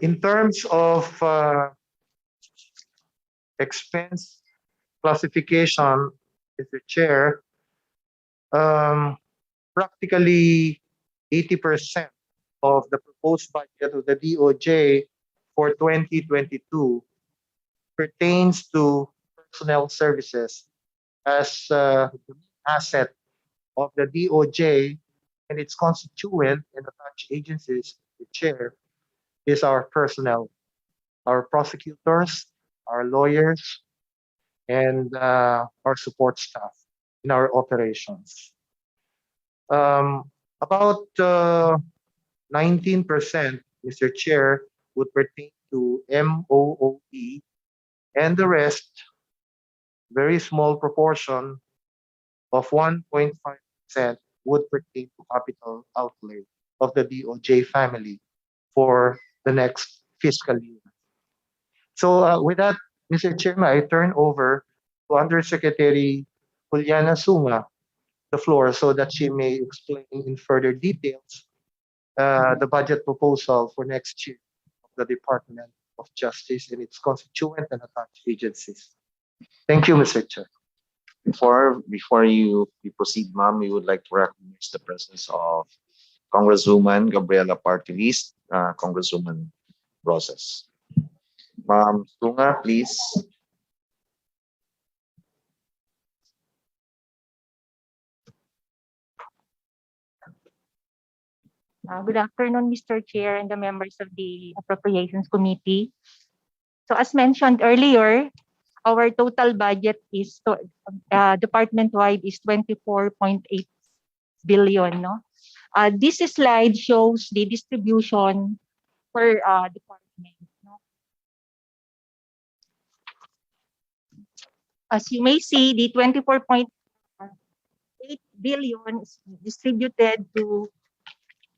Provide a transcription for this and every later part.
In terms of expense classification, Mr. Chair, practically 80% of the proposed budget of the DOJ for 2022 pertains to personnel services as the asset of the DOJ and its constituent and attached agencies. The chair is our personnel, our prosecutors, our lawyers, and our support staff in our operations. About 19%, Mr. Chair, would pertain to MOOE, and the rest, very small proportion of 1.5%, would pertain to capital outlay of the DOJ family for the next fiscal year. So with that, Mr. Chairman, I turn over to Undersecretary Juliana Suma the floor so that she may explain in further details the budget proposal for next year of the Department of Justice and its constituent and attached agencies. Thank you, Mr. Chair. Before you proceed, ma'am, we would like to recognize the presence of Congresswoman Gabriela Party List, Congresswoman Rosas. Ma'am Tunga, please. Good afternoon, Mr. Chair and the members of the Appropriations Committee. So as mentioned earlier, our total budget is department-wide is 24.8 billion. No? This slide shows the distribution per department. No? As you may see, the 24.8 billion is distributed to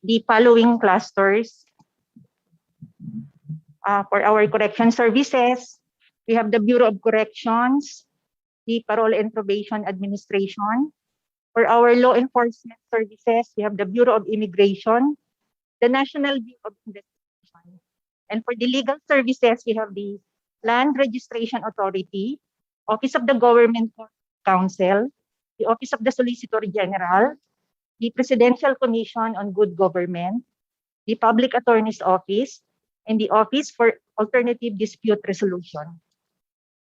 the following clusters. For our correction services, we have the Bureau of Corrections, the Parole and Probation Administration. For our law enforcement services, we have the Bureau of Immigration, the National Bureau of Investigation. And for the legal services, we have the Land Registration Authority, Office of the Government Council, the Office of the Solicitor General, the Presidential Commission on Good Government, the Public Attorney's Office, and the Office for Alternative Dispute Resolution.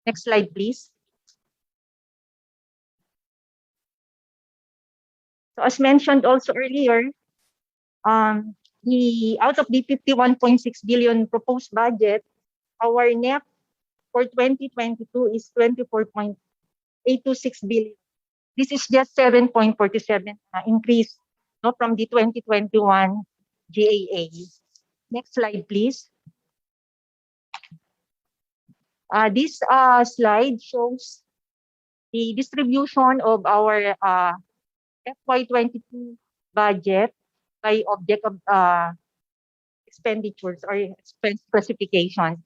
Next slide, please. So as mentioned also earlier, out of the 51.6 billion proposed budget, our NEP for 2022 is 24.826 billion. This is just 7.47 increase from the 2021 GAA. Next slide, please. This slide shows the distribution of our FY22 budget by object of expenditures or expense classification.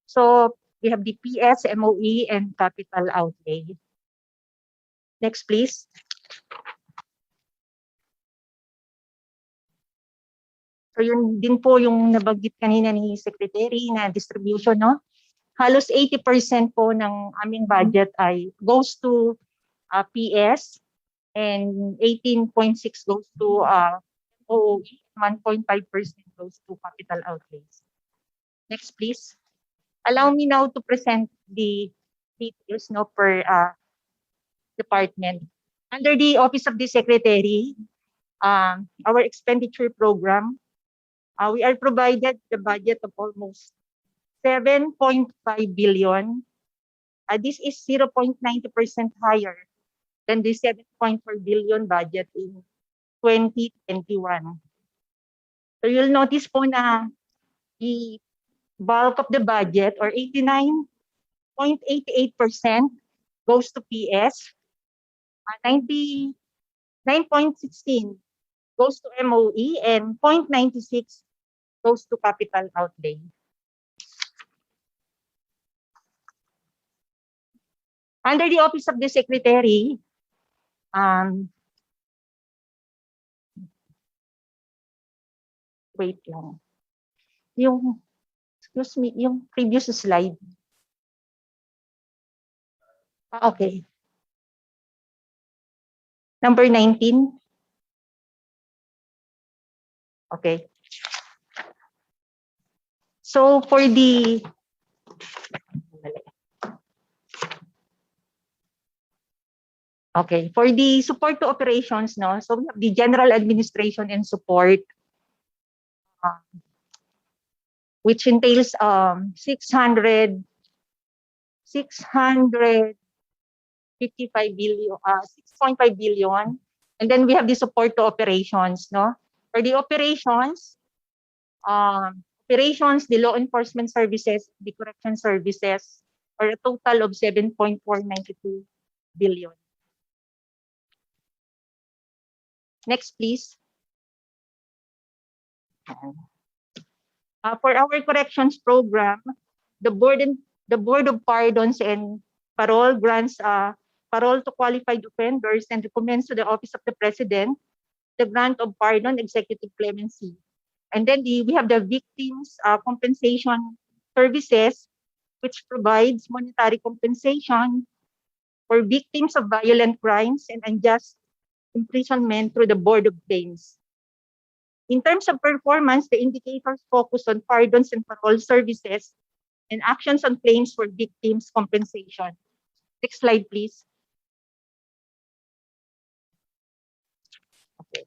So we have the PS, MOE, and capital outlay. Next, please. So yun din po yung nabanggit kanina ni Secretary na distribution, no? Halos 80% po ng aming budget ay goes to PS and 18.6 goes to OOE, 1.5% goes to capital outlays. Next, please. Allow me now to present the details per department. Under the Office of the Secretary, our expenditure program, we are provided the budget of almost 7.5 billion. This is 0.90% higher than the 7.4 billion budget in 2021. So you'll notice po na the bulk of the budget or 89.88% goes to PS, 99.16 goes to MOE, and 0.96 goes to capital outlay. Under the Office of the Secretary, wait lang. Yung Excuse me, yung previous slide. Okay. Number 19. Okay. So for the for the support to operations, no? So we have the general administration and support, which entails 655 billion, 6.5 billion. And then we have the support to operations, no? For the operations, the law enforcement services, the correction services, are a total of 7.492 billion. Next, please. For our corrections program, the Board of Pardons and Parole grants parole to qualified offenders and recommends to the Office of the President the grant of pardon, executive clemency. And then we have the victims compensation services, which provides monetary compensation for victims of violent crimes and unjust imprisonment through the Board of Claims. In terms of performance, the indicators focus on pardons and parole services and actions on claims for victims compensation. Next slide, please. Okay.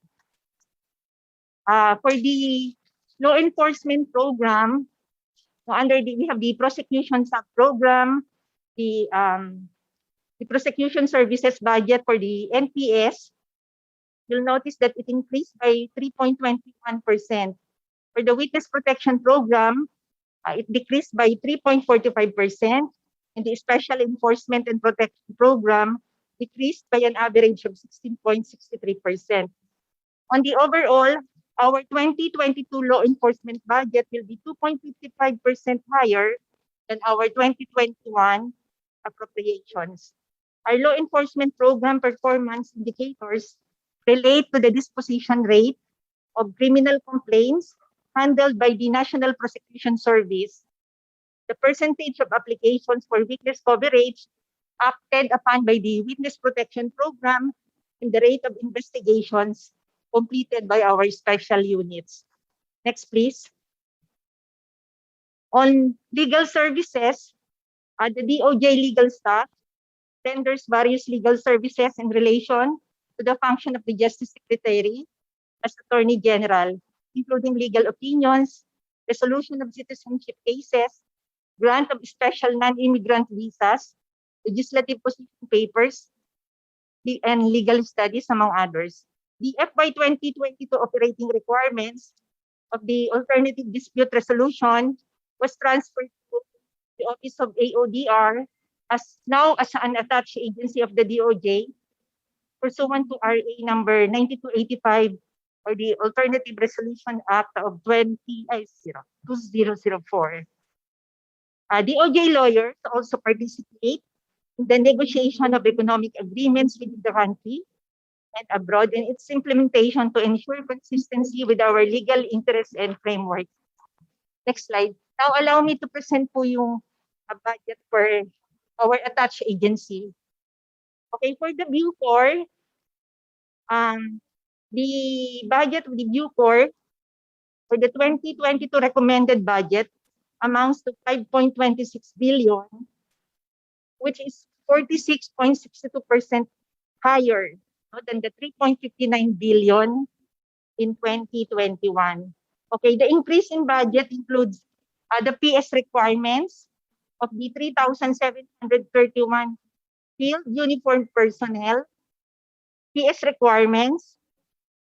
For the law enforcement program, we have the prosecution sub-program, the prosecution services budget for the NPS. You'll notice that it increased by 3.21%. For the witness protection program, it decreased by 3.45%, and the special enforcement and protection program decreased by an average of 16.63%. On the overall, our 2022 law enforcement budget will be 2.55% higher than our 2021 appropriations. Our law enforcement program performance indicators relate to the disposition rate of criminal complaints handled by the National Prosecution Service, the percentage of applications for witness coverage acted upon by the Witness Protection Program, and the rate of investigations completed by our special units. Next, please. On legal services, the DOJ legal staff renders various legal services in relation to the function of the Justice Secretary as Attorney General, including legal opinions, resolution of citizenship cases, grant of special non-immigrant visas, legislative position papers, and legal studies, among others. The FY 2022 operating requirements of the Alternative Dispute Resolution was transferred to the Office of AODR as an attached agency of the DOJ, pursuant to RA number 9285, or the Alternative Resolution Act of 2004. DOJ lawyers also participate in the negotiation of economic agreements within the country and abroad, and its implementation to ensure consistency with our legal interests and framework. Next slide. Now, allow me to present po yung budget for our attached agency. Okay, for the Bucor, the budget of the Bucor for the 2022 recommended budget amounts to 5.26 billion, which is 46.62% higher than the 3.59 billion in 2021. Okay, the increase in budget includes the PS requirements of the 3,731 field uniformed personnel, PS requirements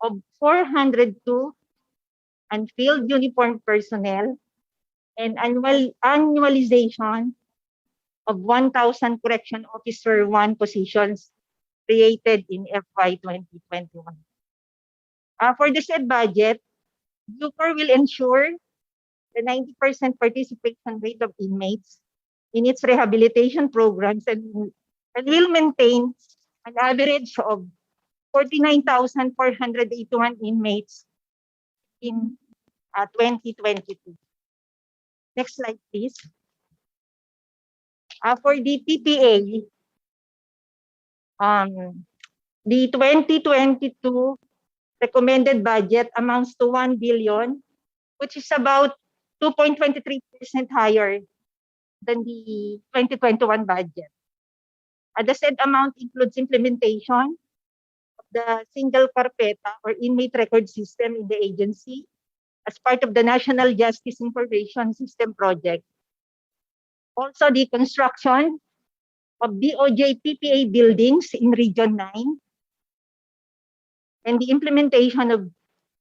of 402 unfilled uniformed personnel, and annualization of 1,000 correction officer 1 positions created in FY 2021. For the said budget, Bucor will ensure the 90% participation rate of inmates in its rehabilitation programs and will maintain an average of 49,481 inmates in 2022. Next slide, please. For the PPA, the 2022 recommended budget amounts to 1 billion, which is about 2.23% higher than the 2021 budget. The said amount includes implementation of the single carpeta or inmate record system in the agency as part of the National Justice Information System project. Also, the construction of DOJ PPA buildings in Region 9 and the implementation of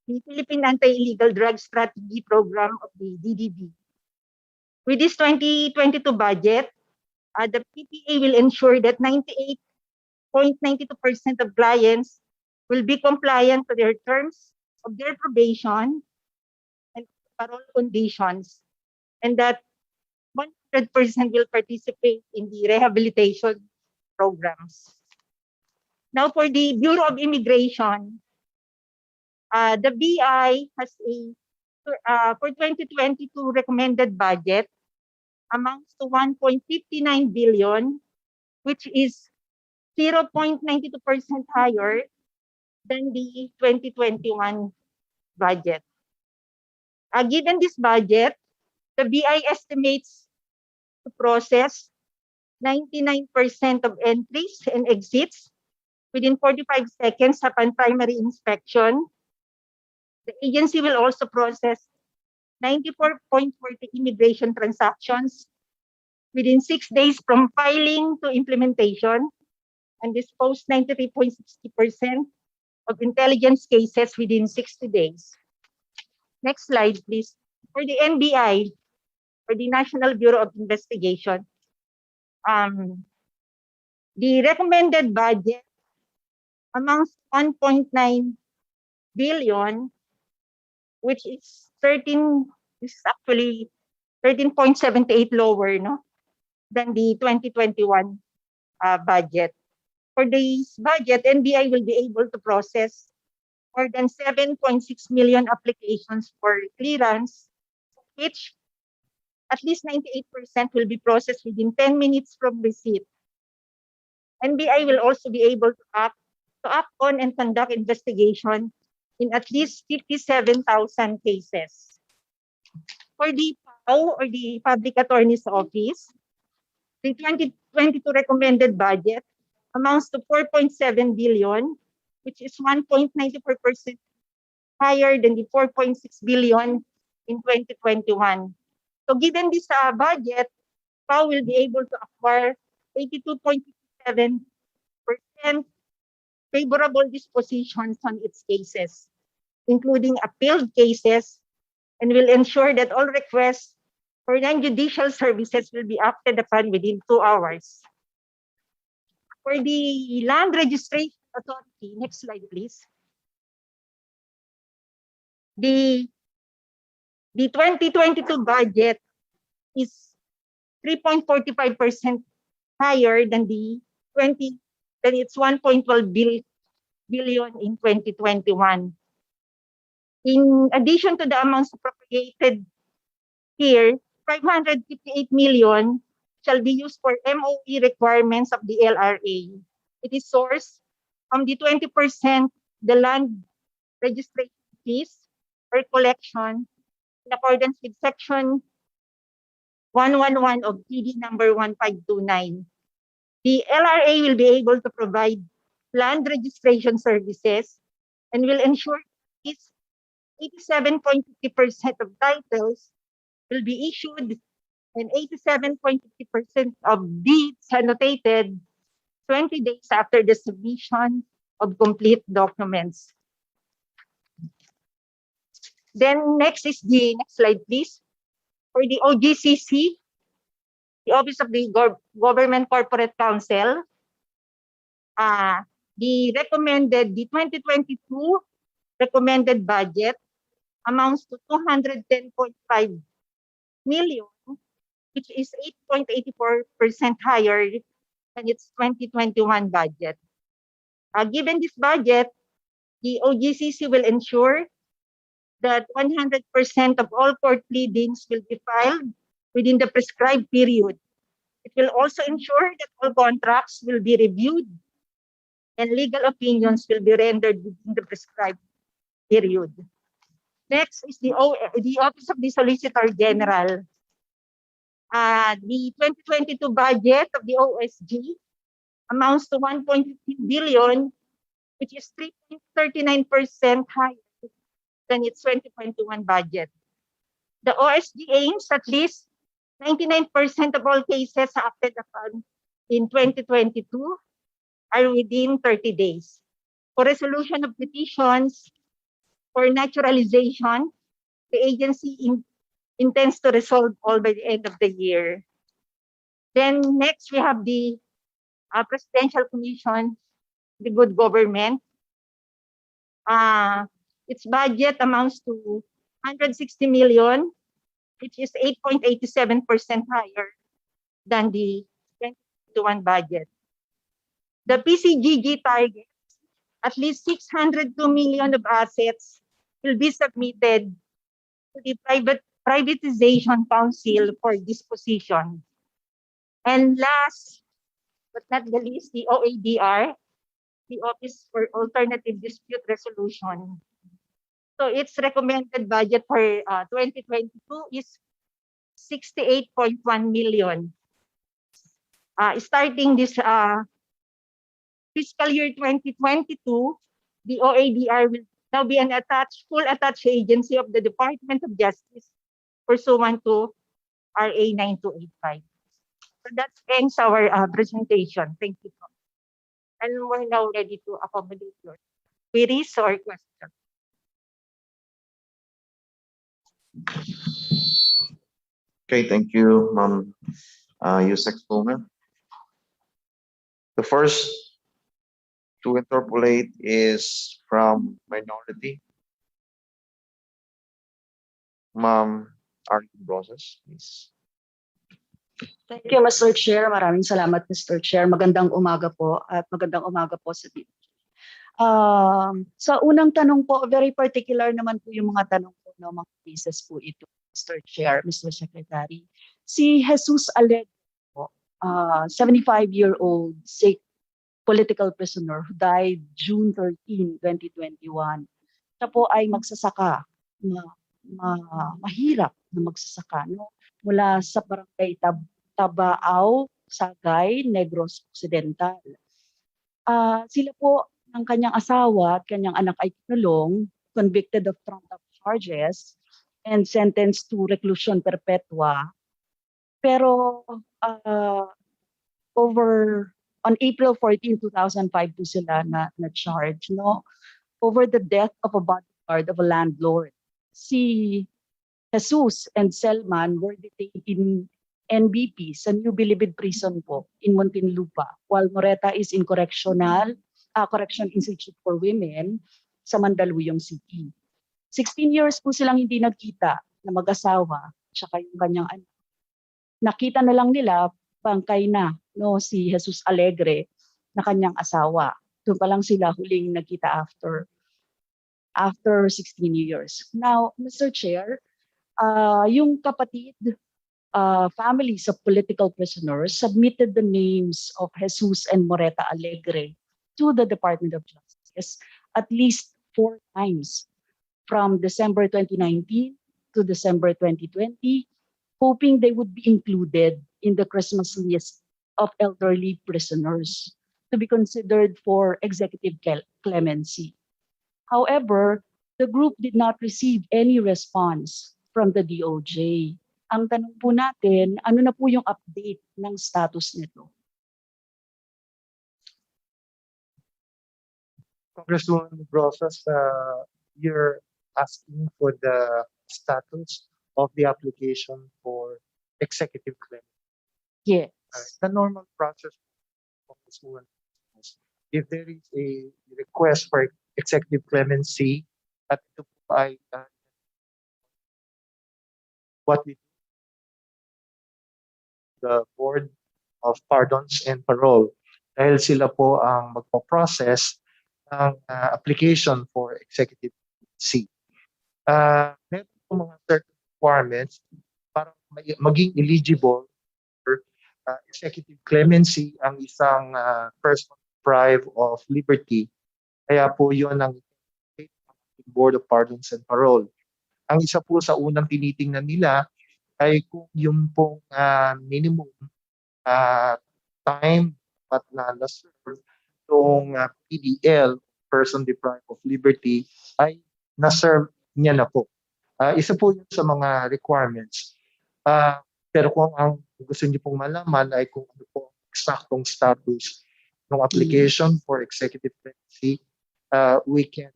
the Philippine Anti-Illegal Drug Strategy Program of the DDB. With this 2022 budget, the PPA will ensure that 98.92% of clients will be compliant to their terms of their probation and parole conditions, and that 100% will participate in the rehabilitation programs. Now, for the Bureau of Immigration, the BI has for 2022 recommended budget amounts to 1.59 billion, which is 0.92% higher than the 2021 budget. Given this budget, the BI estimates to process 99% of entries and exits within 45 seconds upon primary inspection. The agency will also process 94.40 immigration transactions within 6 days from filing to implementation and dispose 93.60% of intelligence cases within 60 days. Next slide, please. For the NBI, for the National Bureau of Investigation, the recommended budget amounts to 1.9 billion, which is actually 13.78 lower, than the 2021 budget. For this budget, NBI will be able to process more than 7.6 million applications for clearance, which at least 98% will be processed within 10 minutes from receipt. NBI will also be able to act on and conduct investigation in at least 57,000 cases. For the PAO, or the Public Attorney's Office, the 2022 recommended budget amounts to 4.7 billion, which is 1.94% higher than the 4.6 billion in 2021. So given this budget, PAO will be able to acquire 82.57% favorable dispositions on its cases, including appealed cases, and will ensure that all requests for non-judicial services will be acted upon within 2 hours. For the Land Registration Authority, next slide, please. The 2022 budget is 3.45% higher than its 1.12 billion in 2021. In addition to the amounts appropriated here, 558 million shall be used for MOE requirements of the LRA. It is sourced from the 20% the land registration fees or collection in accordance with Section 111 of PD number 1529. The LRA will be able to provide land registration services and will ensure its 87.50% of titles will be issued and 87.50% of deeds annotated 20 days after the submission of complete documents. Then next slide, please. For the OGCC, the Office of the Government Corporate Counsel, the 2022 recommended budget amounts to 210.5 million, which is 8.84% higher than its 2021 budget. Given this budget, the OGCC will ensure that 100% of all court pleadings will be filed within the prescribed period. It will also ensure that all contracts will be reviewed and legal opinions will be rendered within the prescribed period. Next is the Office of the Solicitor General. The 2022 budget of the OSG amounts to 1.15 billion, which is 3.39% higher than its 2021 budget. The OSG aims at least 99% of all cases acted upon in 2022 are within 30 days. For resolution of petitions for naturalization, the agency intends to resolve all by the end of the year. Then next we have the Presidential Commission, the Good Government. Its budget amounts to 160 million, which is 8.87% higher than the 2021 budget. The PCGG targets at least 602 million of assets will be submitted to the Privatization Council for disposition. And last but not the least, the OADR, the Office for Alternative Dispute Resolution. So its recommended budget for 2022 is 68.1 million. Starting this fiscal year 2022, the OADR will now be an full attached agency of the Department of Justice pursuant to RA 9285. So that ends our presentation. Thank you. And we're now ready to accommodate your queries or questions. Okay, thank you, Ma'am Yusek Bowman. The first to interpolate is from minority. Ma'am Arlene Rosas, please. Thank you, Mr. Chair. Maraming salamat, Mr. Chair. Magandang umaga po at magandang umaga po sa DOJ. Sa unang tanong po, very particular naman po yung mga tanong po ng mga cases po ito, Mr. Chair, Mr. Secretary. Si Jesus Alegre po, 75-year-old sick political prisoner who died June 13, 2021. Siya po ay magsasaka, mahirap na magsasaka, no? Mula sa barangay Tabao, Sagay, Negros Occidental. Sila po ng kanyang asawa at kanyang anak ay kinulong, convicted of trumped up charges, and sentenced to reclusion perpetua. Pero on April 14, 2005 po sila na charge, no? Over the death of a bodyguard of a landlord. Si Jesus and Selman were detained in NBP sa New Bilibid Prison po in Muntinlupa, while Moreta is in Correction Institute for Women sa Mandaluyong City. 16 years po silang hindi nagkita na mag-asawa, tsaka yung kanyang anak. Nakita na lang nila, bangkay na, no, si Jesus Alegre na kanyang asawa. Doon pa lang sila huling nagkita after 16 years. Now, Mr. Chair, yung kapatid, families of political prisoners submitted the names of Jesus and Moreta Alegre to the Department of Justice at least 4 times from December 2019 to December 2020, hoping they would be included in the Christmas list of elderly prisoners to be considered for executive clemency. However, the group did not receive any response from the DOJ. Ang tanong po natin, ano na po yung update ng status nito? Congresswoman Rosas, you're asking for the status of the application for executive claim. Yes. The normal process, Congresswoman, if there is a request for executive clemency, at ito po ay what we do, the Board of Pardons and Parole, dahil sila po ang magpo-process ng application for executive clemency. Meron po mga certain requirements para maging eligible for executive clemency ang isang person deprived of liberty. Kaya po yun ang Board of Pardons and Parole. Ang isa po sa unang tinitingnan nila ay kung yung pong minimum time at na-serve yung PDL, person deprived of liberty, ay na-serve niya na po. Isa po yun sa mga requirements. Pero kung ang gusto niyo pong malaman ay kung ano po ang eksaktong status ng application for executive clemency, we can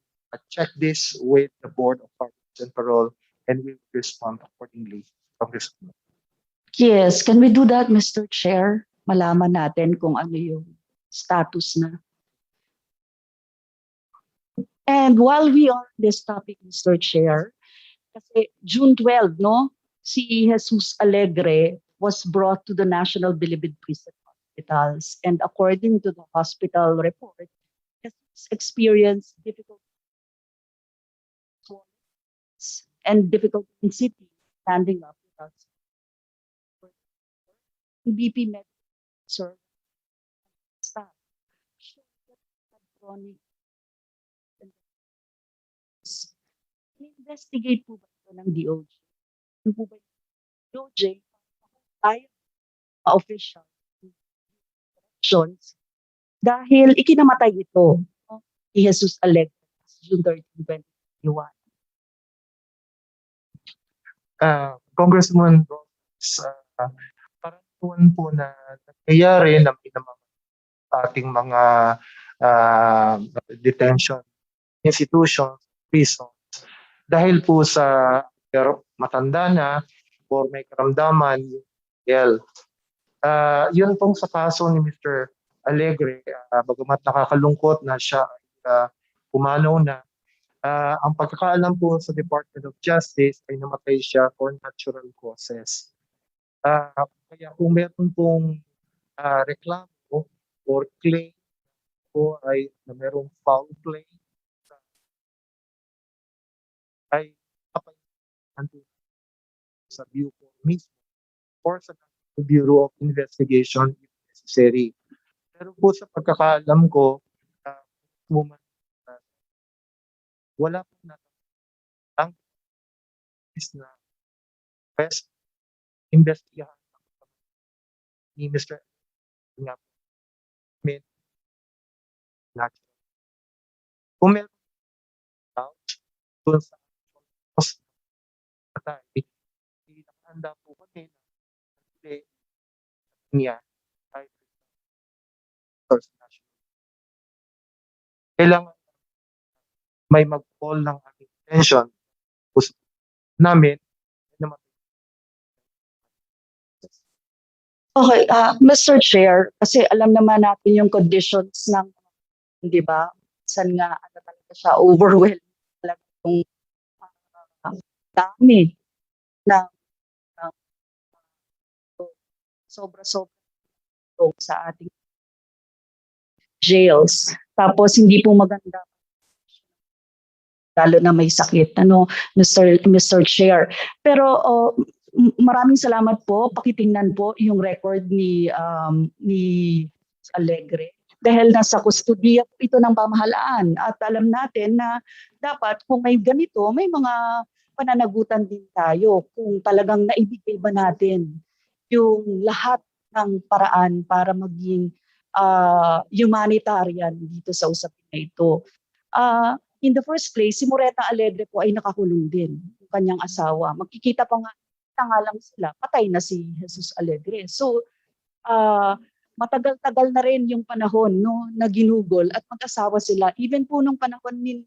check this with the Board of Pardons and Parole and we will respond accordingly. Congressman. Yes, can we do that, Mr. Chair? Malaman natin kung ano yung status na. And while we are on this topic, Mr. Chair, kasi June 12, no, si Jesus Alegre was brought to the National Bilibid Prison Hospitals. And according to the hospital report, Jesus experienced difficulties and difficulty in sitting, standing up without support. BP medical service staff showed that chronic investigate po ba ito ng DOJ? Ano po ba yung DOJ? Tayo official actions dahil ikinamatay ito ni Jesus Alegre June 13, 2021. Congressman Ross, parang po na nangyayari na ating mga detention institutions, prisons, dahil po sa matanda na or may karamdaman, yun pong sa kaso ni Mr. Alegre, bagamat nakakalungkot na siya pumanaw na, ang pagkakaalam po sa Department of Justice ay namatay siya for natural causes. Kaya kung meron pong reklamo or claim po ay na merong foul play, ay sa Bureau mismo or sa Bureau of Investigation if necessary. Pero po sa pagkakaalam ko, wala po na ang is na best investigahan ni Mr. nga po natural. Kung meron doon sa patay, nakahanda po kami na hindi niya ay first national. Kailangan may mag-call ng aming attention namin. Okay, Mr. Chair, kasi alam naman natin yung conditions ng, di ba? Saan nga ano talaga siya overwhelmed talaga yung dami ng sobra-sobra sa ating jails. Tapos hindi po maganda lalo na may sakit, Mr. Chair. Pero maraming salamat po. Pakitingnan po yung record ni Alegre dahil nasa kustodiya ito ng pamahalaan at alam natin na dapat kung may ganito, may mga pananagutan din tayo kung talagang naibigay ba natin yung lahat ng paraan para maging humanitarian dito sa usapin na ito. In the first place, si Moreta Alegre po ay nakakulong din, yung kanyang asawa. Magkikita pa nga lang sila, patay na si Jesus Alegre. So, matagal-tagal na rin yung panahon na ginugol at mag-asawa sila. Even po nung panahon ni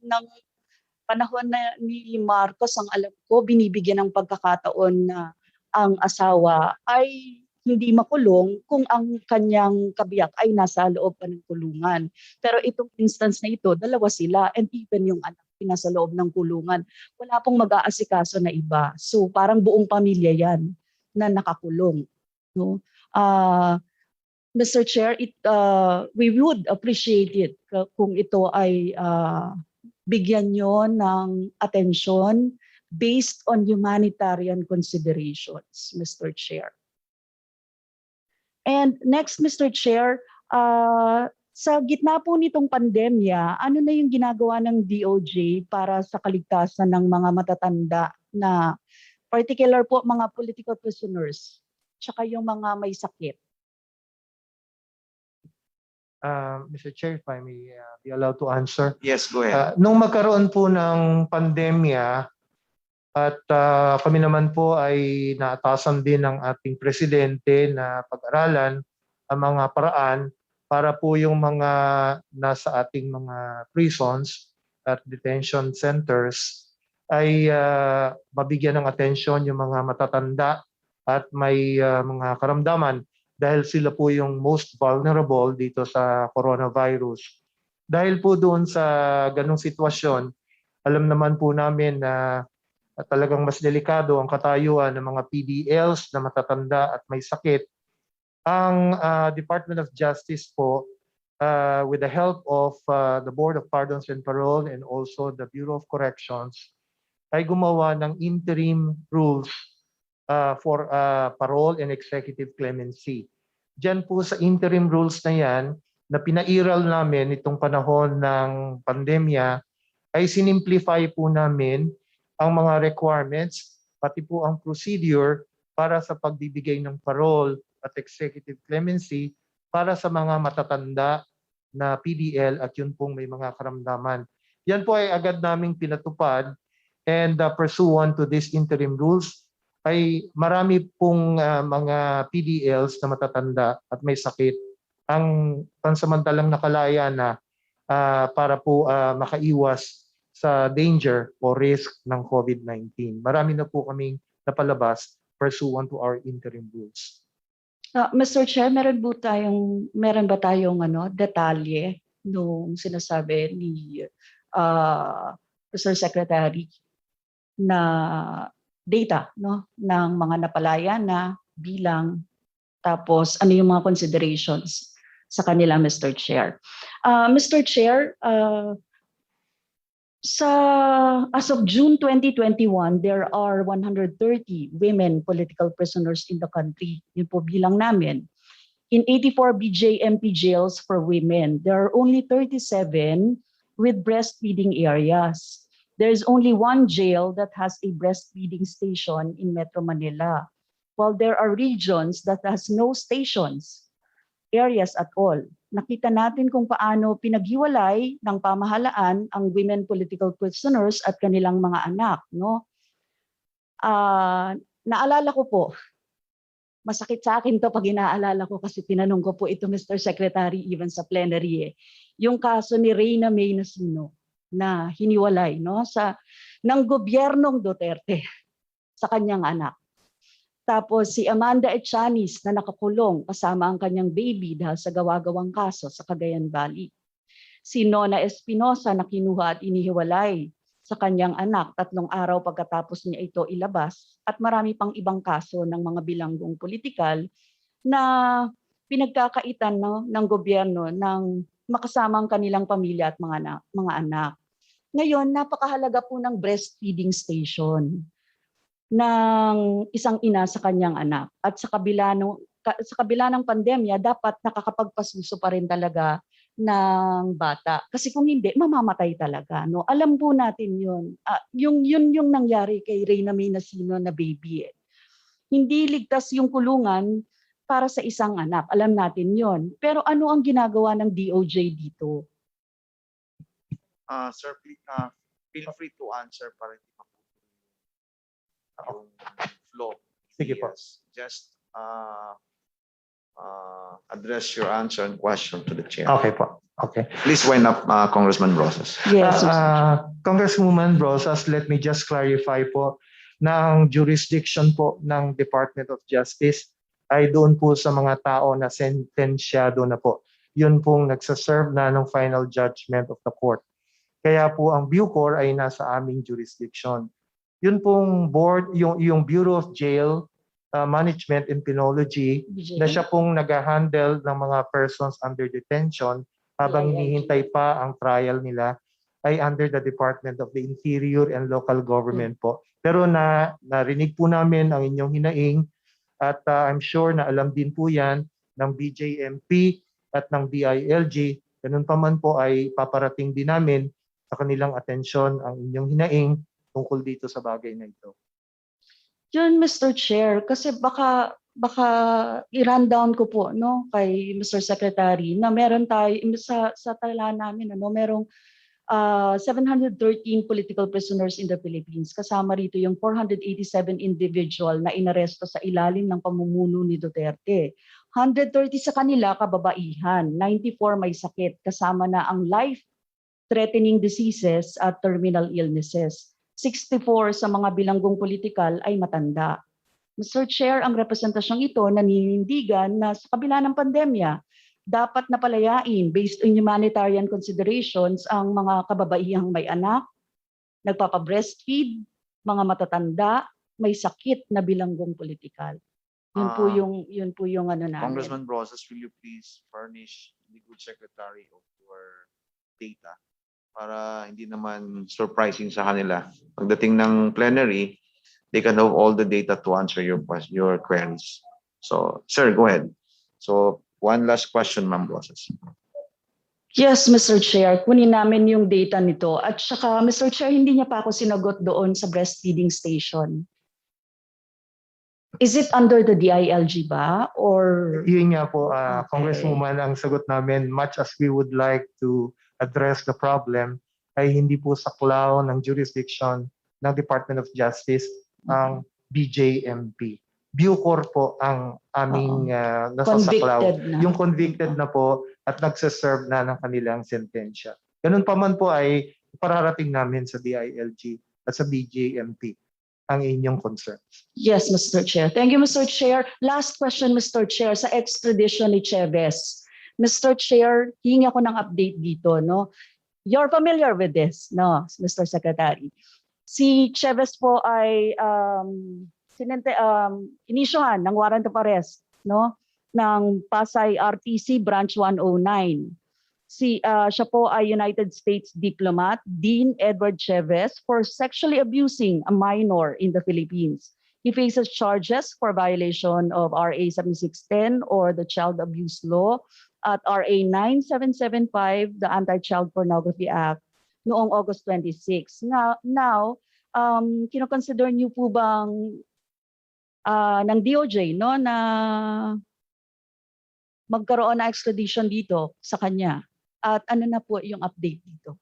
Marcos, ang alam ko, binibigyan ng pagkakataon na ang asawa ay hindi makulong kung ang kanyang kabiyak ay nasa loob pa ng kulungan. Pero itong instance na ito, dalawa sila and even yung anak nasa loob ng kulungan. Wala pong mag-aasikaso na iba. So parang buong pamilya yan na nakakulong. No? Mr. Chair, we would appreciate it kung ito ay bigyan nyo ng atensyon based on humanitarian considerations, Mr. Chair. And next, Mr. Chair, sa gitna po nitong pandemya, ano na yung ginagawa ng DOJ para sa kaligtasan ng mga matatanda na particular po mga political prisoners, tsaka yung mga may sakit? Mr. Chair, if I may be allowed to answer. Yes, go ahead. Nung magkaroon po ng pandemya at kami naman po ay naatasan din ng ating presidente na pag-aralan ang mga paraan para po yung mga nasa ating mga prisons at detention centers ay mabigyan ng atensyon yung mga matatanda at may mga karamdaman dahil sila po yung most vulnerable dito sa coronavirus. Dahil po doon sa ganong sitwasyon, alam naman po namin na talagang mas delikado ang katayuan ng mga PDLs na matatanda at may sakit. Ang Department of Justice po, with the help of the Board of Pardons and Parole and also the Bureau of Corrections, ay gumawa ng interim rules for parole and executive clemency. Diyan po sa interim rules na yan, na pinairal namin itong panahon ng pandemya, ay sinimplify po namin ang mga requirements, pati po ang procedure para sa pagbibigay ng parole at executive clemency para sa mga matatanda na PDL at yun pong may mga karamdaman. Yan po ay agad naming pinatupad and pursuant to these interim rules ay marami pong mga PDLs na matatanda at may sakit ang pansamantalang nakalaya na para po makaiwas sa danger o risk ng COVID-19. Marami na po kaming napalabas pursuant to our interim rules. Mr. Chair, meron ba tayong detalye nung sinasabi ni Mr. Secretary na data ng mga napalaya na bilang, tapos ano yung mga considerations sa kanila, Mr. Chair? Mr. Chair, as of June 2021, there are 130 women political prisoners in the country. Yun po bilang namin. In 84 BJMP jails for women, there are only 37 with breastfeeding areas. There is only one jail that has a breastfeeding station in Metro Manila, while there are regions that has no stations, areas at all. Nakita natin kung paano pinaghiwalay ng pamahalaan ang women political prisoners at kanilang mga anak. Naalala ko po, masakit sa akin to pag inaalala ko kasi tinanong ko po ito, Mr. Secretary, even sa plenary. Yung kaso ni Reyna May Nasino na hiniwalay ng gobyernong Duterte sa kanyang anak. Tapos si Amanda Echanis na nakakulong kasama ang kanyang baby dahil sa gawa-gawang kaso sa Cagayan Valley. Si Nona Espinosa na kinuha at inihiwalay sa kanyang anak 3 araw pagkatapos niya ito ilabas, at marami pang ibang kaso ng mga bilanggong politikal na pinagkakaitan ng gobyerno ng makasama ang kanilang pamilya at mga anak. Ngayon, napakahalaga po ng breastfeeding station ng isang ina sa kanyang anak. At sa kabila ng pandemya, dapat nakakapagpasuso pa rin talaga ng bata. Kasi kung hindi, mamamatay talaga. Alam po natin yun. Yung nangyari kay Reyna May Nasino na baby. Hindi ligtas yung kulungan para sa isang anak. Alam natin yun. Pero ano ang ginagawa ng DOJ dito? Sir, please, feel free to answer para hindi yung flow. Sige po. Just address your answer and question to the chair. Okay po. Okay. Please wind up, Congressman Rosas. Yes. Congresswoman Rosas, let me just clarify po na ang jurisdiction po ng Department of Justice ay doon po sa mga tao na sentensyado na po. Yun pong nagsaserve na ng final judgment of the court. Kaya po ang Bucor ay nasa aming jurisdiction. Yun pong board, yung Bureau of Jail Management and Penology, na siya pong nag-handle ng mga persons under detention habang hinihintay pa ang trial nila, ay under the Department of the Interior and Local Government po. Pero narinig po namin ang inyong hinaing at I'm sure na alam din po yan ng BJMP at ng DILG. Ganun pa man po ay paparating din namin sa kanilang atensyon ang inyong hinaing tungkol dito sa bagay na ito. Yun, Mr. Chair, kasi baka i-rundown ko po no kay Mr. Secretary na meron tayo sa tala namin merong 713 political prisoners in the Philippines. Kasama rito yung 487 individual na inaresto sa ilalim ng pamumuno ni Duterte. 130 sa kanila kababaihan, 94 may sakit, kasama na ang life-threatening diseases at terminal illnesses. 64 sa mga bilanggong politikal ay matanda. Mr. Chair, ang representasyong ito naninindigan na sa kabila ng pandemya, dapat napalayain based on humanitarian considerations ang mga kababaihang may anak, nagpapa-breastfeed, mga matatanda, may sakit na bilanggong politikal. Yun po yung ano namin. Congressman Rosas, will you please furnish the good secretary of your data para hindi naman surprising sa kanila. Pagdating ng plenary, they can have all the data to answer your queries. So, sir, go ahead. So, one last question, Ma'am Rosas. Yes, Mr. Chair, kunin namin yung data nito. At saka, Mr. Chair, hindi niya pa ako sinagot doon sa breastfeeding station. Is it under the DILG ba? Or Yun nga po, Okay. Congresswoman, ang sagot namin, much as we would like to address the problem, ay hindi po saklaw ng jurisdiction ng Department of Justice ang BJMP. Bucor po ang aming nasasaklaw. convicted na? Yung convicted na po at nagsaserve na ng kanilang sentensya. Ganun pa man po ay pararating namin sa DILG at sa BJMP ang inyong concerns. Yes, Mr. Chair. Thank you, Mr. Chair. Last question, Mr. Chair, sa extradition ni Chavez. Mr. Chair, hingi ako ng update dito, no? You're familiar with this, no, Mr. Secretary? Si Chavez po ay inisyuhan ng warrant of arrest, no, ng Pasay RTC Branch 109. Siya po ay United States diplomat, Dean Edward Chavez, for sexually abusing a minor in the Philippines. He faces charges for violation of RA 7610 or the Child Abuse Law at RA 9775, the Anti-Child Pornography Act, noong August 26. Now, kinoconsider niyo po bang ng DOJ no, na magkaroon na extradition dito sa kanya? At ano na po yung update dito?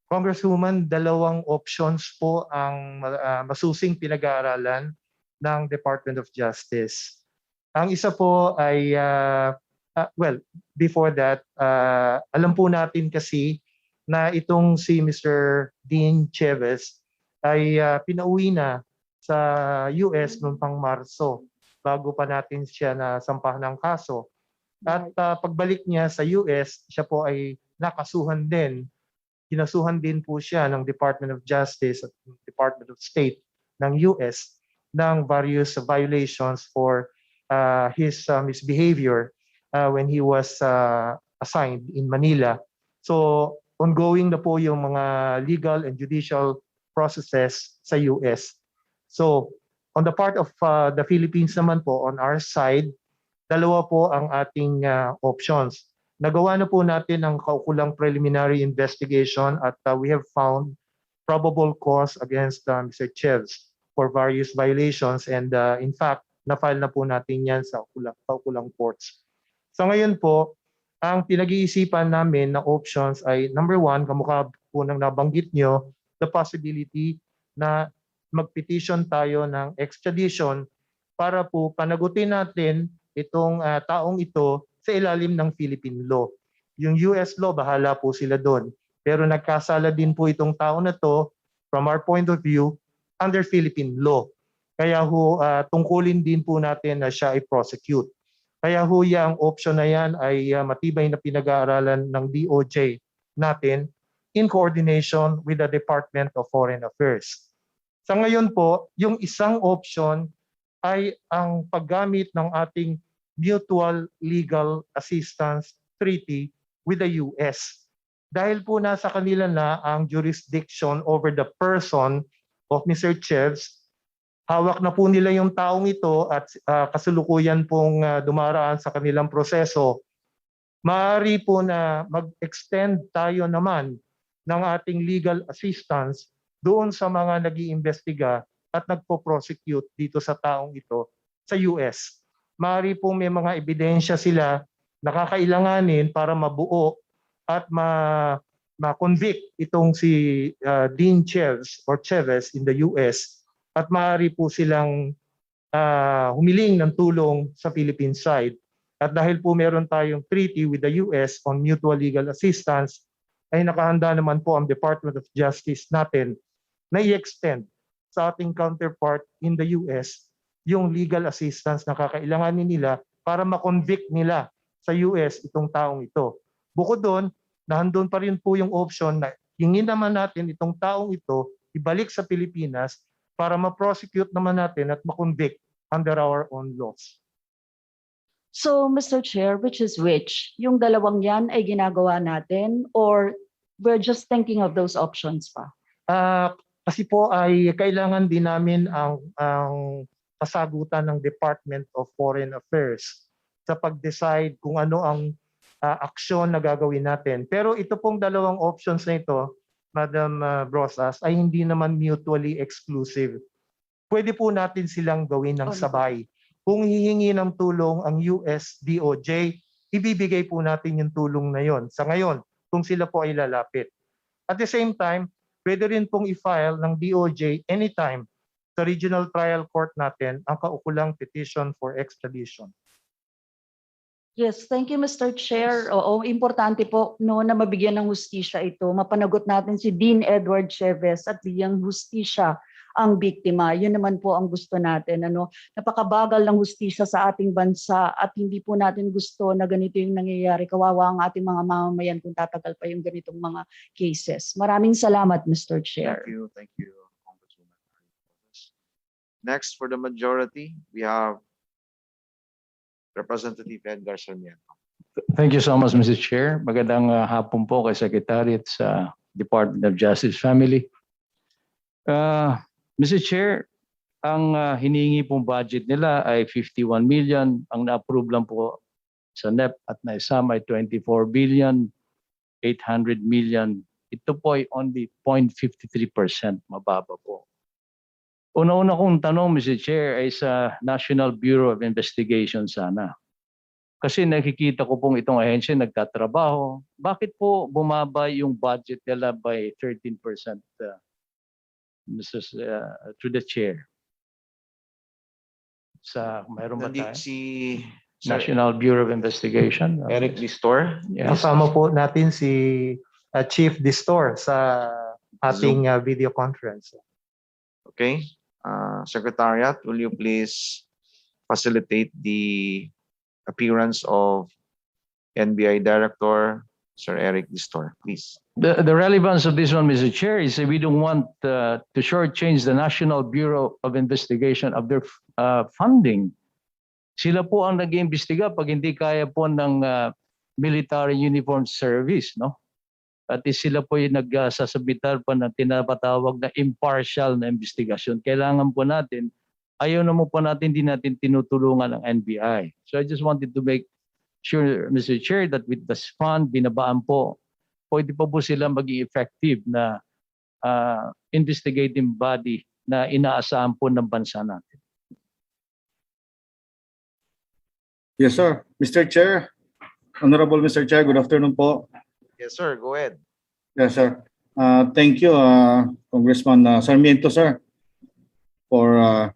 Congresswoman, dalawang options po ang masusing pinag-aaralan ng Department of Justice. Ang isa po ay, before that, alam po natin kasi na itong si Mr. Dean Chavez ay pinauwi na sa US noong pang Marso bago pa natin siya na sampahan ng kaso. At pagbalik niya sa US, siya po ay nakasuhan din. Kinasuhan din po siya ng Department of Justice at Department of State ng US ng various violations for his misbehavior when he was assigned in Manila. So ongoing na po yung mga legal and judicial processes sa US. So on the part of the Philippines naman po, on our side, dalawa po ang ating options. Nagawa na po natin ang kaukulang preliminary investigation at we have found probable cause against Mr. Chavez for various violations and in fact, na-file na po natin yan sa kaukulang courts. So ngayon po, ang pinag-iisipan namin na options ay number one, kamukha po ng nabanggit nyo, the possibility na mag-petition tayo ng extradition para po panagutin natin itong taong ito sa ilalim ng Philippine law. Yung US law, bahala po sila doon. Pero nagkasala din po itong tao na to, from our point of view, under Philippine law. Kaya ho, tungkulin din po natin na siya i-prosecute. Kaya ho, yung option na yan ay matibay na pinag-aaralan ng DOJ natin in coordination with the Department of Foreign Affairs. Sa ngayon po, yung isang option ay ang paggamit ng ating Mutual Legal Assistance Treaty with the US. dahil po nasa kanila na ang jurisdiction over the person of Mr. Chevs, hawak na po nila yung taong ito at kasalukuyan pong dumaraan sa kanilang proseso, maaari po na mag-extend tayo naman ng ating legal assistance doon sa mga nag-iimbestiga at nagpo-prosecute dito sa taong ito sa US. Maaari po may mga ebidensya sila na kakailanganin para mabuo at ma-convict itong si Dean Chavez or Chavez in the US, at maaari po silang humiling ng tulong sa Philippine side. At dahil po meron tayong treaty with the US on mutual legal assistance, ay nakahanda naman po ang Department of Justice natin na i-extend sa ating counterpart in the US yung legal assistance na kakailanganin nila para ma-convict nila sa US itong taong ito. Bukod doon, nandun pa rin po yung option na hingin naman natin itong taong ito ibalik sa Pilipinas para ma-prosecute naman natin at ma-convict under our own laws. So, Mr. Chair, which is which? Yung dalawang yan ay ginagawa natin or we're just thinking of those options pa? Kasi po ay kailangan din namin ang kasagutan ng Department of Foreign Affairs sa pag-decide kung ano ang aksyon na gagawin natin. Pero ito pong dalawang options na ito, Madam Brosas, ay hindi naman mutually exclusive. Pwede po natin silang gawin ng sabay. Kung hihingi ng tulong ang US DOJ, ibibigay po natin yung tulong na yon sa ngayon kung sila po ay lalapit. At the same time, pwede rin pong i-file ng DOJ anytime sa regional trial court natin ang kaukulang petition for extradition. Yes, thank you, Mr. Chair. Oo, importante po no, na mabigyan ng hustisya ito. Mapanagot natin si Dean Edward Chavez at bigyang hustisya ang biktima. Yun naman po ang gusto natin. Napakabagal ng hustisya sa ating bansa at hindi po natin gusto na ganito yung nangyayari. Kawawa ang ating mga mamamayan kung tatagal pa yung ganitong mga cases. Maraming salamat, Mr. Chair. Thank you, Congresswoman. Next, for the majority, we have Representative Edgar Sarmiento. Thank you so much, Mr. Chair. Magandang hapon po kay Secretary at sa Department of Justice Family. Mr. Chair, ang hinihingi pong budget nila ay 51 million. Ang na-approve lang po sa NEP at naisama ay 24 billion, 800 million. Ito po ay only 0.53%, mababa po. Una-una kong tanong, Mr. Chair, ay sa National Bureau of Investigation sana. Kasi nakikita ko pong itong ahensya nagtatrabaho. Bakit po bumaba yung budget nila by 13%, to the Chair? Mayroon ba tayo? Si National Bureau of Investigation. Eric Distor. Yes. Kasama po natin si Chief Distor sa ating video conference. Okay. Secretariat, will you please facilitate the appearance of NBI Director, Sir Eric Distor, please. The relevance of this one, Mr. Chair, is that we don't want to shortchange the National Bureau of Investigation of their funding. Sila po ang nag-iimbestiga pag hindi kaya po ng military uniform service, no? At sila po yung nagsasabitan pa ng tinatawag na impartial na investigasyon. Kailangan po natin, ayaw naman po natin, hindi natin tinutulungan ng NBI. So I just wanted to make sure, Mr. Chair, that with this fund, binabaan po, pwede pa po sila maging effective na investigating body na inaasahan po ng bansa natin. Yes, sir. Mr. Chair, Honorable Mr. Chair, good afternoon po. Yes, sir. Go ahead. Yes, sir. Thank you, Congressman Sarmiento, sir, for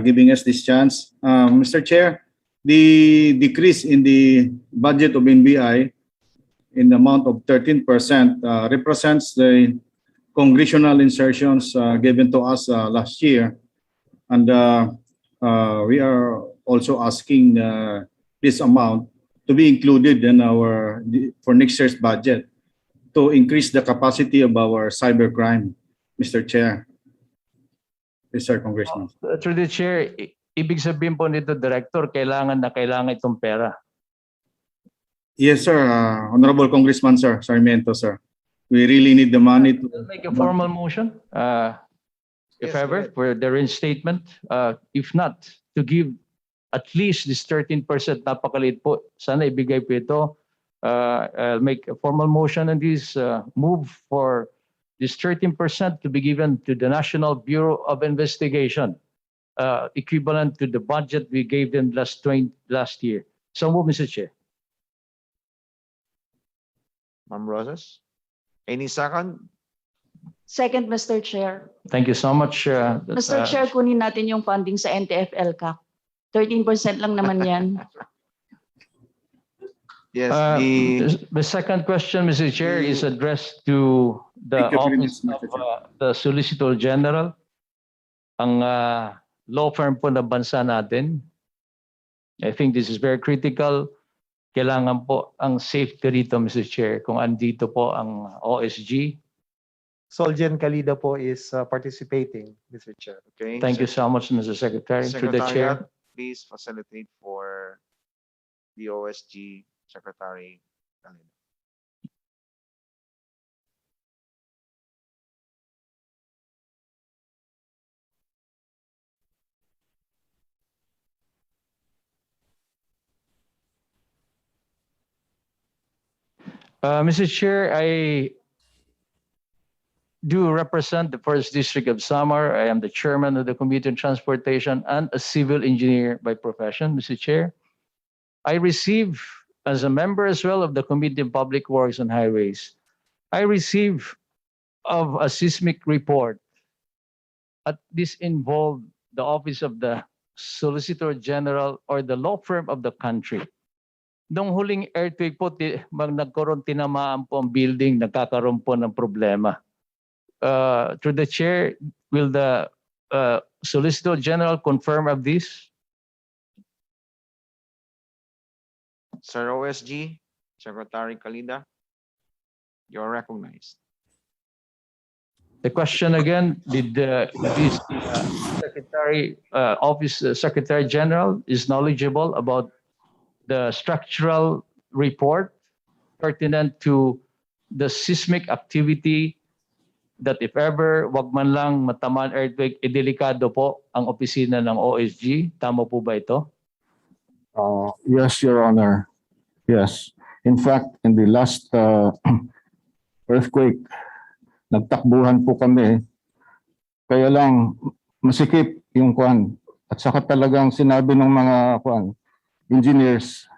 giving us this chance. Mr. Chair, the decrease in the budget of NBI in the amount of 13% represents the congressional insertions given to us last year. And we are also asking this amount to be included in for next year's budget to increase the capacity of our cybercrime, Mr. Chair. Yes, sir, Congressman. Through the Chair, ibig sabihin po nito, Director, kailangan itong pera. Yes, sir. Honorable Congressman, sir, Sarmiento, sir. We really need the money to. Make a formal motion, if Yes, go ever, ahead. for the reinstatement. If not, to give at least this 13%, napakaliit po. Sana ibigay po ito. I'll make a formal motion on this, move for this 13% to be given to the National Bureau of Investigation, equivalent to the budget we gave them last year. So move, Mr. Chair. Ma'am Rosas? Any second? Second, Mr. Chair. Thank you so much. Mr. Chair, kunin natin yung funding sa NTF-LCAC. 13% lang naman yan. Yes, The second question, Mr. Chair, is addressed to the Thank you very Office much, of Mr. Chair. the Solicitor General, ang law firm po na bansa natin. I think this is very critical. Kailangan po ang safety rito, Mr. Chair, kung andito po ang OSG. Soljen Kalida po is participating, Mr. Chair. okay. Thank you so much, Mr. Secretary, through the chair. Secretariat, please facilitate for the OSG Secretary. Mr. Chair, I do represent the First District of Samar. I am the chairman of the Committee on Transportation and a civil engineer by profession, Mr. Chair. I receive, as a member as well of the Committee on Public Works and Highways, I receive of a seismic report. This involved the Office of the Solicitor General or the law firm of the country. Nung huling earthquake po, nagkaroon tinamaan po ang building, nagkakaroon po ng problema. Through the chair, will the Solicitor General confirm of this? Sir OSG, Secretary Kalida, you're recognized. The question again, did this Secretary General is knowledgeable about the structural report pertinent to the seismic activity that if ever wag man lang matamaan earthquake, delikado po ang opisina ng OSG. Tama po ba ito? Yes, Your Honor. Yes. In fact, in the last earthquake, nagtakbuhan po kami. Kaya lang, masikip yung kwan. At saka talagang sinabi ng mga kwan, engineers,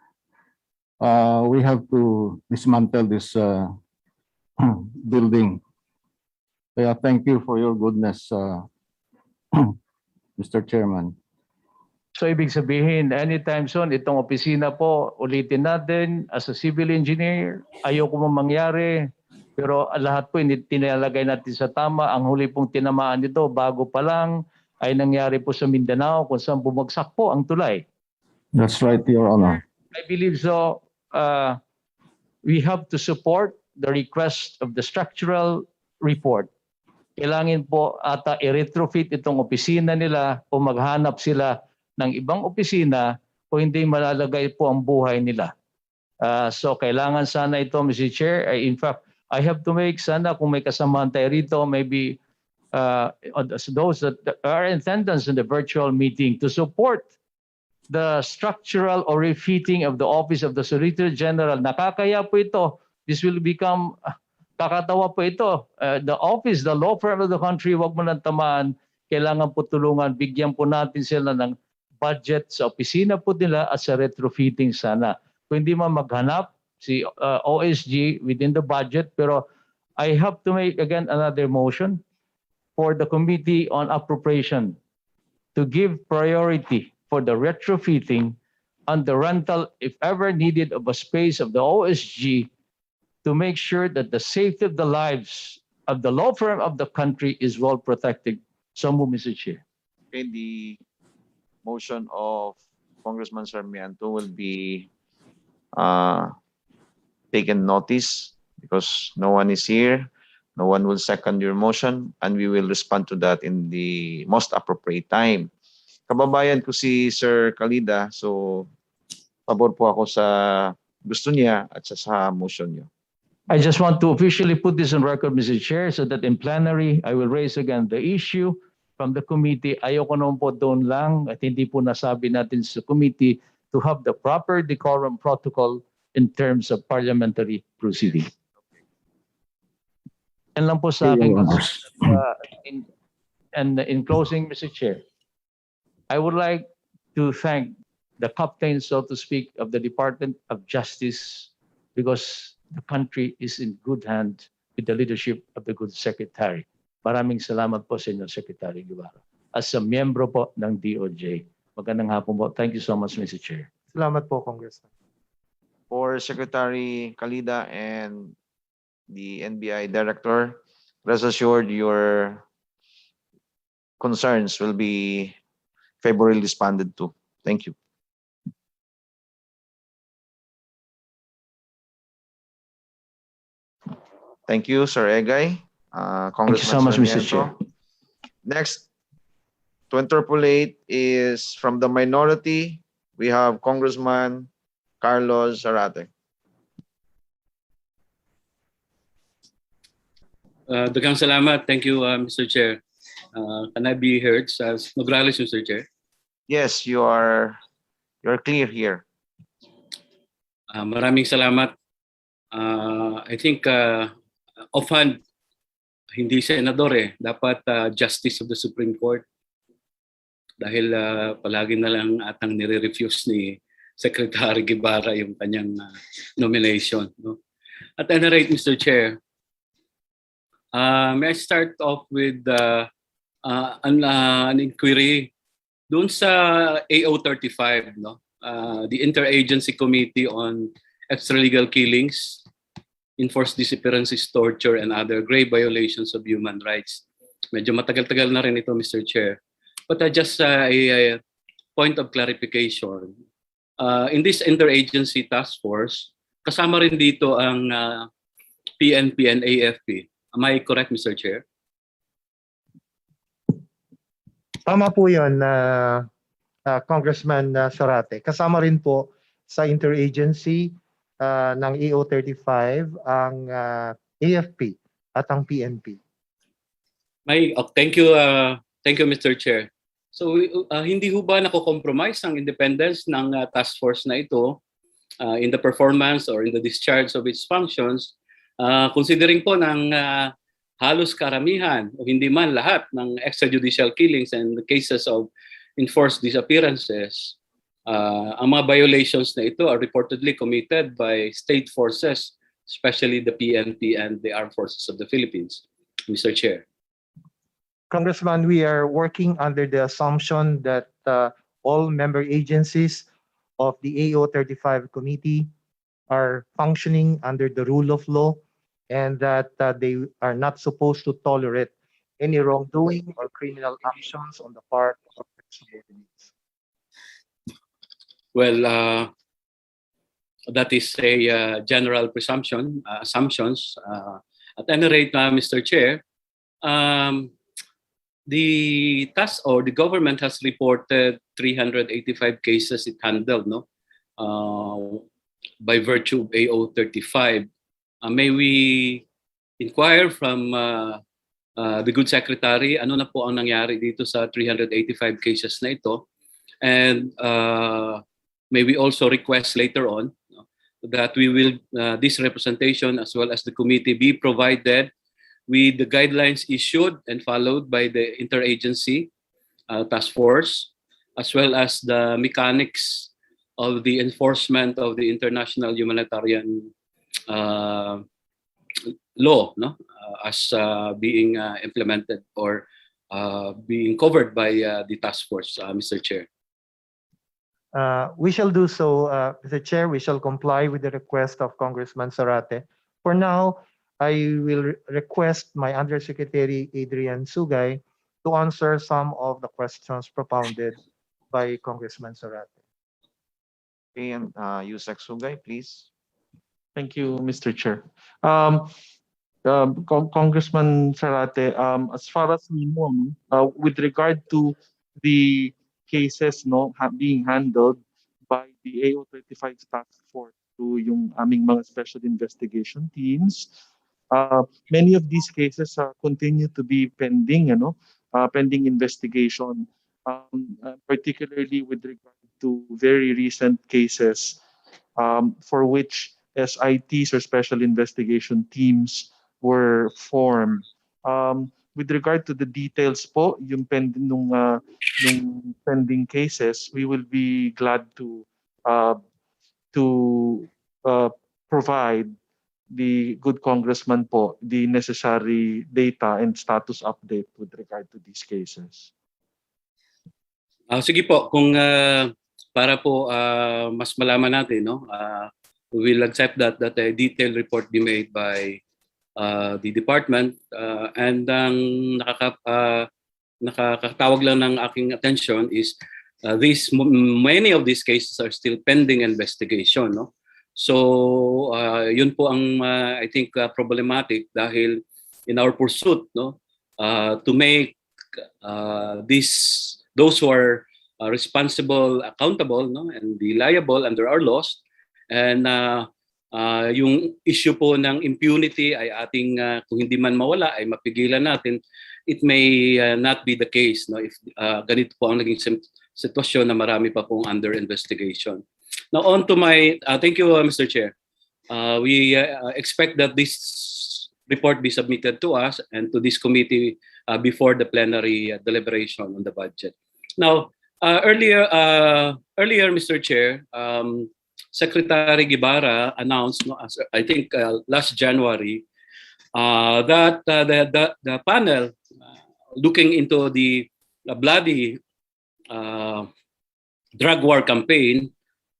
we have to dismantle this building. Kaya thank you for your goodness, Mr. Chairman. So ibig sabihin, anytime soon, itong opisina po, ulitin natin, as a civil engineer, ayoko mo mangyari, pero lahat po tinalagay natin sa tama. Ang huli pong tinamaan nito, bago pa lang, ay nangyari po sa Mindanao, kung saan bumagsak po ang tulay. That's right, Your Honor. I believe so. We have to support the request of the structural report. Kailangan po ata i-retrofit itong opisina nila o maghanap sila ng ibang opisina o hindi malalagay po ang buhay nila. So kailangan sana ito, Mr. Chair. In fact, I have to make sana kung may kasamaan tayo rito, maybe those that are in attendance in the virtual meeting to support the structural or refitting of the Office of the Solicitor General. Nakakaya po ito. This will become, kakatawa po ito. The office, the law firm of the country, wag mo nang tamaan. Kailangan po tulungan. Bigyan po natin sila ng budget sa opisina po nila at sa retrofitting sana. Kung hindi man maghanap si OSG within the budget, pero I have to make again another motion for the Committee on Appropriation to give priority for the retrofitting and the rental, if ever needed, of a space of the OSG to make sure that the safety of the lives of the law firm of the country is well protected. So move, Mr. Chair. Okay, the motion of Congressman Sarmiento will be taken notice because no one is here. No one will second your motion and we will respond to that in the most appropriate time. Kababayan ko si Sir Kalida, so pabor po ako sa gusto niya at sa motion niyo. I just want to officially put this on record, Mr. Chair, so that in plenary, I will raise again the issue from the committee. Ayoko naman po doon lang at hindi po nasabi natin sa committee to have the proper decorum protocol in terms of parliamentary proceeding. Yan lang po sa akin. In closing, Mr. Chair, I would like to thank the captain, so to speak, of the Department of Justice, because the country is in good hands with the leadership of the good secretary. Maraming salamat po sa inyo, Secretary Guevara. As a miyembro po ng DOJ, magandang hapon po. Thank you so much, Mr. Chair. Salamat po, Congressman. For Secretary Kalida and the NBI Director, rest assured your concerns will be favorably responded to. Thank you. Thank you, Sir Egay. Thank you so much, Mr. Sarmiento. Chair. Next, to interpolate is from the minority, we have Congressman Carlos Zarate. Daghang salamat. Thank you, Mr. Chair. Can I be heard? Nograles, Mr. Chair. Yes, you're clear here. Maraming salamat. I think offhand, hindi senador dapat Justice of the Supreme Court. Dahil palagi na lang atang nire-refuse ni Secretary Guevara yung kanyang nomination. No? At any rate, Mr. Chair, may I start off with an inquiry doon sa AO35, no? The Interagency Committee on Extralegal Killings, Enforced Disappearances, Torture, and other grave violations of human rights. Medyo matagal-tagal na rin ito, Mr. Chair. But just a point of clarification. In this interagency task force, kasama rin dito ang PNP and AFP. Am I correct, Mr. Chair? Tama po yun, Congressman Zarate. Kasama rin po sa interagency ng AO35 ang AFP at ang PNP. Thank you, Mr. Chair. So hindi ho ba nako-compromise ang independence ng task force na ito in the performance or in the discharge of its functions, considering po ng halos karamihan o hindi man lahat ng extrajudicial killings and the cases of enforced disappearances, ang mga violations na ito are reportedly committed by state forces, especially the PNP and the Armed Forces of the Philippines, Mr. Chair. Congressman, we are working under the assumption that all member agencies of the AO35 committee are functioning under the rule of law and that they are not supposed to tolerate any wrongdoing or criminal actions on the part of their subordinates. Well, that is a general presumption, assumptions. At any rate, Mr. Chair, the task or the government has reported 385 cases it handled, no, by virtue of AO35. May we inquire from the good secretary, ano na po ang nangyari dito sa 385 cases na ito? And may we also request later on that we will, this representation as well as the committee be provided with the guidelines issued and followed by the interagency task force, as well as the mechanics of the enforcement of the international humanitarian law, no, as being implemented or being covered by the task force, Mr. Chair. We shall do so, Mr. Chair. We shall comply with the request of Congressman Zarate. For now, I will request my Undersecretary Adrian Sugay to answer some of the questions propounded by Congressman Zarate. Okay, and Yusek Sugay, please. Thank you, Mr. Chair. Congressman Zarate, as far as we know, with regard to the cases being handled by the AO35 task force through yung aming mga special investigation teams. Many of these cases continue to be pending, pending investigation, particularly with regard to very recent cases for which SITs or special investigation teams were formed. With regard to the details po, yung nung pending cases, we will be glad uh, to provide the good congressman po the necessary data and status update with regard to these cases. Sige po, kung para po mas malaman natin, no, we will accept that a detailed report be made by the department, and ang nakakatawag lang ng aking attention is many of these cases are still pending investigation, no. So yun po ang I think problematic dahil in our pursuit, no, to make those who are responsible accountable, no, and be liable under our laws, and yung issue po ng impunity ay ating kung hindi man mawala ay mapigilan natin. It may not be the case, no, if ganito po ang naging sitwasyon na marami pa pong under investigation. Now on to my thank you, Mr. Chair. We expect that this report be submitted to us and to this committee before the plenary deliberation on the budget. Now, earlier, Mr. Chair, Secretary Guevara announced, no, I think last January, that the panel looking into the bloody drug war campaign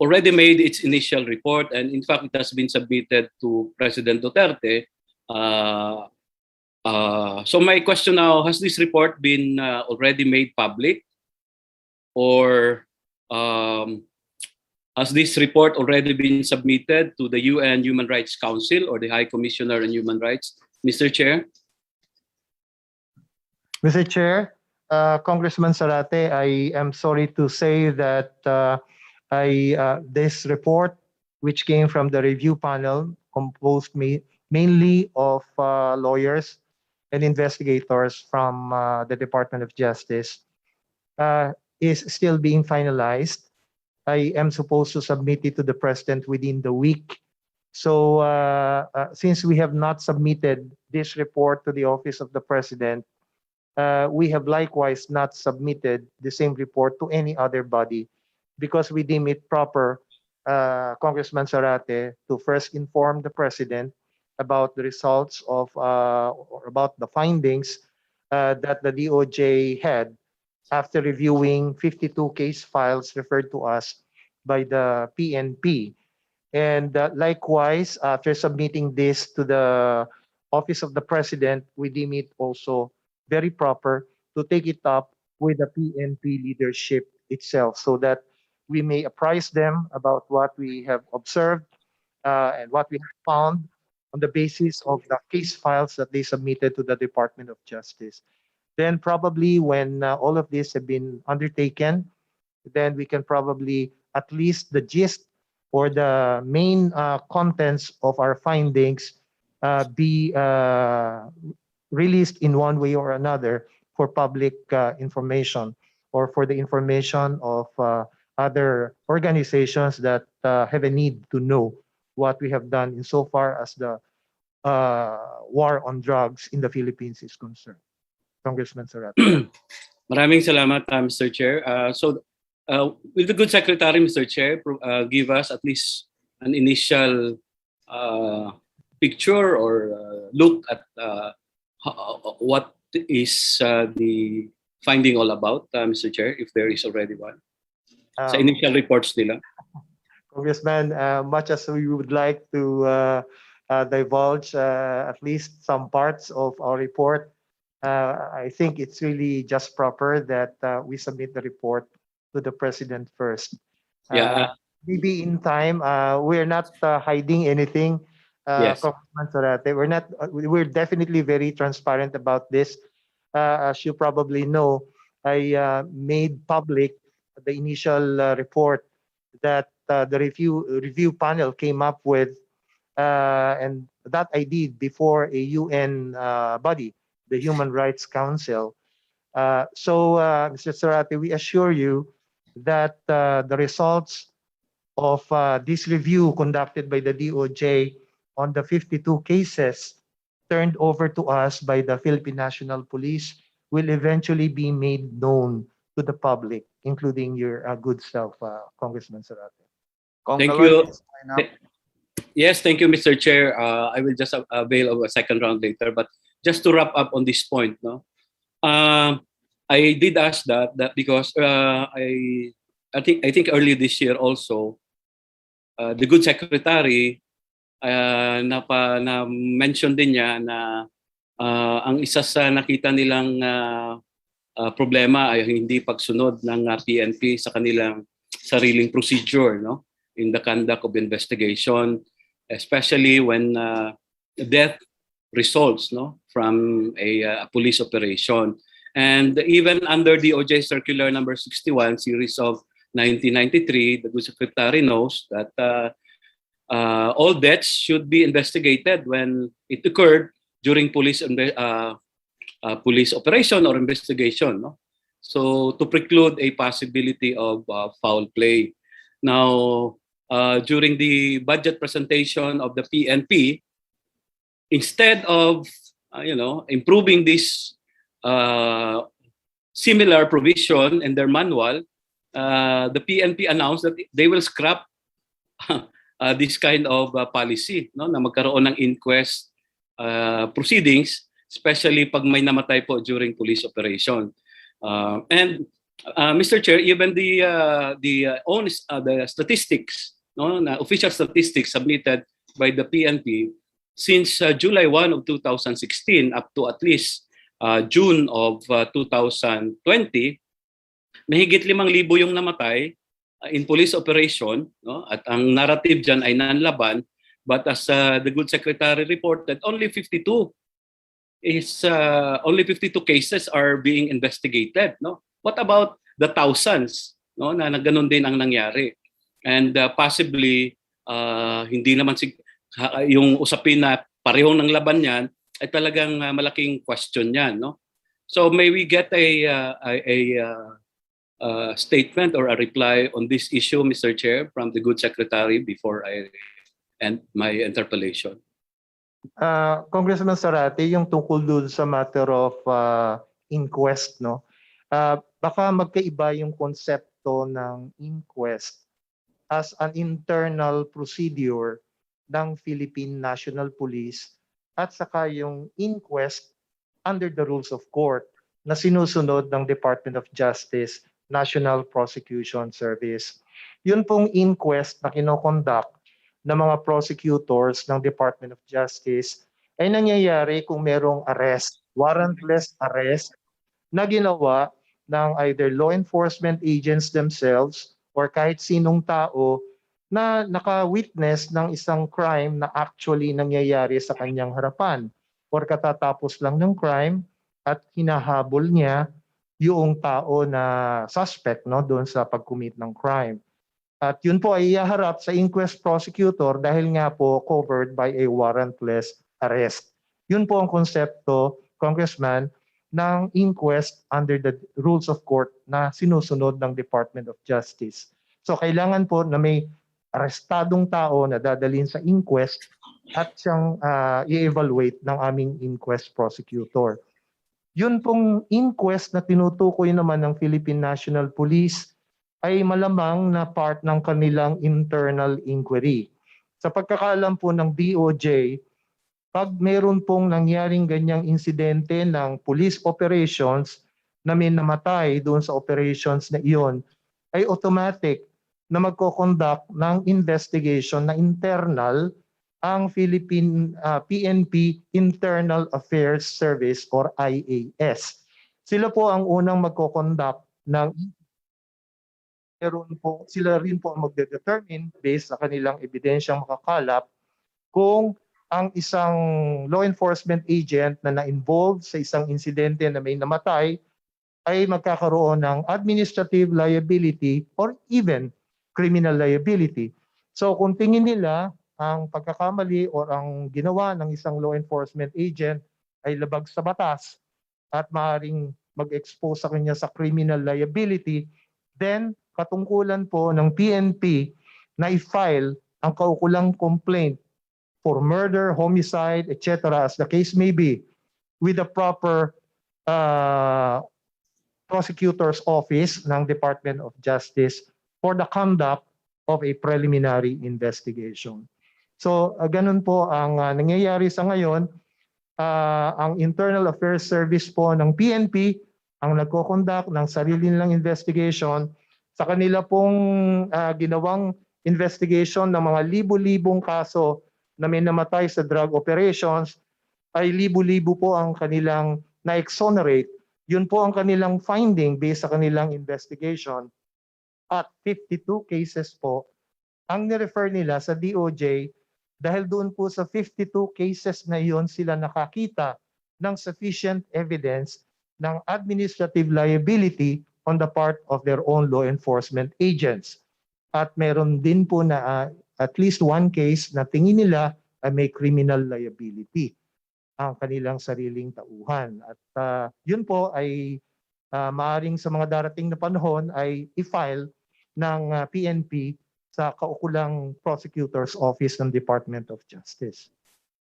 already made its initial report, and in fact, it has been submitted to President Duterte. So my question now, has this report been already made public, or has this report already been submitted to the UN Human Rights Council or the High Commissioner on Human Rights, Mr. Chair? Mr. Chair, Congressman Zarate, I am sorry to say that this report, which came from the review panel, composed mainly of lawyers and investigators from the Department of Justice, is still being finalized. I am supposed to submit it to the President within the week. So since we have not submitted this report to the Office of the President, we have likewise not submitted the same report to any other body, because we deem it proper, Congressman Zarate, to first inform the President about the results of or about the findings that the DOJ had after reviewing 52 case files referred to us by the PNP. And likewise, after submitting this to the Office of the President, we deem it also very proper to take it up with the PNP leadership itself, so that we may apprise them about what we have observed and what we have found on the basis of the case files that they submitted to the Department of Justice. Then probably when all of this have been undertaken, then we can probably at least the gist or the main contents of our findings be released in one way or another for public information, or for the information of other organizations that have a need to know what we have done insofar as the war on drugs in the Philippines is concerned. Congressman Zarate. Maraming salamat, Mr. Chair. So, will the good secretary, Mr. Chair, give us at least an initial picture or look at what is the finding all about, Mr. Chair, if there is already one? Sa initial reports nila. Congressman, much as we would like to divulge at least some parts of our report, I think it's really just proper that we submit the report to the President first. Yeah. Maybe in time, we're not hiding anything, Yes. Congressman Zarate. We're definitely very transparent about this. As you probably know, I made public the initial report that the review panel came up with, and that I did before a UN body, the Human Rights Council. Mr. Sarate, we assure you that the results of this review conducted by the DOJ on the 52 cases turned over to us by the Philippine National Police will eventually be made known to the public, including your good self, Congressman Sarate. Thank Kaloy, you. please line up. Yes, thank you, Mr. Chair. I will just avail of a second round later, but just to wrap up on this point, no, I did ask that because I think early this year also, the good secretary na mention din niya na ang isa sa nakita nilang problema ay hindi pagsunod ng PNP sa kanilang sariling procedure, no, in the conduct of investigation, especially when death results, no, from a police operation. And even under DOJ Circular Number 61, Series of 1993, the Good Secretary knows that all deaths should be investigated when it occurred during police operation or investigation, no? So to preclude a possibility of foul play. Now, during the budget presentation of the PNP, instead of improving this similar provision in their manual, the PNP announced that they will scrap this kind of policy, no, na magkaroon ng inquest proceedings, especially pag may namatay po during police operation. And Mr. Chair, even the statistics, no, na official statistics submitted by the PNP since July 1 of 2016 up to at least June of 2020, mahigit 5,000 yung namatay in police operation, no? At ang narrative dyan ay nanlaban, but as the good secretary reported, only 52 cases are being investigated, no? What about the thousands, no, na ganun din ang nangyari? And possibly hindi naman yung usapin na parehong ng laban yan ay talagang malaking question yan, no? So may we get a statement or a reply on this issue, Mr. Chair, from the good secretary before I end my interpellation? Congressman Sarate, yung tungkol dun sa matter of inquest, no? Baka magkaiba yung konsepto ng inquest as an internal procedure ng Philippine National Police at saka yung inquest under the rules of court na sinusunod ng Department of Justice National Prosecution Service. Yun pong inquest na kinoconduct ng mga prosecutors ng Department of Justice ay nangyayari kung merong arrest, warrantless arrest na ginawa ng either law enforcement agents themselves or kahit sinong tao na naka-witness ng isang crime na actually nangyayari sa kanyang harapan or katatapos lang ng crime at hinahabol niya yung tao na suspect, no, doon sa pag-commit ng crime. At yun po ay ihaharap sa inquest prosecutor dahil nga po covered by a warrantless arrest. Yun po ang konsepto, Congressman, ng inquest under the rules of court na sinusunod ng Department of Justice. So kailangan po na may arestadong tao na dadalhin sa inquest at siyang i-evaluate ng aming inquest prosecutor. Yun pong inquest na tinutukoy naman ng Philippine National Police ay malamang na part ng kanilang internal inquiry. Sa pagkakaalam po ng DOJ, pag meron pong nangyaring ganyang insidente ng police operations na may namatay doon sa operations na iyon, ay automatic na magko-conduct ng investigation na internal ang Philippine PNP Internal Affairs Service or IAS. Sila po ang unang magko-conduct ng sila rin po ang magde-determine based sa kanilang ebidensyang makakalap kung ang isang law enforcement agent na na-involved sa isang insidente na may namatay ay magkakaroon ng administrative liability or even criminal liability. So kung tingin nila ang pagkakamali or ang ginawa ng isang law enforcement agent ay labag sa batas at maaaring mag-expose sa kanya sa criminal liability, then katungkulan po ng PNP na i-file ang kaukulang complaint for murder, homicide, etc. as the case may be with the proper prosecutor's office ng Department of Justice for the conduct of a preliminary investigation. So ganun po ang nangyayari sa ngayon. Ang Internal Affairs Service po ng PNP ang nagko-conduct ng sarili nilang investigation sa kanila pong ginawang investigation ng mga libu-libong kaso na may namatay sa drug operations ay libu-libo po ang kanilang na-exonerate. Yun po ang kanilang finding based sa kanilang investigation. At 52 cases po ang nirefer nila sa DOJ dahil doon po sa 52 cases na iyon sila nakakita ng sufficient evidence ng administrative liability on the part of their own law enforcement agents. At meron din po na at least one case na tingin nila ay may criminal liability ang kanilang sariling tauhan. At yun po ay maaring sa mga darating na panahon ay i-file ng PNP sa kaukulang Prosecutor's Office ng Department of Justice.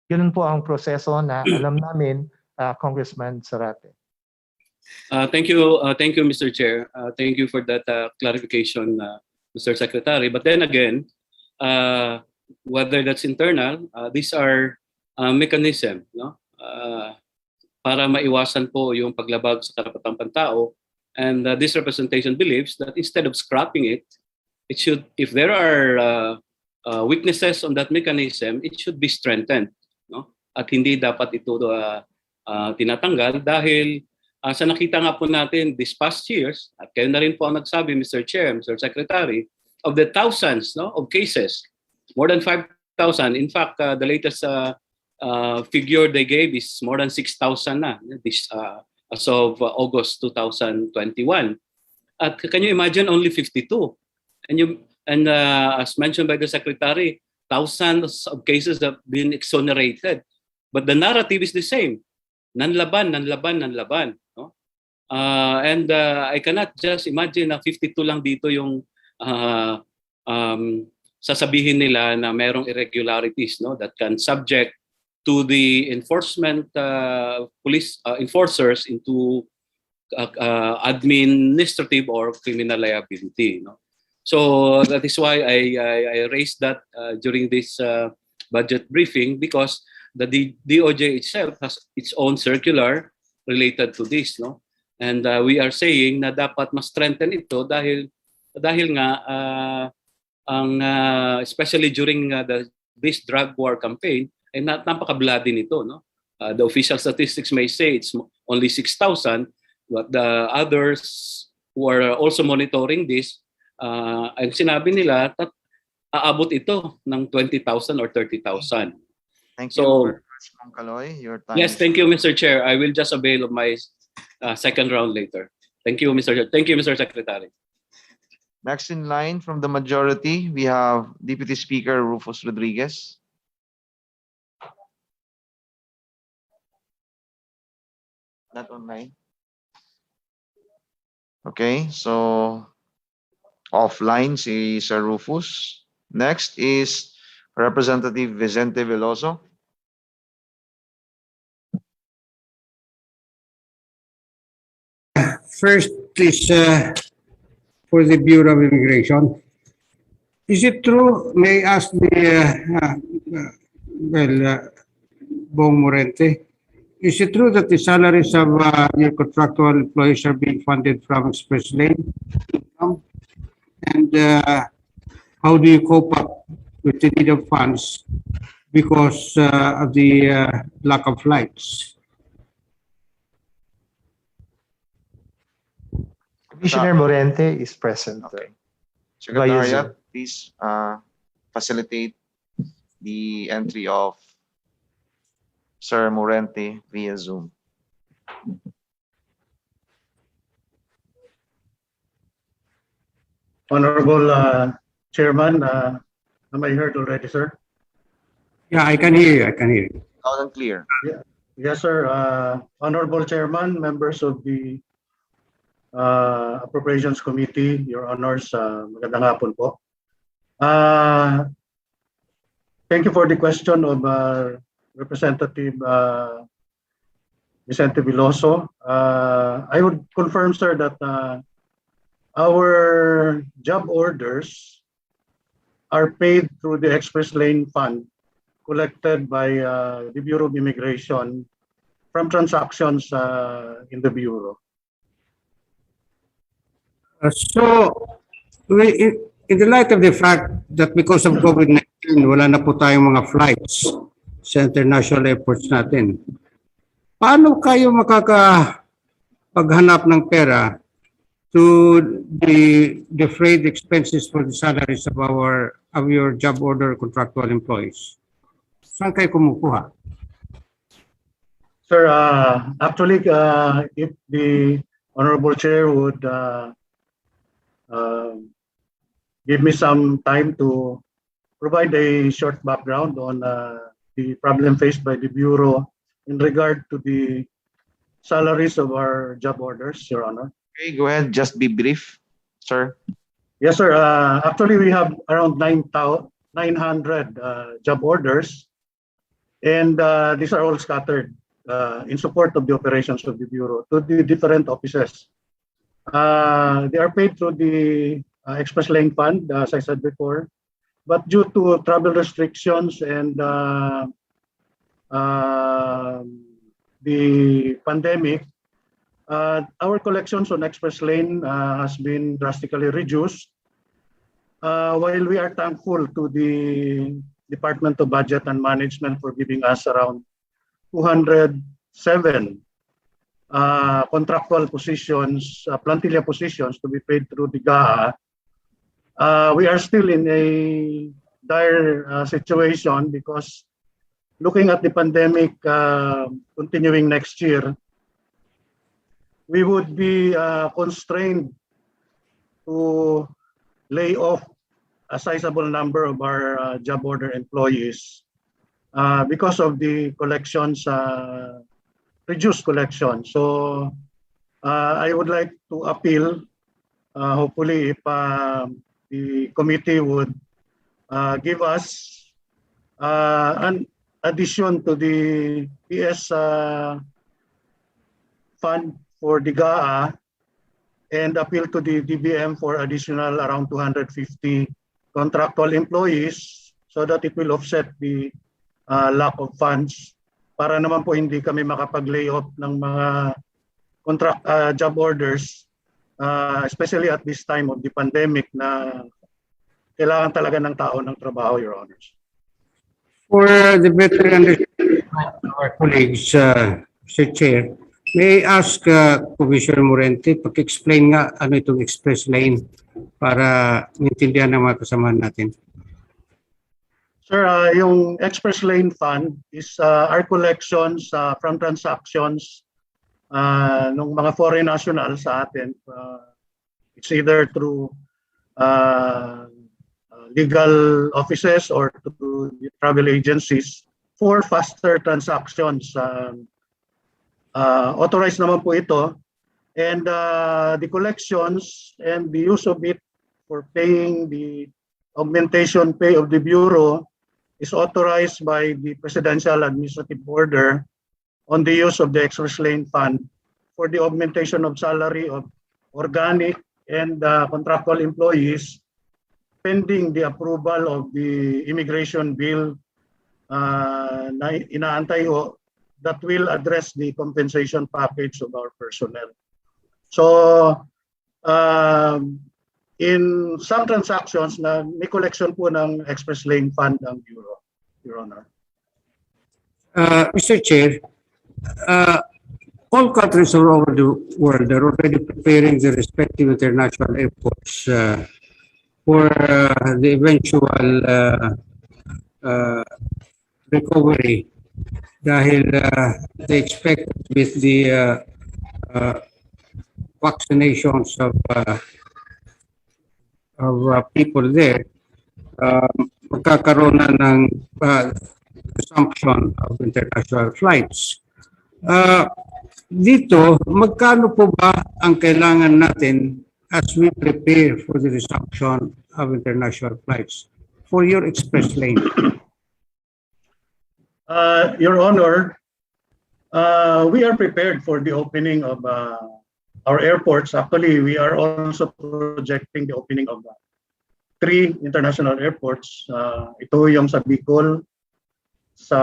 Ganun po ang proseso na alam namin, Congressman Zarate. Thank you, Mr. Chair. Thank you for that clarification, Mr. Secretary. But then again, whether that's internal, these are mechanism, no? Para maiwasan po yung paglabag sa karapatang pantao. And this representation believes that instead of scrapping it, it should, if there are weaknesses on that mechanism, it should be strengthened, no? At hindi dapat ito tinatanggal dahil sa nakita nga po natin this past years, at kayo na rin po ang nagsabi, Mr. Chair, Mr. Secretary, of the thousands, no, of cases, more than 5,000. In fact, the latest figure they gave is more than 6,000 na this, as of August 2021. At can you imagine only 52? And as mentioned by the Secretary, thousands of cases have been exonerated. But the narrative is the same. Nanlaban. No? And I cannot just imagine na 52 lang dito yung sasabihin nila na merong irregularities, no, that can subject to the enforcement police enforcers into administrative or criminal liability, no? So that is why I raised that during this budget briefing, because the DOJ itself has its own circular related to this, no? And we are saying na dapat mas strengthen ito dahil nga especially during this drug war campaign ay napaka-bloody nito, no? The official statistics may say it's only 6,000, but the others who are also monitoring this, ang sinabi nila, aabot ito ng 20,000 or 30,000. Thank you, So, Congressman Caloy. Your time yes, is thank you, Mr. Chair. I will just avail of my second round later. Thank you, Mr. Chair. Thank you, Mr. Secretary. Next in line from the majority, we have Deputy Speaker Rufus Rodriguez. Not online. Okay, so offline si Sir Rufus. Next is Representative Vicente Veloso. First is for the Bureau of Immigration. Is it true, may I ask Bong Morente, is it true that the salaries of your contractual employees are being funded from express lane income? And how do you cope up with the need of funds because of the lack of flights? Commissioner Morente is present. Okay. Via Secretariat, please facilitate the entry of Sir Morente via Zoom. Honorable Chairman, am I heard already, sir? Yeah, I can hear you. I can hear you. Loud and clear. Yes, sir. Honorable Chairman, members of the Appropriations Committee, Your Honors, magandang hapon po. Thank you for the question of Representative Vicente Veloso. I would confirm, sir, that our job orders are paid through the Express Lane Fund collected by the Bureau of Immigration from transactions in the Bureau. So, in the light of the fact that because of COVID-19, wala na po tayong mga flights sa international airports natin, paano kayo makakapaghanap ng pera to defray the expenses for the salaries of your job order contractual employees? Saan kayo kumukuha? Sir, actually, if the Honorable Chair would give me some time to provide a short background on the problem faced by the Bureau in regard to the salaries of our job orders, Your Honor. Okay, go ahead. Just be brief, sir. Yes, sir. Actually, we have around 900 job orders, and these are all scattered in support of the operations of the Bureau to the different offices. They are paid through the Express Lane Fund, as I said before, but due to travel restrictions and the pandemic, our collections on Express Lane has been drastically reduced. While we are thankful to the Department of Budget and Management for giving us around 207 contractual positions, plantilla positions to be paid through the GAA, we are still in a dire situation because looking at the pandemic continuing next year, we would be constrained to lay off a sizable number of our job order employees because of the collections, reduced collection. So I would like to appeal, hopefully if the committee would give us an addition to the PS fund for the GAA and appeal to the DBM for additional around 250 contractual employees so that it will offset the lack of funds para naman po hindi kami makapag-lay off ng mga contract job orders, especially at this time of the pandemic na kailangan talaga ng tao ng trabaho, Your Honors. For the better understanding of our colleagues, Mr. Chair, may I ask Commissioner Morente, pag-explain nga ano itong express lane para maintindihan ng mga kasamahan natin. Sir, yung Express Lane Fund is our collections from transactions ng mga foreign nationals sa atin. It's either through legal offices or through travel agencies for faster transactions. Authorized naman po ito. And the collections and the use of it for paying the augmentation pay of the Bureau is authorized by the Presidential Administrative Order on the use of the Express Lane Fund for the augmentation of salary of organic and contractual employees pending the approval of the immigration bill na inaantay ho that will address the compensation package of our personnel. So, in some transactions na may collection po ng Express Lane Fund ang Bureau, Your Honor. Mr. Chair, all countries all over the world are already preparing the respective international airports for the eventual recovery dahil they expect with the vaccinations of people there magkakaroon na ng resumption of international flights. Dito, magkano po ba ang kailangan natin as we prepare for the resumption of international flights for your express lane? Your Honor, we are prepared for the opening of our airports. Actually, we are also projecting the opening of 3 international airports. Ito yung sa Bicol, sa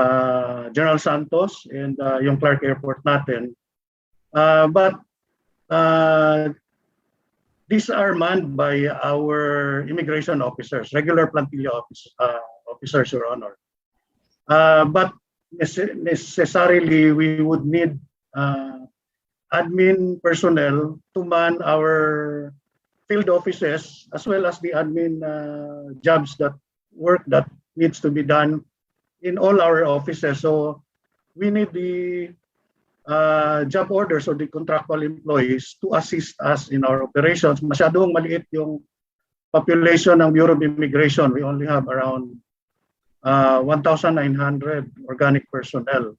General Santos, and yung Clark Airport natin. But these are manned by our immigration officers, regular plantilla officers, Your Honor. But necessarily, we would need admin personnel to man our field offices, as well as the admin jobs work that needs to be done in all our offices. So we need the job orders or the contractual employees to assist us in our operations. Masyadong maliit yung population ng Bureau of Immigration. We only have around 1,900 organic personnel,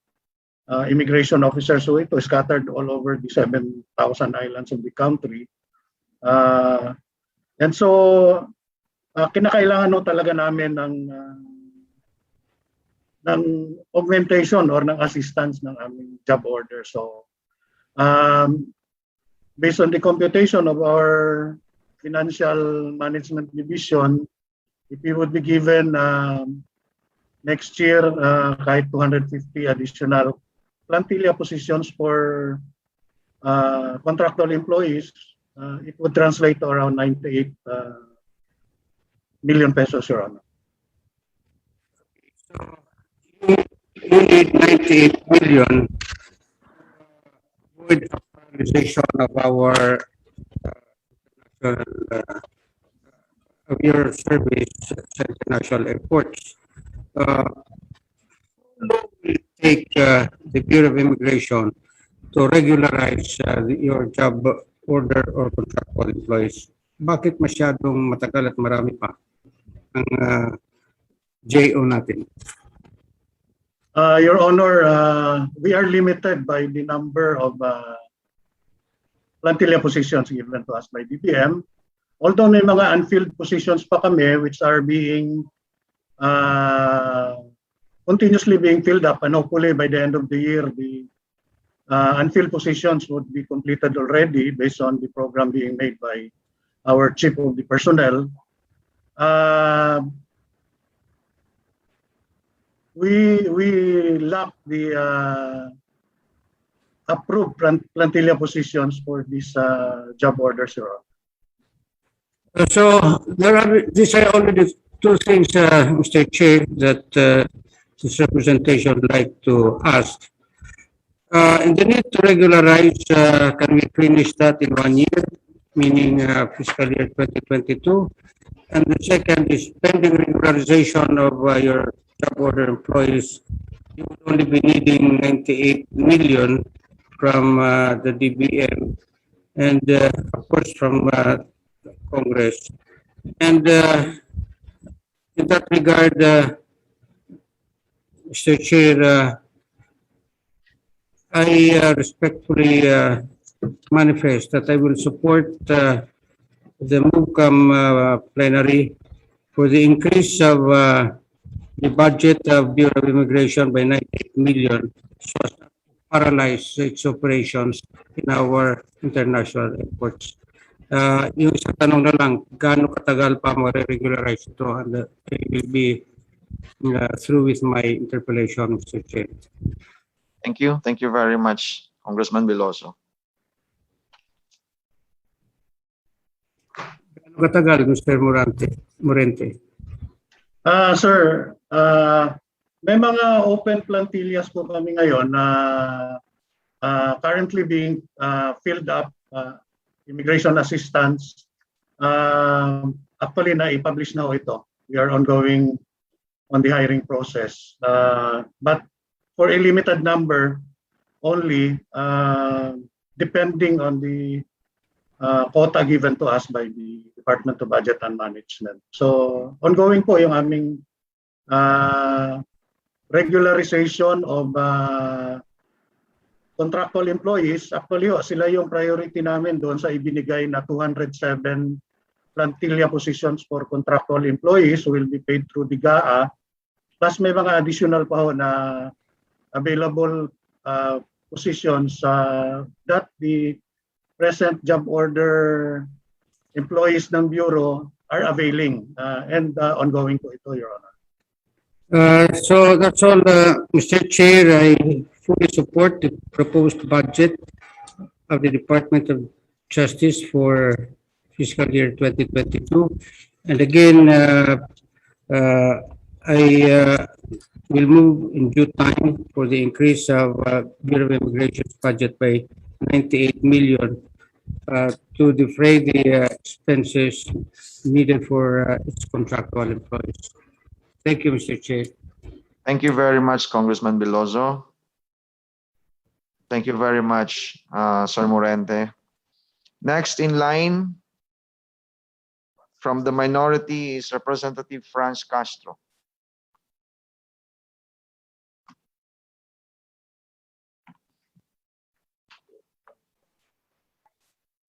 immigration officers. So ito scattered all over the 7,000 islands of the country. And so, kinakailangan no talaga namin ng augmentation or ng assistance ng aming job order. So, based on the computation of our Financial Management Division, if we would be given next year kahit 250 additional plantilla positions for contractual employees, it would translate to around 98 million pesos, Your Honor. So, you need 98 million with the organization of our of your service sa international airports. How long will it take the Bureau of Immigration to regularize your job order or contractual employees? Bakit masyadong matagal at marami pa ang JO natin? Your Honor, we are limited by the number of plantilla positions given to us by BBM. Although may mga unfilled positions pa kami which are being continuously being filled up, and hopefully by the end of the year, the unfilled positions would be completed already based on the program being made by our chief of the personnel. We lack the approved plantilla positions for these job orders, Your Honor. So these are only the 2 things, Mr. Chair, that this representation would like to ask. And the need to regularize, can we finish that in 1 year, meaning fiscal year 2022? And the second is pending regularization of your job order employees. You would only be needing 98 million from the DBM and of course from Congress. And in that regard, Mr. Chair, I respectfully manifest that I will support the MOVCAM plenary for the increase of the budget of Bureau of Immigration by 98 million so as not to paralyze its operations in our international airports. Yung isang tanong na lang, gaano katagal pa ma-regularize ito? And I will be through with my interpellation, Mr. Chair. Thank you. Thank you very much, Congressman Veloso. Gaano katagal, Mr. Morente? Sir, may mga open plantillas po kami ngayon na currently being filled up. Immigration assistance, actually na-publish na ito. We are ongoing on the hiring process. But for a limited number only, depending on the quota given to us by the Department of Budget and Management. So ongoing po yung aming regularization of contractual employees. Actually, sila yung priority namin doon sa ibinigay na 207 plantilla positions for contractual employees who will be paid through the GAA. Plus may mga additional pa ho na available positions that the present job order employees ng Bureau are availing and ongoing po ito, Your Honor. So that's all, Mr. Chair. I fully support the proposed budget of the Department of Justice for fiscal year 2022. And again, I will move in due time for the increase of Bureau of Immigration's budget by 98 million to defray the expenses needed for its contractual employees. Thank you, Mr. Chair. Thank you very much, Congressman Veloso. Thank you very much, Sir Morente. Next in line from the minority is Representative Franz Castro.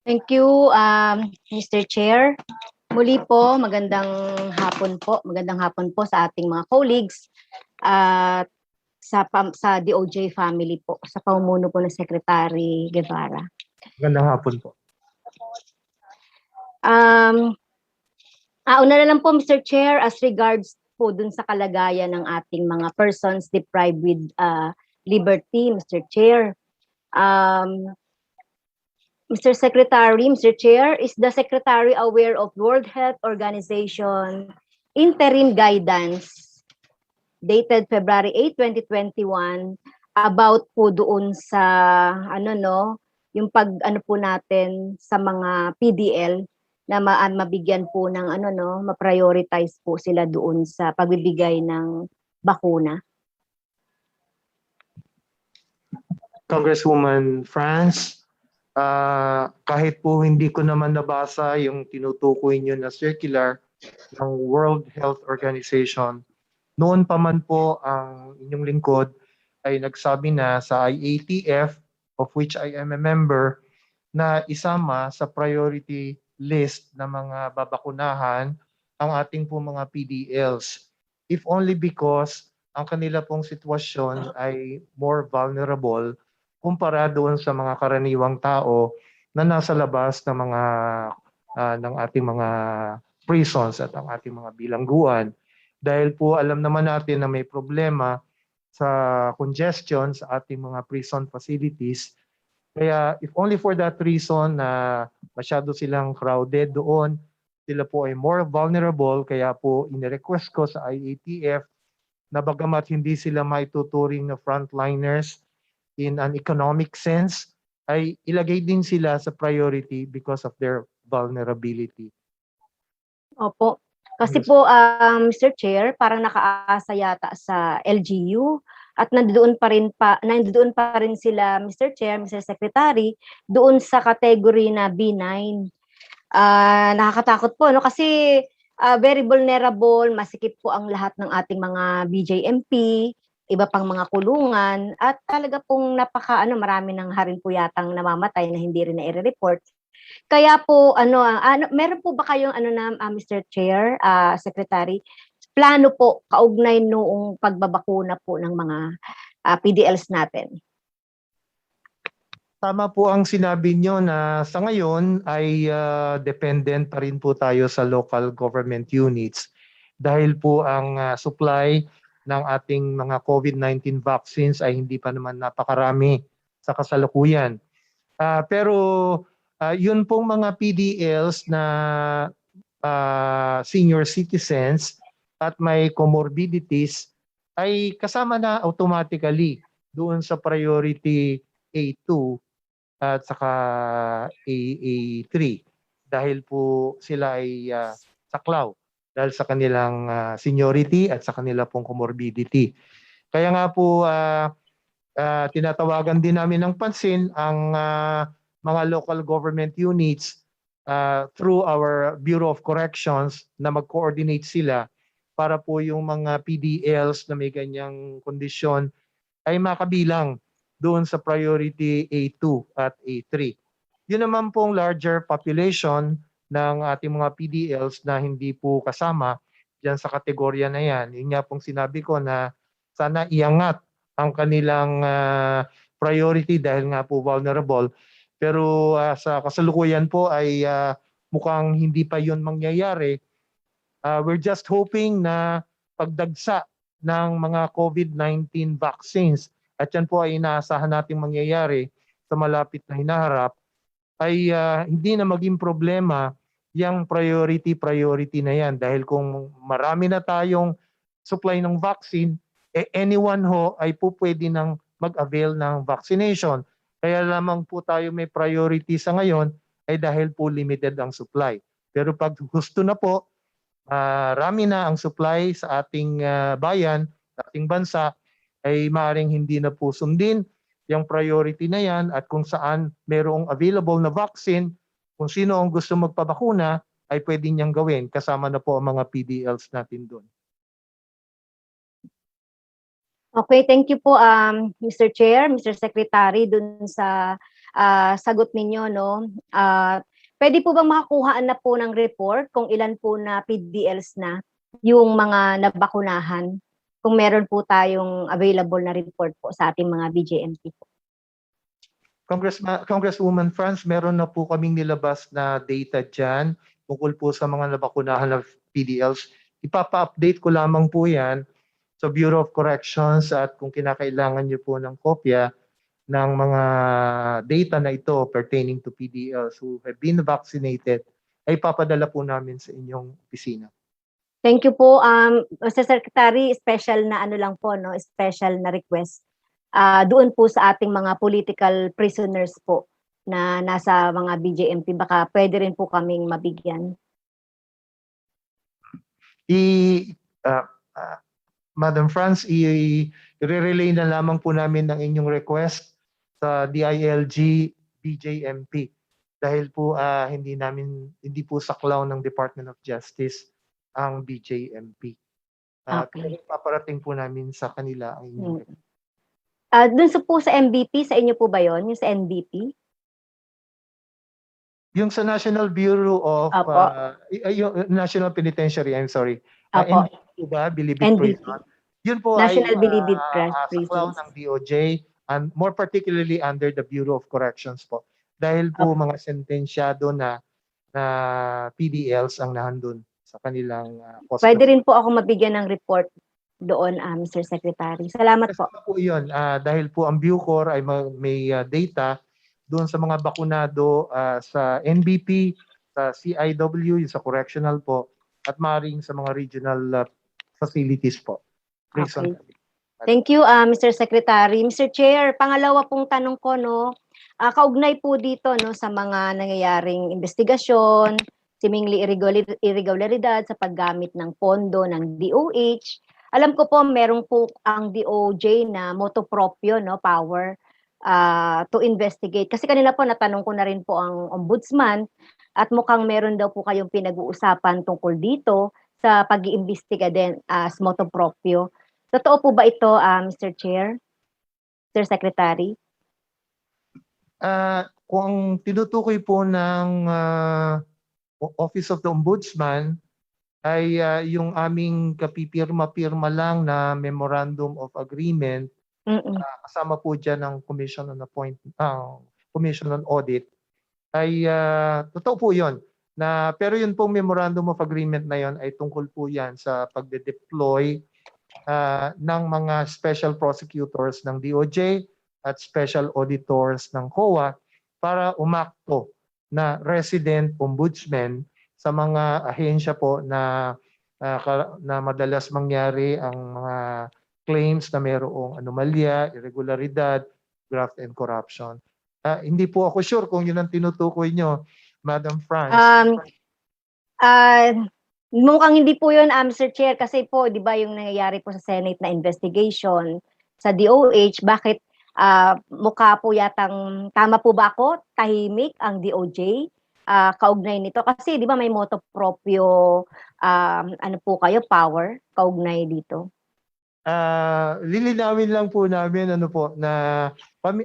Thank you, Mr. Chair. Muli po, magandang hapon po. Magandang hapon po sa ating mga colleagues at sa DOJ family po, sa pamumuno po ng Secretary Guevara. Magandang hapon po. Una na lang po, Mr. Chair, as regards po dun sa kalagayan ng ating mga persons deprived with liberty, Mr. Chair. Mr. Secretary, Mr. Chair, is the Secretary aware of World Health Organization interim guidance dated February 8, 2021 about po doon sa yung po natin sa mga PDL na mabigyan po ng ma-prioritize po sila doon sa pagbibigay ng bakuna. Congresswoman Franz, kahit po hindi ko naman nabasa yung tinutukoy niyo na circular ng World Health Organization, noon pa man po ang inyong lingkod ay nagsabi na sa IATF, of which I am a member, na isama sa priority list na mga babakunahan ang ating po mga PDLs. If only because ang kanila pong sitwasyon ay more vulnerable kumpara doon sa mga karaniwang tao na nasa labas ng mga ng ating mga prisons at ang ating mga bilangguan. Dahil po alam naman natin na may problema sa congestion sa ating mga prison facilities. Kaya if only for that reason na masyado silang crowded doon, sila po ay more vulnerable, kaya po inirequest ko sa IATF na bagamat hindi sila maituturing na frontliners in an economic sense, ay ilagay din sila sa priority because of their vulnerability. Opo. Kasi po, Mr. Chair, parang nakaasa yata sa LGU at nandoon pa rin sila, Mr. Chair, Mr. Secretary, doon sa category na B9. Nakakatakot po, no? Kasi very vulnerable, masikip po ang lahat ng ating mga BJMP, iba pang mga kulungan, at talaga pong marami ng harin po yatang namamatay na hindi rin na-report. Kaya po, meron po ba kayong Mr. Chair, Secretary, plano po kaugnay noong pagbabakuna po ng mga PDLs natin? Tama po ang sinabi nyo na sa ngayon ay dependent pa rin po tayo sa local government units dahil po ang supply ng ating mga COVID-19 vaccines ay hindi pa naman napakarami sa kasalukuyan. Pero yun pong mga PDLs na senior citizens at may comorbidities ay kasama na automatically doon sa priority A2 at saka AA3 dahil po sila ay saklaw dahil sa kanilang seniority at sa kanila pong comorbidity. Kaya nga po tinatawagan din namin ng pansin ang mga local government units through our Bureau of Corrections na mag-coordinate sila para po yung mga PDLs na may ganyang kondisyon ay makabilang doon sa priority A2 at A3. Yun naman pong larger population ng ating mga PDLs na hindi po kasama diyan sa kategorya na yan. Yun nga pong sinabi ko na sana iangat ang kanilang priority dahil nga po vulnerable. Pero sa kasalukuyan po ay mukhang hindi pa yun mangyayari. We're just hoping na pagdagsa ng mga COVID-19 vaccines at yan po ay inaasahan nating mangyayari sa malapit na hinaharap ay hindi na maging problema yung priority na yan dahil kung marami na tayong supply ng vaccine, anyone ho ay po pwede nang mag-avail ng vaccination. Kaya lamang po tayo may priority sa ngayon ay dahil po limited ang supply. Pero pag gusto na po, rami na ang supply sa ating bayan, sa ating bansa, ay maaaring hindi na po sundin yung priority na yan at kung saan mayroong available na vaccine, kung sino ang gusto magpabakuna, ay pwede niyang gawin. Kasama na po ang mga PDLs natin doon. Okay, thank you po Mr. Chair, Mr. Secretary dun sa sagot ninyo no. Pwede po bang makakuhaan na po ng report kung ilan po na PDLs na yung mga nabakunahan? Kung meron po tayong available na report po sa ating mga BJMP po. Congresswoman Franz, meron na po kaming nilabas na data dyan tungkol po sa mga nabakunahan na PDLs. Ipapa-update ko lamang po yan sa Bureau of Corrections at kung kinakailangan niyo po ng kopya ng mga data na ito pertaining to PDLs who have been vaccinated, ay papadala po namin sa inyong opisina. Thank you po, Mr. Secretary, special na ano lang po, no, special na request. Doon po sa ating mga political prisoners po na nasa mga BJMP, baka pwede rin po kaming mabigyan. Madam Franz, i-relay na lamang po namin ang inyong request sa DILG BJMP dahil po hindi po saklaw ng Department of Justice ang BJMP. Okay. Paparating po namin sa kanila ang inyong request. Doon po sa MVP, sa inyo po ba yon yung sa NBP? Yung sa National Bureau of yung National Penitentiary, I'm sorry. NBP po ba? Bilibid NBP. Prison. Yun po National ay Bilibid saklaw Prisons. ng DOJ and more particularly under the Bureau of Corrections po. Dahil po mga sentensyado na PDLs ang nahandun sa kanilang hospital. Pwede rin po ako mabigyan ng report doon, Mr. Secretary. Salamat po. Kasama po iyon dahil po ang Bucor ay may data doon sa mga bakunado sa NBP, sa CIW, sa correctional po, at maring sa mga regional facilities po. Okay. Thank you, Mr. Secretary. Mr. Chair, pangalawa pong tanong ko, no, kaugnay po dito no, sa mga nangyayaring investigasyon, seemingly irregularidad sa paggamit ng pondo ng DOH. Alam ko po meron po ang DOJ na motu proprio no power to investigate. Kasi kanina po natanong ko na rin po ang ombudsman at mukhang meron daw po kayong pinag-uusapan tungkol dito sa pag-iimbestiga din as motu proprio. Totoo po ba ito, Mr. Chair? Mr. Secretary? Kung tinutukoy po ng Office of the Ombudsman, ay yung aming kapipirma-pirma lang na Memorandum of Agreement, kasama po dyan ng Commission on Commission on Audit, ay totoo po yun. Pero yun pong Memorandum of Agreement na yun ay tungkol po yan sa pagde-deploy ng mga special prosecutors ng DOJ at special auditors ng COA para umakto na resident ombudsman sa mga ahensya po na madalas mangyari ang mga claims na mayroong anomalya, irregularidad, graft and corruption. Hindi po ako sure kung yun ang tinutukoy nyo, Madam Franz. Mukhang hindi po yun, Mr. Chair, kasi po, di ba yung nangyayari po sa Senate na investigation sa DOH, bakit mukha po yatang, tama po ba ako, tahimik ang DOJ kaugnay nito? Kasi di ba may moto proprio, ano po kayo, power, kaugnay dito? Lilinawin lang po namin ano po na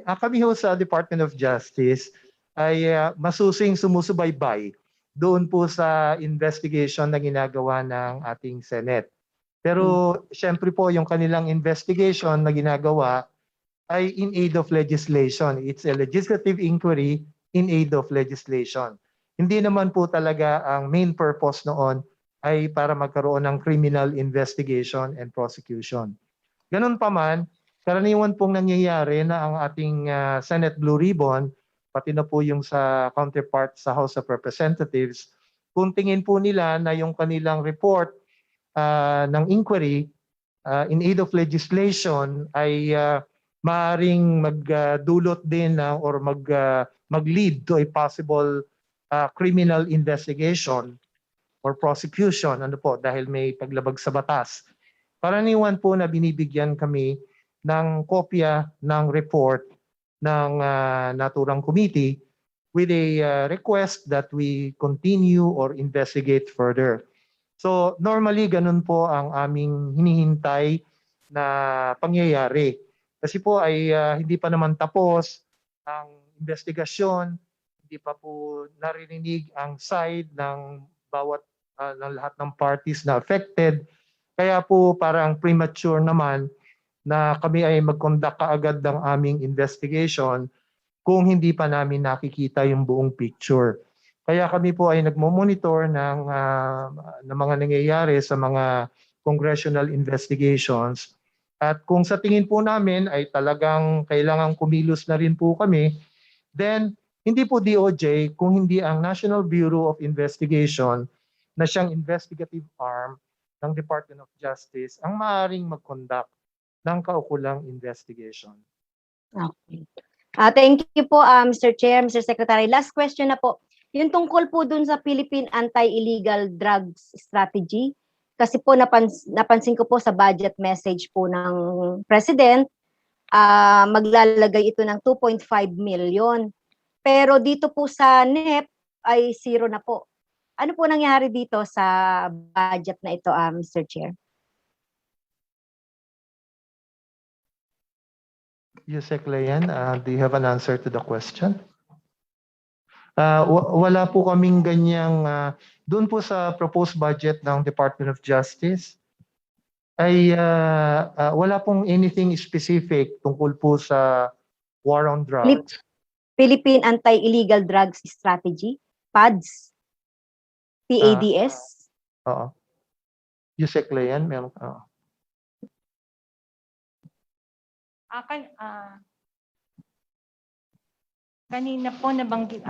kami ho sa Department of Justice ay masusing sumusubaybay doon po sa investigation na ginagawa ng ating Senate. Pero syempre po yung kanilang investigation na ginagawa ay in aid of legislation. It's a legislative inquiry in aid of legislation. Hindi naman po talaga ang main purpose noon ay para magkaroon ng criminal investigation and prosecution. Ganun pa man, karaniwan pong nangyayari na ang ating Senate Blue Ribbon, pati na po yung sa counterpart sa House of Representatives, kung tingin po nila na yung kanilang report ng inquiry in aid of legislation ay maaaring magdulot din or mag-lead to a possible criminal investigation or prosecution, ano po, dahil may paglabag sa batas. Karaniwan po na binibigyan kami ng kopya ng report ng naturang committee with a request that we continue or investigate further. So normally ganun po ang aming hinihintay na pangyayari. Kasi po ay hindi pa naman tapos ang investigasyon, hindi pa po narinig ang side ng bawat ng lahat ng parties na affected. Kaya po parang premature naman na kami ay mag-conduct kaagad ng aming investigation kung hindi pa namin nakikita yung buong picture. Kaya kami po ay nagmo-monitor ng mga nangyayari sa mga congressional investigations. At kung sa tingin po namin ay talagang kailangan kumilos na rin po kami, then hindi po DOJ kung hindi ang National Bureau of Investigation na siyang investigative arm ng Department of Justice ang maaaring mag-conduct ng kaukulang investigation. Okay. Thank you po, Mr. Chair, Mr. Secretary. Last question na po. Yung tungkol po dun sa Philippine Anti-Illegal Drugs Strategy, kasi po napansin ko po sa budget message po ng President, maglalagay ito ng 2.5 million. Pero dito po sa NEP ay 0 na po. Ano po nangyari dito sa budget na ito, Mr. Chair? Yusek Leyen, do you have an answer to the question? Wala po kaming ganyang, doon po sa proposed budget ng Department of Justice, ay wala pong anything specific tungkol po sa war on drugs. Philippine Anti-Illegal Drugs Strategy, PADS, PADS. Oo. Yusek Leyen, meron. Kanina po nabanggit.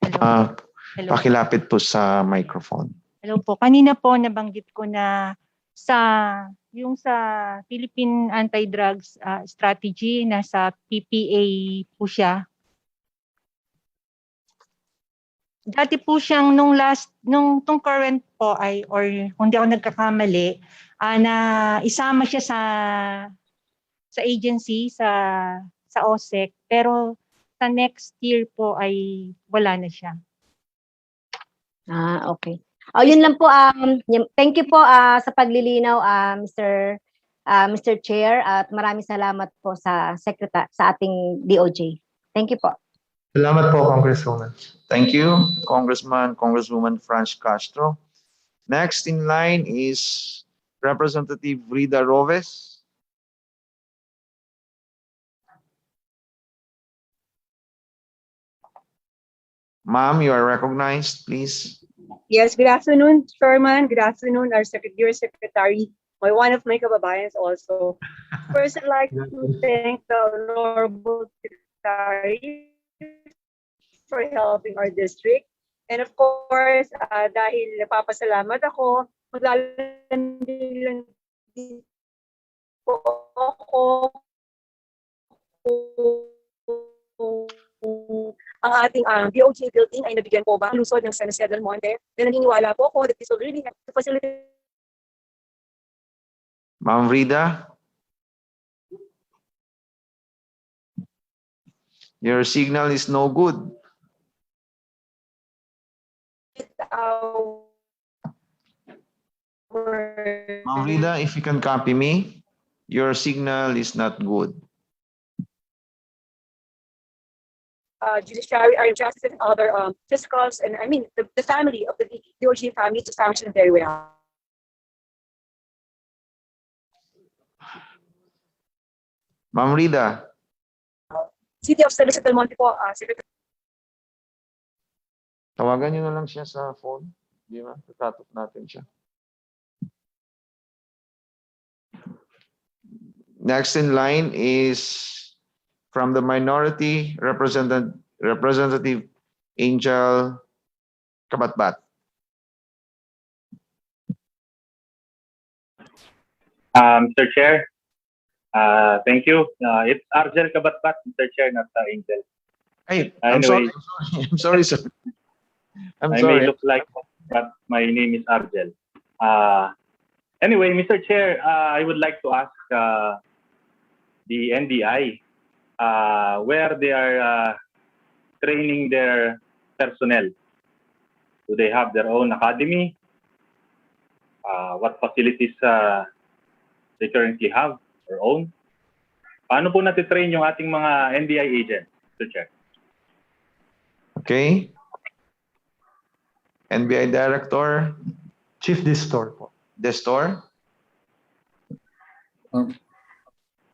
Hello. Hello. Pakilapit po sa microphone. Hello po. Kanina po nabanggit ko na yung sa Philippine Anti-Drugs Strategy, nasa PPA po siya. Dati po siyang nung current po ay, or kung di ako nagkakamali, na isama siya sa agency, sa OSEC, pero sa next year po ay wala na siya. Okay. Yun lang po. Thank you po sa paglilinaw, Mr. Chair, at maraming salamat po sa ating DOJ. Thank you po. Salamat po, Congresswoman. Thank you, Congresswoman Franz Castro. Next in line is Representative Rida Roves. Ma'am, you are recognized, please. Yes, good afternoon, Chairman. Good afternoon, our Dear Secretary, one of my kababayans also. First, I'd like to thank the Honorable Secretary for helping our district. And of course, dahil napapasalamat ako, maglalambing lang po ako ang ating DOJ building ay nabigyan po ba ang lusod ng San Jose del Monte. Na naniniwala po ako that this will really help to facilitate. Ma'am Rida, your signal is no good. Ma'am Rida, if you can copy me, your signal is not good. Judiciary, our justice, and other fiscals, and I mean the family of the DOJ family to function very well. Ma'am Rida, City of San Luis del Monte po, Secretary. tawagan niyo na lang siya sa phone. Di ba? Tatatok natin siya. Next in line is from the minority Representative Angel Kabatbat. Mr. Chair, thank you. It's Argel Kabatbat, Mr. Chair, not Angel. Hey, I'm sorry. Anyway. I'm sorry, sir. I'm I sorry. may look like, but my name is Argel. Anyway, Mr. Chair, I would like to ask the NBI where they are training their personnel. Do they have their own academy? What facilities they currently have, their own? Paano po natitrain yung ating mga NBI agents, Mr. Chair? Okay. NBI Director Chief Distor po. Destor.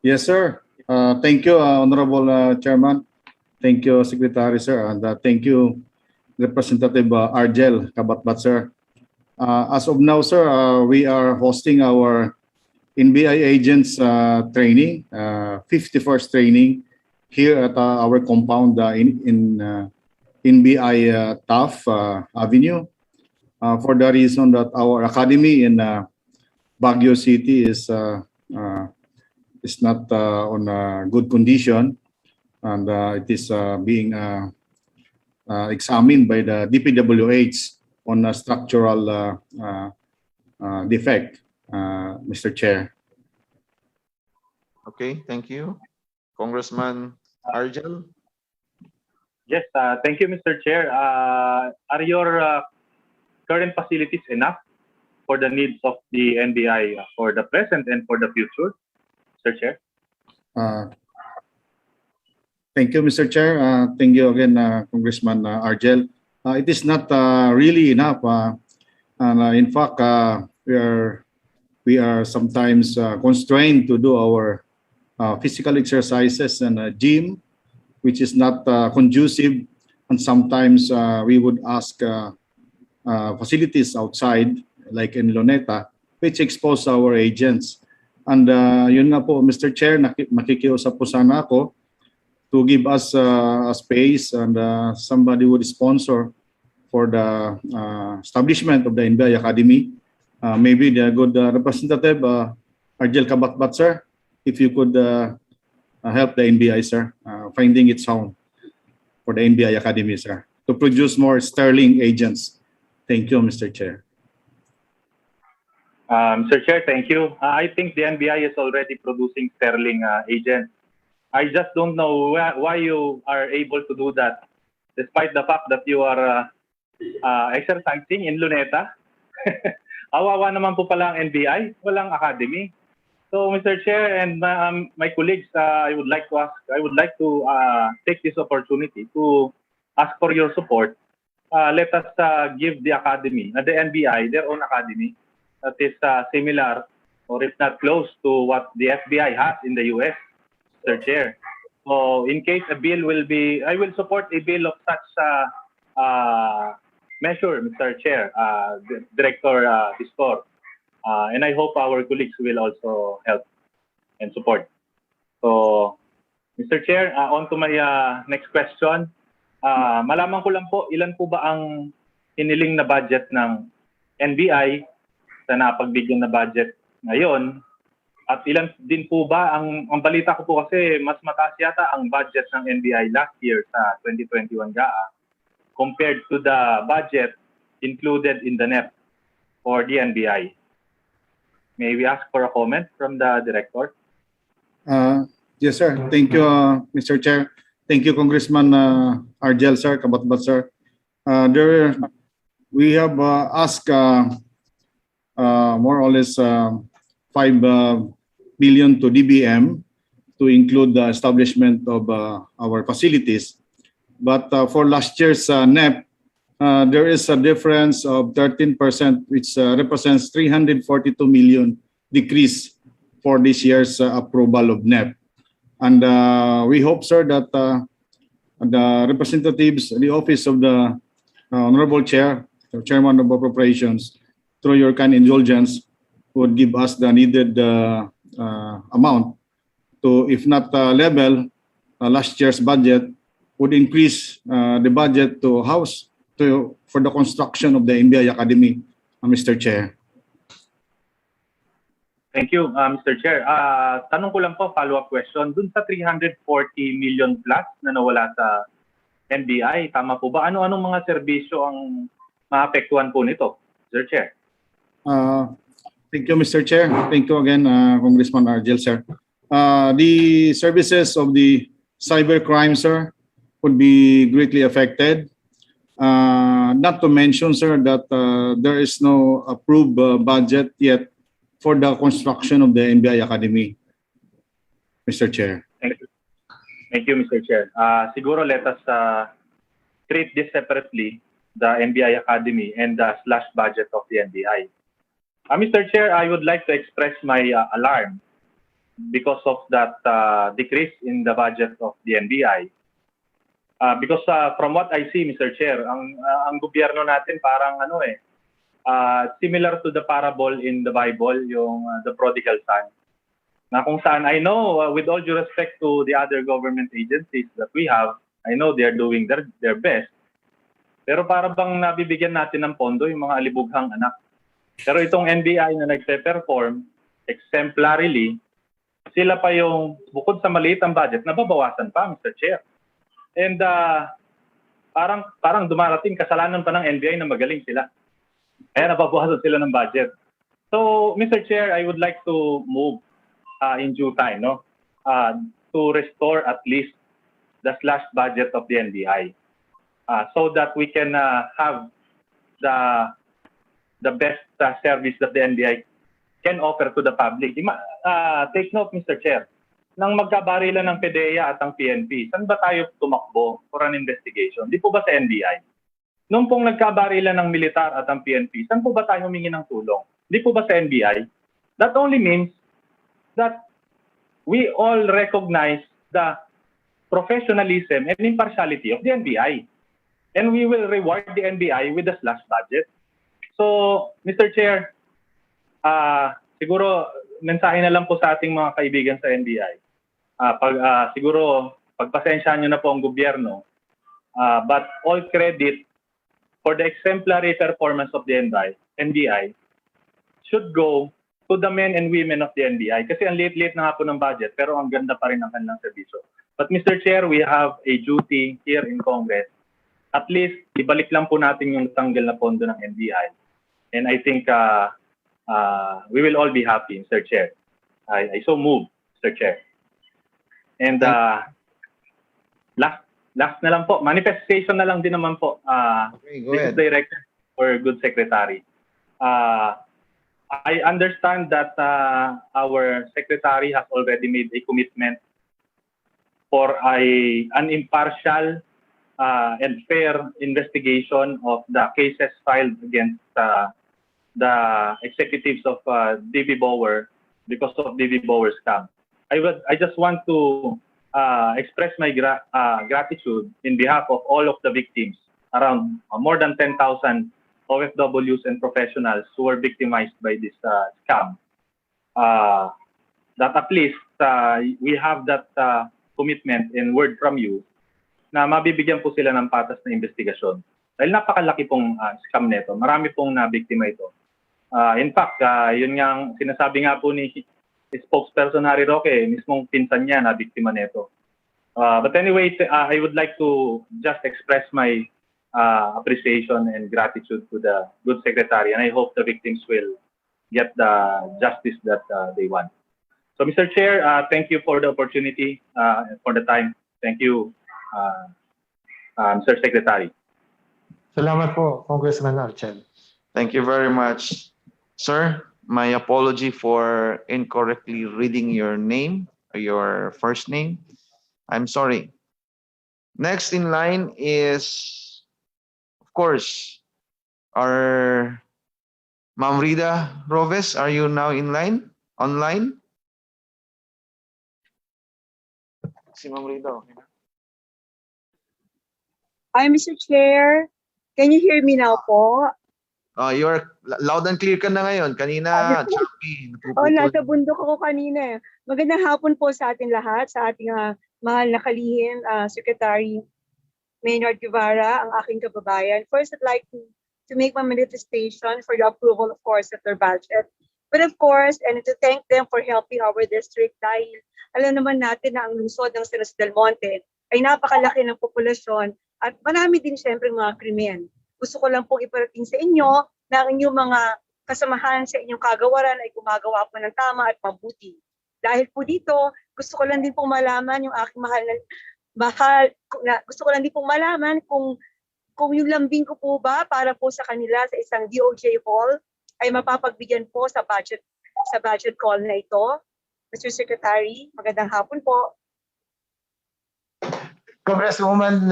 Yes, sir. Thank you, Honorable Chairman. Thank you, Secretary, sir. And thank you, Representative Argel Kabatbat, sir. As of now, sir, we are hosting our NBI agents training, 51st training here at our compound in NBI TAF Avenue. For the reason that our academy in Baguio City is not on good condition, and it is being examined by the DPWH on a structural defect, Mr. Chair. Okay, thank you. Congressman Argel. Yes, thank you, Mr. Chair. Are your current facilities enough for the needs of the NBI for the present and for the future, Mr. Chair? Thank you, Mr. Chair. Thank you again, Congressman Argel. It is not really enough. And in fact, we are sometimes constrained to do our physical exercises in a gym, which is not conducive. And sometimes we would ask facilities outside, like in Luneta, which expose our agents. And yun nga po, Mr. Chair, makikiusap po sana ako to give us a space, and somebody would sponsor for the establishment of the NBI Academy. Maybe the good representative, Argel Kabatbat, sir, if you could help the NBI, sir, finding its home for the NBI Academy, sir, to produce more sterling agents. Thank you, Mr. Chair. Mr. Chair, thank you. I think the NBI is already producing sterling agents. I just don't know why you are able to do that, despite the fact that you are exercising in Luneta. Awawa naman po pala ang NBI, walang academy. So, Mr. Chair and my colleagues, I would like to take this opportunity to ask for your support. Let us give the academy, the NBI, their own academy that is similar, or if not close to what the FBI has in the US, Mr. Chair. So, in case a bill will be, I will support a bill of such measure, Mr. Chair, Director Distor. And I hope our colleagues will also help and support. So, Mr. Chair, on to my next question. Malaman ko lang po, ilan po ba ang hiniling na budget ng NBI sa napagbigyan na budget ngayon? At ilan din po ba, ang balita ko po kasi mas mataas yata ang budget ng NBI last year sa 2021 GAA compared to the budget included in the NEP for the NBI. May we ask for a comment from the Director? Yes, sir. Thank you, Mr. Chair. Thank you, Congressman Argel, sir, Kabatbat, sir. we have asked more or less 5 billion to DBM to include the establishment of our facilities. But for last year's NEP, there is a difference of 13%, which represents 342 million decrease for this year's approval of NEP. And we hope, sir, that the representatives, the office of the Honorable Chair, the Chairman of Appropriations, through your kind indulgence, would give us the needed amount to, if not level, last year's budget, would increase the budget to house for the construction of the NBI Academy, Mr. Chair. Thank you, Mr. Chair. Tanong ko lang po, follow-up question. Dun sa 340 million plus na nawala sa NBI, tama po ba? Ano-anong mga serbisyo ang maapektuhan po nito, Mr. Chair? Thank you, Mr. Chair. Thank you again, Congressman Argel, sir. The services of the cybercrime, sir, would be greatly affected. Not to mention, sir, that there is no approved budget yet for the construction of the NBI Academy, Mr. Chair. Thank you. Thank you, Mr. Chair. Siguro let us treat this separately, the NBI Academy and the slash budget of the NBI. Mr. Chair, I would like to express my alarm because of that decrease in the budget of the NBI. Because from what I see, Mr. Chair, ang gobyerno natin parang similar to the parable in the Bible, yung the prodigal son. Na kung saan, I know, with all due respect to the other government agencies that we have, I know they are doing their best. Pero para bang nabibigyan natin ng pondo yung mga alibughang anak. Pero itong NBI na nagpe-perform exemplarily, sila pa yung, bukod sa maliit ang budget, nababawasan pa, Mr. Chair. And parang dumarating kasalanan pa ng NBI na magaling sila. Kaya nababawasan sila ng budget. So, Mr. Chair, I would like to move in due time, to restore at least the slash budget of the NBI, so that we can have the best service that the NBI can offer to the public. Take note, Mr. Chair, nang magkabarilan ng PDEA at ang PNP, saan ba tayo tumakbo for an investigation? Di po ba sa NBI? Nung pong nagkabarilan ng militar at ang PNP, saan po ba tayo humingi ng tulong? Di po ba sa NBI? That only means that we all recognize the professionalism and impartiality of the NBI. And we will reward the NBI with the slash budget. So, Mr. Chair, siguro mensahe na lang po sa ating mga kaibigan sa NBI. Siguro pagpasensyahan nyo na po ang gobyerno. But all credit for the exemplary performance of the NBI should go to the men and women of the NBI. Kasi ang late-late na nga po ng budget, pero ang ganda pa rin ang kanilang serbisyo. But Mr. Chair, we have a duty here in Congress. At least, ibalik lang po natin yung tanggal na pondo ng NBI. And I think we will all be happy, Mr. Chair. I so move, Mr. Chair. And last na lang po, manifestation na lang din naman po. Okay, go ahead. This is directed for Good Secretary. I understand that our Secretary has already made a commitment for an impartial and fair investigation of the cases filed against the executives of D.B. Bower because of D.B. Bower's scam. I just want to express my gratitude in behalf of all of the victims, around more than 10,000 OFWs and professionals who were victimized by this scam. That at least we have that commitment and word from you na mabibigyan po sila ng patas na investigasyon. Dahil napakalaki pong scam nito. Marami pong nabiktima ito. In fact, yun nga sinasabi nga po ni spokesperson Harry Roque, mismong pinsan niya na biktima nito. But anyway, I would like to just express my appreciation and gratitude to the Good Secretary, and I hope the victims will get the justice that they want. So, Mr. Chair, thank you for the opportunity and for the time. Thank you, Mr. Secretary. Salamat po, Congressman Archel. Thank you very much. Sir, my apology for incorrectly reading your name, your first name. I'm sorry. Next in line is, of course, our Ma'am Rida Roves. Are you now in line? Online? Si Ma'am Rida, okay na? Hi, Mr. Chair. Can you hear me now po? You're loud and clear ka na ngayon. Kanina, choppy. Oh, napuputol. nasa bundok ako kanina. Magandang hapon po sa ating lahat, sa ating mahal na kalihim, Secretary Maynard Guevara, ang aking kababayan. First, I'd like to make my manifestation for the approval, of course, of their budget. But of course, and to thank them for helping our district dahil alam naman natin na ang lungsod ng San Jose del Monte ay napakalaki ng populasyon at marami din siyempre mga krimen. Gusto ko lang pong iparating sa inyo na ang inyong mga kasamahan sa inyong kagawaran ay gumagawa po ng tama at mabuti. Dahil po dito, gusto ko lang din pong malaman yung aking gusto ko lang din pong malaman kung yung lambing ko po ba para po sa kanila sa isang DOJ hall ay mapapagbigyan po sa budget call na ito. Mr. Secretary, magandang hapon po. Congresswoman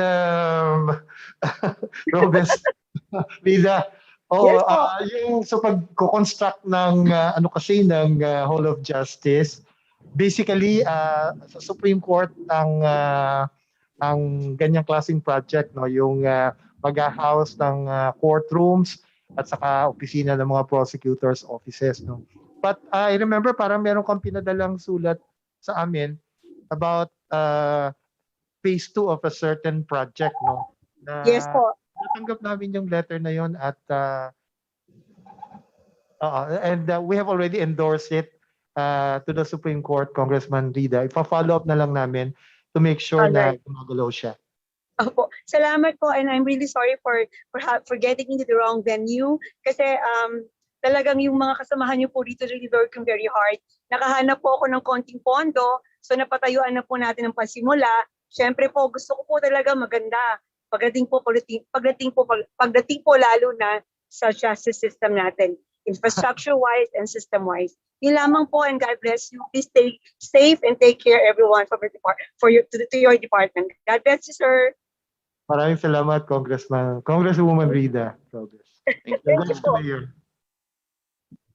Robles Rida, Yes po. yung sa pagko-construct ng ng Hall of Justice, basically sa Supreme Court ang ganyang klaseng project, no, yung mag-house ng courtrooms at saka opisina ng mga prosecutors offices, no. But I remember parang meron kang pinadalang sulat sa amin about phase 2 of a certain project, no? Yes po. Natanggap namin yung letter na yon at we have already endorsed it to the Supreme Court, Congressman Rida. Ipa-follow up na lang namin to make sure na gumagalaw siya. Opo. Salamat po, and I'm really sorry for getting into the wrong venue kasi talagang yung mga kasamahan niyo po dito really working very hard. Nakahanap po ako ng konting pondo, so napatayuan na po natin ang pasimula. Siyempre po, gusto ko po talaga maganda. Pagdating po lalo na sa justice system natin, infrastructure-wise and system-wise. Yun lamang po, and God bless you. Please stay safe and take care everyone to your department. God bless you, sir. Maraming salamat, Congresswoman Rida. Thank you po.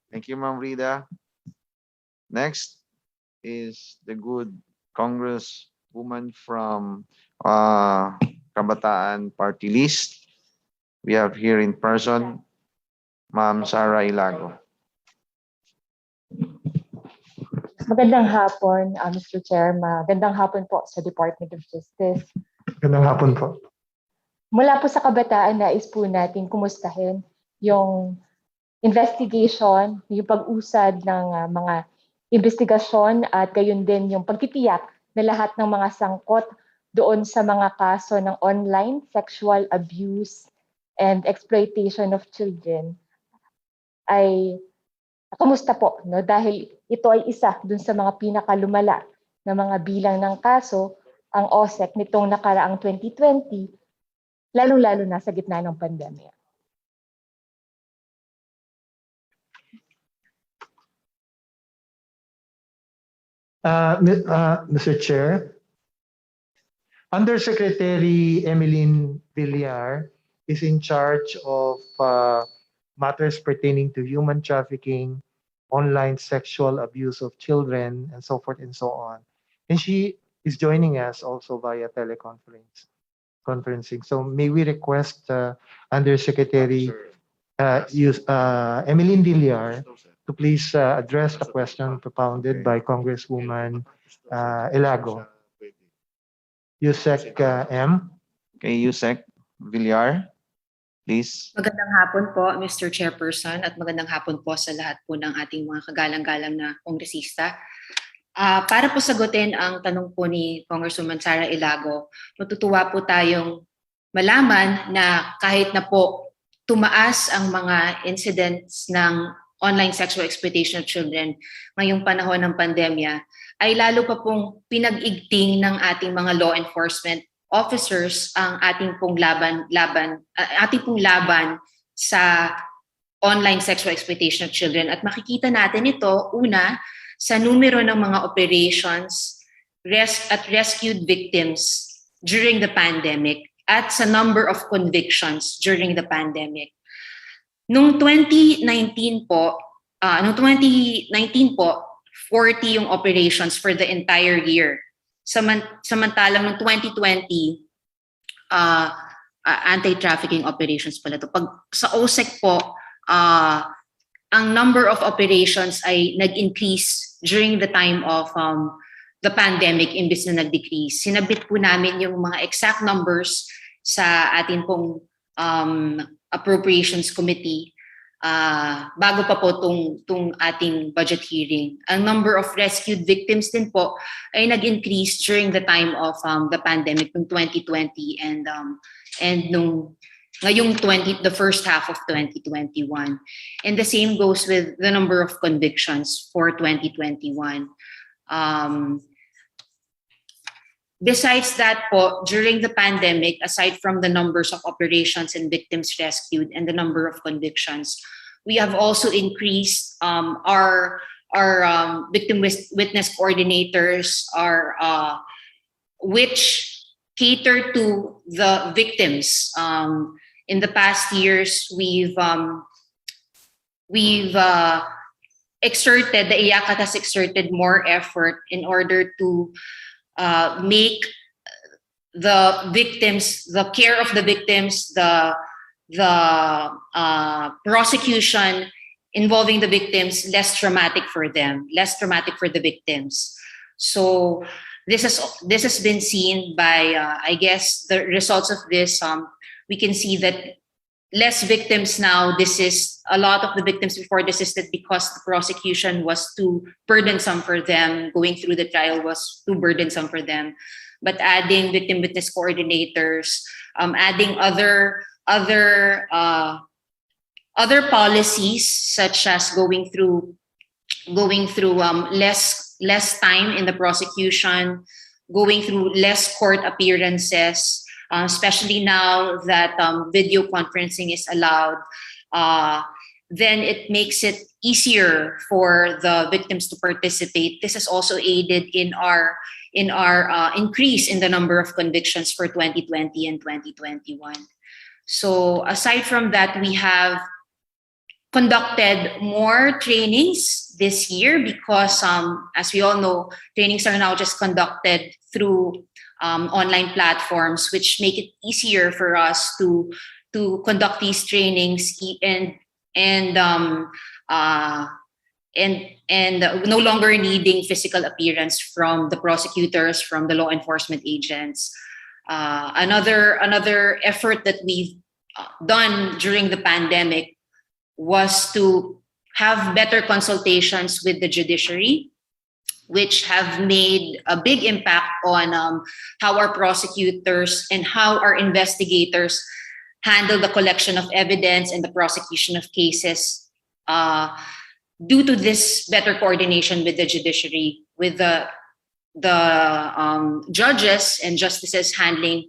Thank you, Ma'am Rida. Next is the good Congresswoman from Kabataan Party List. We have here in person, Ma'am Sara Ilago. Magandang hapon, Mr. Chair. Magandang hapon po sa Department of Justice. Magandang hapon po. Mula po sa kabataan, nais po natin kumustahin yung investigation, yung pag-usad ng mga investigasyon at gayon din yung pagtitiyak na lahat ng mga sangkot doon sa mga kaso ng online sexual abuse and exploitation of children ay kamusta po, no? Dahil ito ay isa dun sa mga pinakalumala na mga bilang ng kaso, ang OSEC nitong nakaraang 2020, lalong-lalo na sa gitna ng pandemya. Mr. Chair, Undersecretary Emeline Villar is in charge of matters pertaining to human trafficking, online sexual abuse of children, and so forth and so on. And she is joining us also via conferencing. So may we request Undersecretary Emeline Villar to please address the question propounded by Congresswoman Ilago. Yusek M. Okay, Yusek Villar, please. Magandang hapon po, Mr. Chairperson, at magandang hapon po sa lahat po ng ating mga kagalang-galang na kongresista. Para po sagutin ang tanong po ni Congresswoman Sara Ilago, matutuwa po tayong malaman na kahit na po tumaas ang mga incidents ng online sexual exploitation of children ngayong panahon ng pandemya, ay lalo pa pong pinag-igting ng ating mga law enforcement officers ang ating pong laban sa online sexual exploitation of children. At makikita natin ito, una, sa numero ng mga operations at rescued victims during the pandemic at sa number of convictions during the pandemic. Noong 2019 po, 40 yung operations for the entire year. Samantalang noong 2020, anti-trafficking operations pala to. Pag sa OSEC po, ang number of operations ay nag-increase during the time of the pandemic imbis na nag-decrease. Sinabit po namin yung mga exact numbers sa atin pong appropriations committee bago pa po tung ating budget hearing. Ang number of rescued victims din po ay nag-increase during the time of the pandemic ng 2020 and nung ngayong the first half of 2021. And the same goes with the number of convictions for 2021. Besides that po, during the pandemic, aside from the numbers of operations and victims rescued and the number of convictions, we have also increased our victim witness coordinators, which cater to the victims. In the past years, we've exerted, the IACAT has exerted more effort in order to make the victims, the care of the victims, the prosecution involving the victims less traumatic for them, less traumatic for the victims. So this has been seen by, I guess, the results of this. We can see that less victims now. A lot of the victims before desisted because the prosecution was too burdensome for them. Going through the trial was too burdensome for them. But adding victim witness coordinators, adding other policies such as going through less time in the prosecution, going through less court appearances, especially now that video conferencing is allowed, then it makes it easier for the victims to participate. This has also aided in our increase in the number of convictions for 2020 and 2021. So aside from that, we have conducted more trainings this year because, as we all know, trainings are now just conducted through online platforms, which make it easier for us to conduct these trainings and no longer needing physical appearance from the prosecutors, from the law enforcement agents. Another effort that we've done during the pandemic was to have better consultations with the judiciary, which have made a big impact on how our prosecutors and how our investigators handle the collection of evidence and the prosecution of cases due to this better coordination with the judiciary, with the judges and justices handling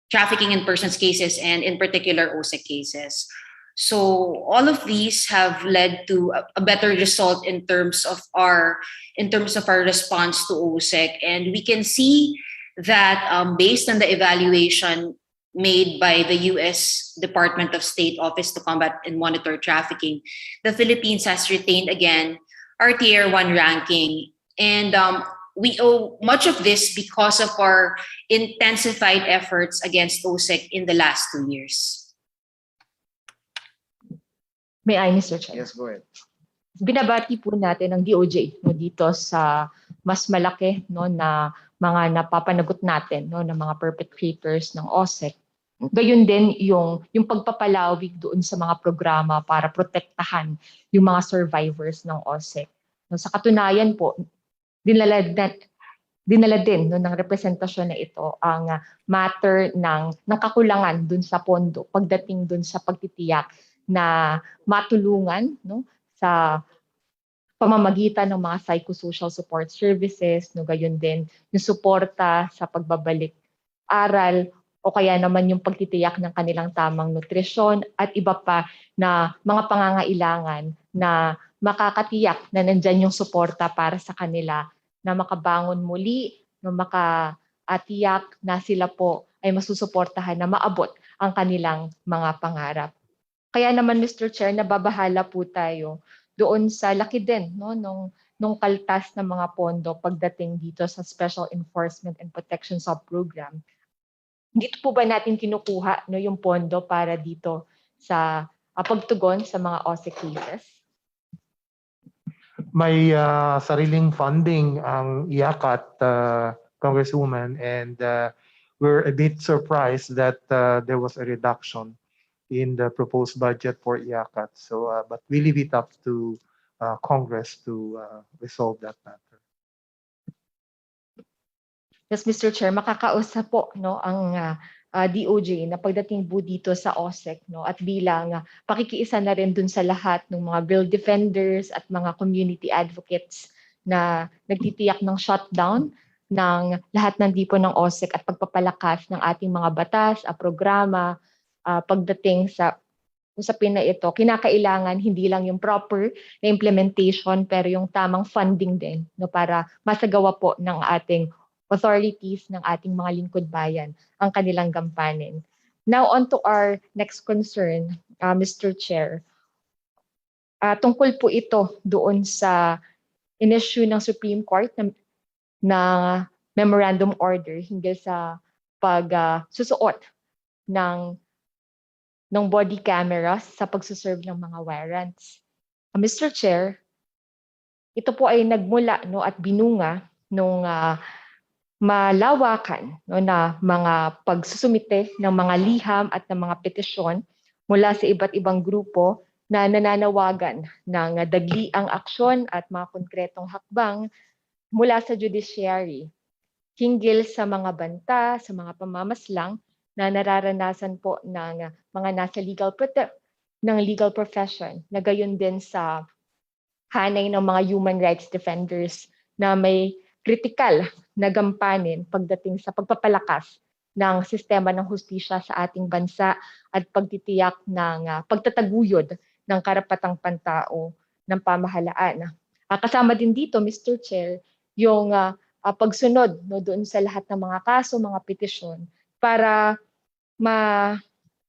trafficking in persons cases and in particular OSEC cases. So all of these have led to a better result in terms of our response to OSEC, and we can see that based on the evaluation made by the U.S. Department of State Office to Combat and Monitor Trafficking, the Philippines has retained again our Tier 1 ranking, and we owe much of this because of our intensified efforts against OSEC in the last 2 years. May I, Mr. Chair? Yes, go ahead. Binabati po natin ang DOJ dito sa mas malaki na mga napapanagot natin ng mga perpetrators ng OSEC. Gayun din yung pagpapalawig doon sa mga programa para protektahan yung mga survivors ng OSEC. Sa katunayan po, dinala din ng representasyon na ito ang matter ng kakulangan doon sa pondo pagdating doon sa pagtitiyak na matulungan sa pamamagitan ng mga psychosocial support services, gayon din yung suporta sa pagbabalik aral o kaya naman yung pagtitiyak ng kanilang tamang nutrisyon at iba pa na mga pangangailangan na makakatiyak na nandyan yung suporta para sa kanila na makabangon muli, na makatiyak na sila po ay masusuportahan na maabot ang kanilang mga pangarap. Kaya naman Mr. Chair, nababahala po tayo doon sa laki din no, nung kaltas ng mga pondo pagdating dito sa Special Enforcement and Protection Sub-Program. Dito po ba natin kinukuha no, yung pondo para dito sa pagtugon sa mga OSIC cases? May sariling funding ang IACAT, Congresswoman, and we're a bit surprised that there was a reduction in the proposed budget for IACAT. So, but we leave it up to Congress to resolve that matter. Yes, Mr. Chair, makakausap po no, ang DOJ na pagdating po dito sa OSEC no, at bilang pakikiisa na rin dun sa lahat ng mga bill defenders at mga community advocates na nagtitiyak ng shutdown ng lahat ng tipo ng OSEC at pagpapalakas ng ating mga batas, programa, pagdating sa usapin na ito, kinakailangan hindi lang yung proper na implementation pero yung tamang funding din no, para masagawa po ng ating authorities ng ating mga lingkod bayan ang kanilang gampanin. Now on to our next concern, Mr. Chair. Tungkol po ito doon sa in-issue ng Supreme Court na memorandum order hinggil sa pagsusuot ng body cameras sa pagsuserve ng mga warrants. Mr. Chair, ito po ay nagmula no, at binunga nung malawakan no, na mga pagsusumite ng mga liham at ng mga petisyon mula sa iba't ibang grupo na nananawagan ng dagliang aksyon at mga konkretong hakbang mula sa judiciary hinggil sa mga banta, sa mga pamamaslang na nararanasan po ng mga nasa legal profession na gayon din sa hanay ng mga human rights defenders na may kritikal na gampanin pagdating sa pagpapalakas ng sistema ng hustisya sa ating bansa at pagtitiyak ng pagtataguyod ng karapatang pantao ng pamahalaan. Kasama din dito, Mr. Chair, yung pagsunod no, doon sa lahat ng mga kaso, mga petisyon para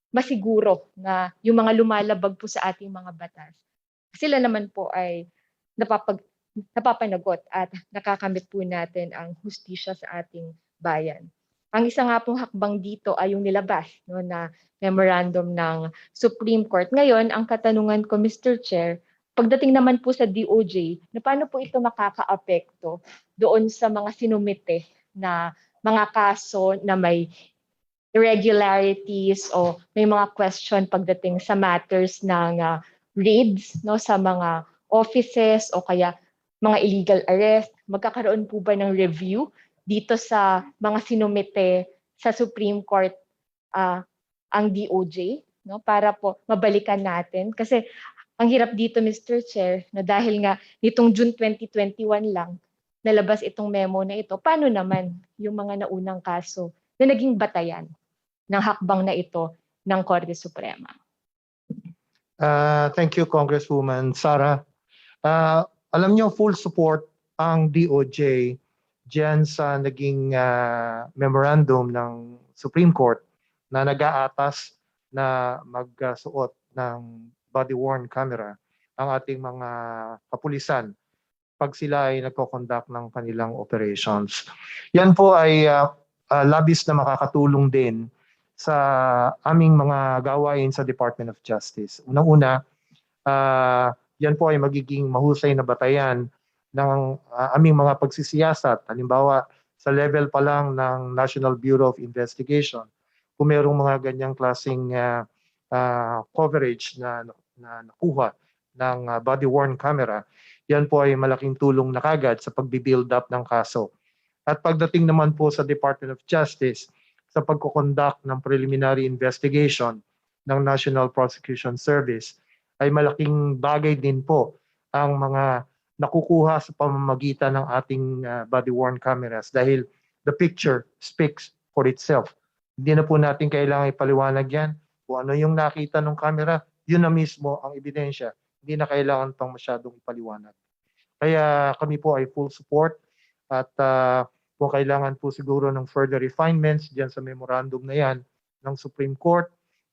masiguro na yung mga lumalabag po sa ating mga batas, sila naman po ay napapanagot at nakakamit po natin ang hustisya sa ating bayan. Ang isa nga pong hakbang dito ay yung nilabas no, na memorandum ng Supreme Court. Ngayon, ang katanungan ko, Mr. Chair, pagdating naman po sa DOJ, na paano po ito makaka-apekto doon sa mga sinumite na mga kaso na may irregularities o may mga question pagdating sa matters ng raids no, sa mga offices o kaya mga illegal arrest, magkakaroon po ba ng review dito sa mga sinumite sa Supreme Court ang DOJ no, para po mabalikan natin? Kasi ang hirap dito, Mr. Chair, na dahil nga nitong June 2021 lang nalabas itong memo na ito, paano naman yung mga naunang kaso na naging batayan ng hakbang na ito ng Korte Suprema? Thank you, Congresswoman Sara. Alam niyo, full support ang DOJ diyan sa naging memorandum ng Supreme Court na nag-aatas na magsuot ng body-worn camera ang ating mga kapulisan pag sila ay nagko-conduct ng kanilang operations. Yan po ay labis na makakatulong din sa aming mga gawain sa Department of Justice. Unang-una, yan po ay magiging mahusay na batayan ng aming mga pagsisiyasat. Halimbawa, sa level pa lang ng National Bureau of Investigation, kung mayroong mga ganyang klaseng coverage na nakuha ng body-worn camera, yan po ay malaking tulong na kagad sa pag-build up ng kaso. At pagdating naman po sa Department of Justice, sa pagkoconduct ng preliminary investigation ng National Prosecution Service, ay malaking bagay din po ang mga nakukuha sa pamamagitan ng ating body-worn cameras dahil the picture speaks for itself. Hindi na po natin kailangan ipaliwanag yan. Kung ano yung nakita ng camera, yun na mismo ang ebidensya. Hindi na kailangan pang masyadong ipaliwanag. Kaya kami po ay full support at kung kailangan po siguro ng further refinements diyan sa memorandum na yan ng Supreme Court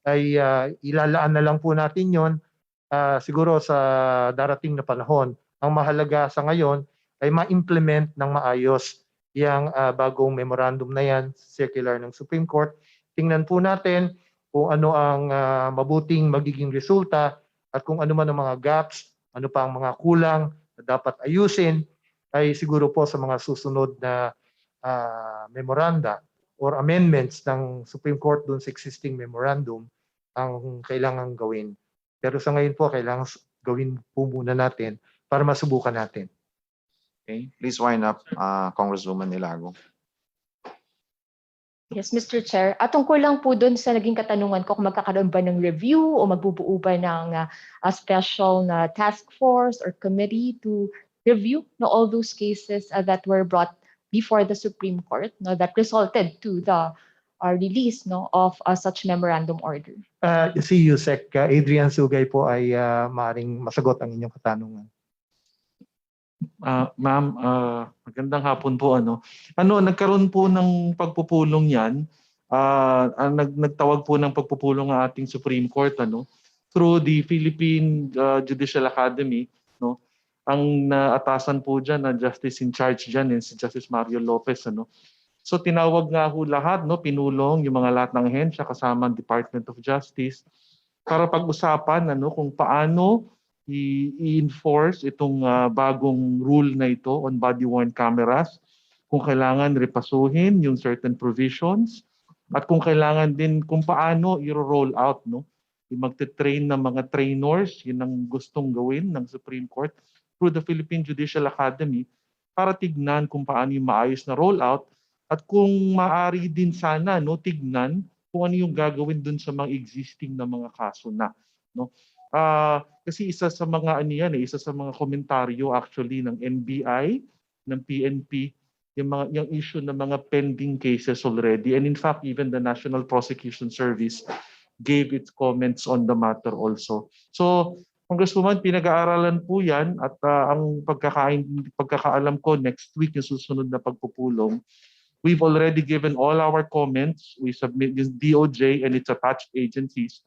ay ilalaan na lang po natin yon siguro sa darating na panahon. Ang mahalaga sa ngayon ay ma-implement ng maayos yung bagong memorandum na yan, circular ng Supreme Court. Tingnan po natin kung ano ang mabuting magiging resulta at kung ano man ang mga gaps, ano pa ang mga kulang na dapat ayusin ay siguro po sa mga susunod na memoranda or amendments ng Supreme Court dun sa existing memorandum ang kailangan gawin. Pero sa ngayon po, kailangan gawin po muna natin para masubukan natin. Okay, please wind up, Congresswoman Ilago. Yes, Mr. Chair. At tungkol lang po dun sa naging katanungan ko kung magkakaroon ba ng review o magbubuo ba ng a special na task force or committee to review all those cases that were brought before the Supreme Court that resulted to the release of such memorandum order. Si Yusek Adrian Sugay po ay maaaring masagot ang inyong katanungan. Ma'am, magandang hapon po. Nagkaroon po ng pagpupulong yan. Nagtawag po ng pagpupulong ang ating Supreme Court through the Philippine Judicial Academy. Ang naatasan po dyan na justice in charge dyan si Justice Mario Lopez. So tinawag nga ho lahat, pinulong yung mga lahat ng ahensya kasama ang Department of Justice para pag-usapan kung paano i-enforce itong bagong rule na ito on body-worn cameras, kung kailangan repasuhin yung certain provisions, at kung kailangan din kung paano i-roll out, magte-train ng mga trainers, yun ang gustong gawin ng Supreme Court through the Philippine Judicial Academy para tignan kung paano yung maayos na rollout at kung maaari din sana tignan kung ano yung gagawin dun sa mga existing na mga kaso na. Kasi isa sa mga isa sa mga komentaryo actually ng NBI, ng PNP, yung issue ng mga pending cases already. And in fact, even the National Prosecution Service gave its comments on the matter also. So, Congresswoman, pinag-aaralan po yan at ang pagkakaalam ko next week yung susunod na pagpupulong. We've already given all our comments. We submit yung DOJ and its attached agencies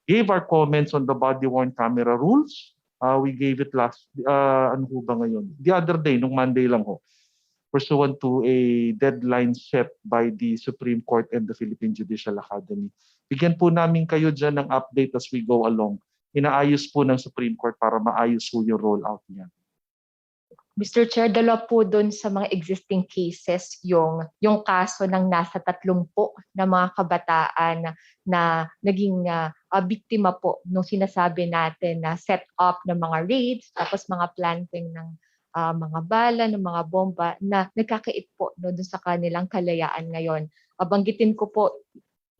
gave our comments on the body-worn camera rules. We gave it the other day, nung Monday lang ho, pursuant to a deadline set by the Supreme Court and the Philippine Judicial Academy. Bigyan po namin kayo dyan ng update as we go along. Inaayos po ng Supreme Court para maayos po yung rollout niya. Mr. Chair, dalawa po doon sa mga existing cases yung kaso ng nasa 30 na mga kabataan na naging biktima po nung sinasabi natin na set up ng mga raids, tapos mga planting ng mga bala, ng mga bomba na nagkakait po doon sa kanilang kalayaan ngayon. Banggitin ko po,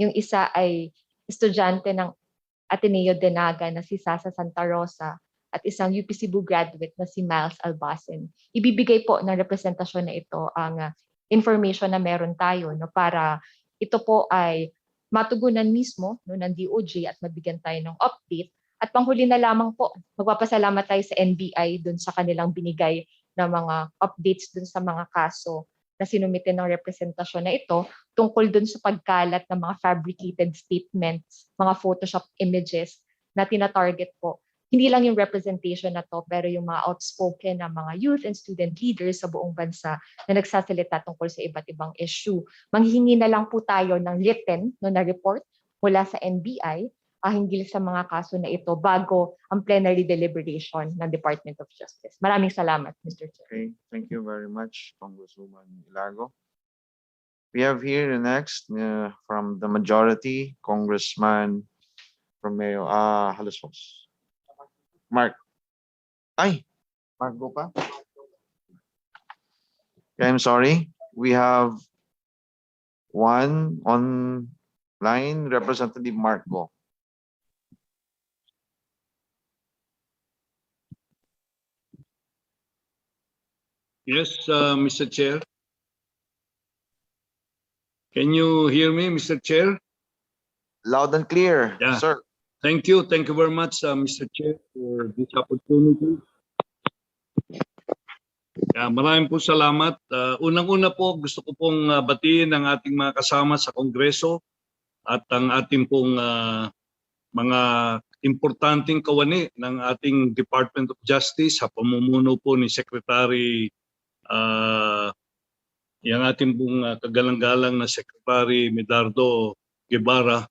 yung isa ay estudyante ng Ateneo de Naga na si Sasa Santa Rosa at isang UP Cebu graduate na si Miles Albasen. Ibibigay po ng representasyon na ito ang information na meron tayo para ito po ay matugunan mismo ng DOJ at mabigyan tayo ng update. At panghuli na lamang po, magpapasalamat tayo sa NBI dun sa kanilang binigay na mga updates dun sa mga kaso na sinumite ng representasyon na ito tungkol dun sa pagkalat ng mga fabricated statements, mga Photoshop images na tina-target po. Hindi lang yung representation na to, pero yung mga outspoken na mga youth and student leaders sa buong bansa na nagsasalita tungkol sa iba't ibang issue. Manghihingi na lang po tayo ng written na report mula sa NBI hinggil sa mga kaso na ito bago ang plenary deliberation ng Department of Justice. Maraming salamat, Mr. Chair. Okay, thank you very much, Congresswoman Ilago. We have here next from the majority, Congressman Romeo Halusos. Mark. Ay, Marco pa? Okay, I'm sorry. We have one online, Representative Marco. Yes, Mr. Chair. Can you hear me, Mr. Chair? Loud and clear, Yeah. sir. Thank you. Thank you very much, Mr. Chair, for this opportunity. Maraming po salamat. Unang-una po, gusto ko pong batiin ang ating mga kasama sa Kongreso at ang ating pong mga importanteng kawani ng ating Department of Justice sa pamumuno po ni Secretary yung ating pong kagalang-galang na Secretary Medardo Guevara.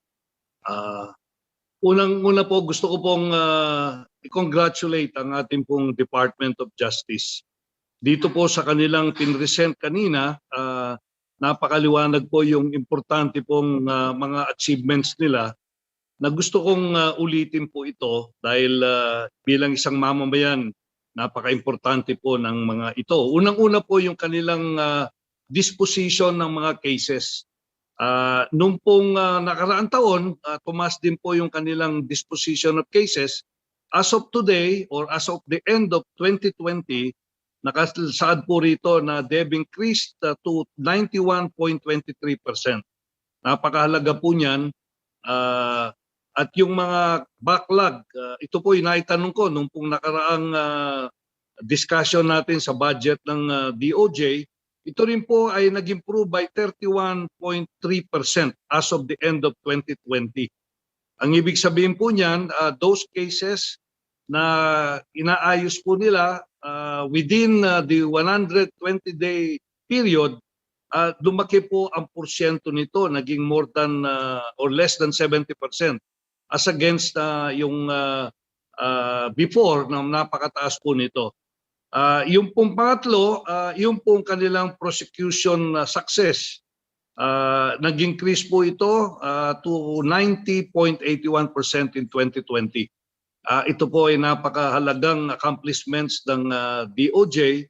Unang-una po, gusto ko pong i-congratulate ang ating pong Department of Justice. Dito po sa kanilang pinresent kanina, napakaliwanag po yung importante pong mga achievements nila na gusto kong ulitin po ito dahil bilang isang mamamayan, napaka-importante po ng mga ito. Unang-una po yung kanilang disposition ng mga cases. Nung pong nakaraang taon, tumaas din po yung kanilang disposition of cases. As of today or as of the end of 2020, nakasaad po rito na they've increased to 91.23%. Napakahalaga po niyan. At yung mga backlog, ito po yung naitanong ko nung pong nakaraang discussion natin sa budget ng DOJ, ito rin po ay nag-improve by 31.3% as of the end of 2020. Ang ibig sabihin po niyan, those cases na inaayos po nila within the 120-day period, lumaki po ang porsyento nito, naging more than or less than 70% as against yung before na napakataas po nito. Yung pong pangatlo, yung pong kanilang prosecution success, nag-increase po ito to 90.81% in 2020. Ito po ay napakahalagang accomplishments ng DOJ.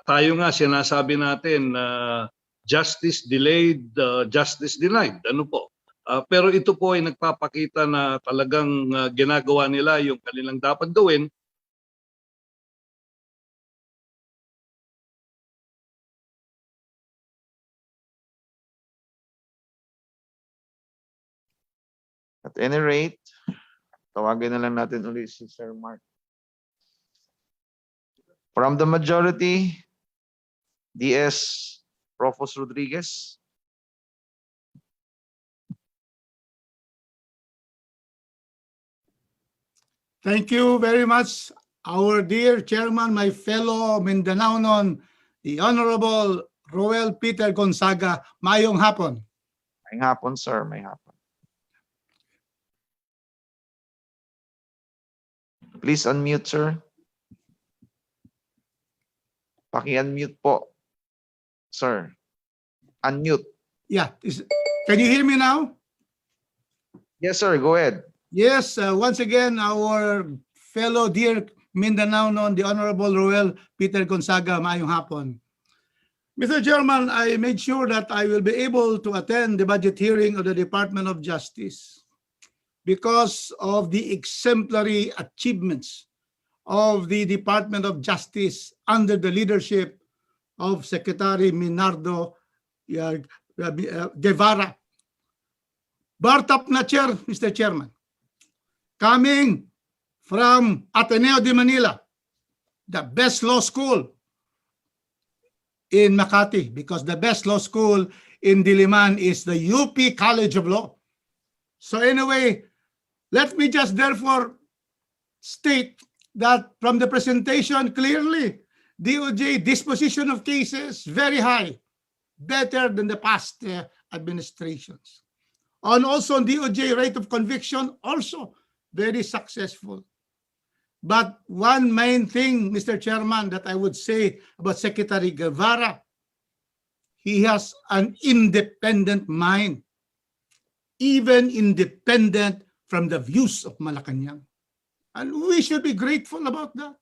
Tayo nga sinasabi natin, justice delayed, justice denied. Ano po? Pero ito po ay nagpapakita na talagang ginagawa nila yung kanilang dapat gawin. At any rate, tawagin na lang natin ulit si Sir Mark. From the majority, DS Profos Rodriguez. Thank you very much, our dear chairman, my fellow Mindanaonon, the Honorable Roel Peter Gonzaga. Mayong hapon. May hapon, sir. May hapon. Please unmute, sir. Paki-unmute po, sir. Unmute. Yeah. Can you hear me now? Yes, sir. Go ahead. Yes, once again, our fellow dear Mindanaonon, the Honorable Roel Peter Gonzaga. Mayong hapon. Mr. Chairman, I made sure that I will be able to attend the budget hearing of the Department of Justice because of the exemplary achievements of the Department of Justice under the leadership of Secretary Minardo Guevara. Bar top na chair, Mr. Chairman. Coming from Ateneo de Manila, the best law school in Makati, because the best law school in Diliman is the UP College of Law. So anyway, let me just therefore state that from the presentation clearly, DOJ disposition of cases very high, better than the past administrations. And also DOJ rate of conviction also very successful. But one main thing, Mr. Chairman, that I would say about Secretary Guevara, he has an independent mind, even independent from the views of Malacanang. And we should be grateful about that.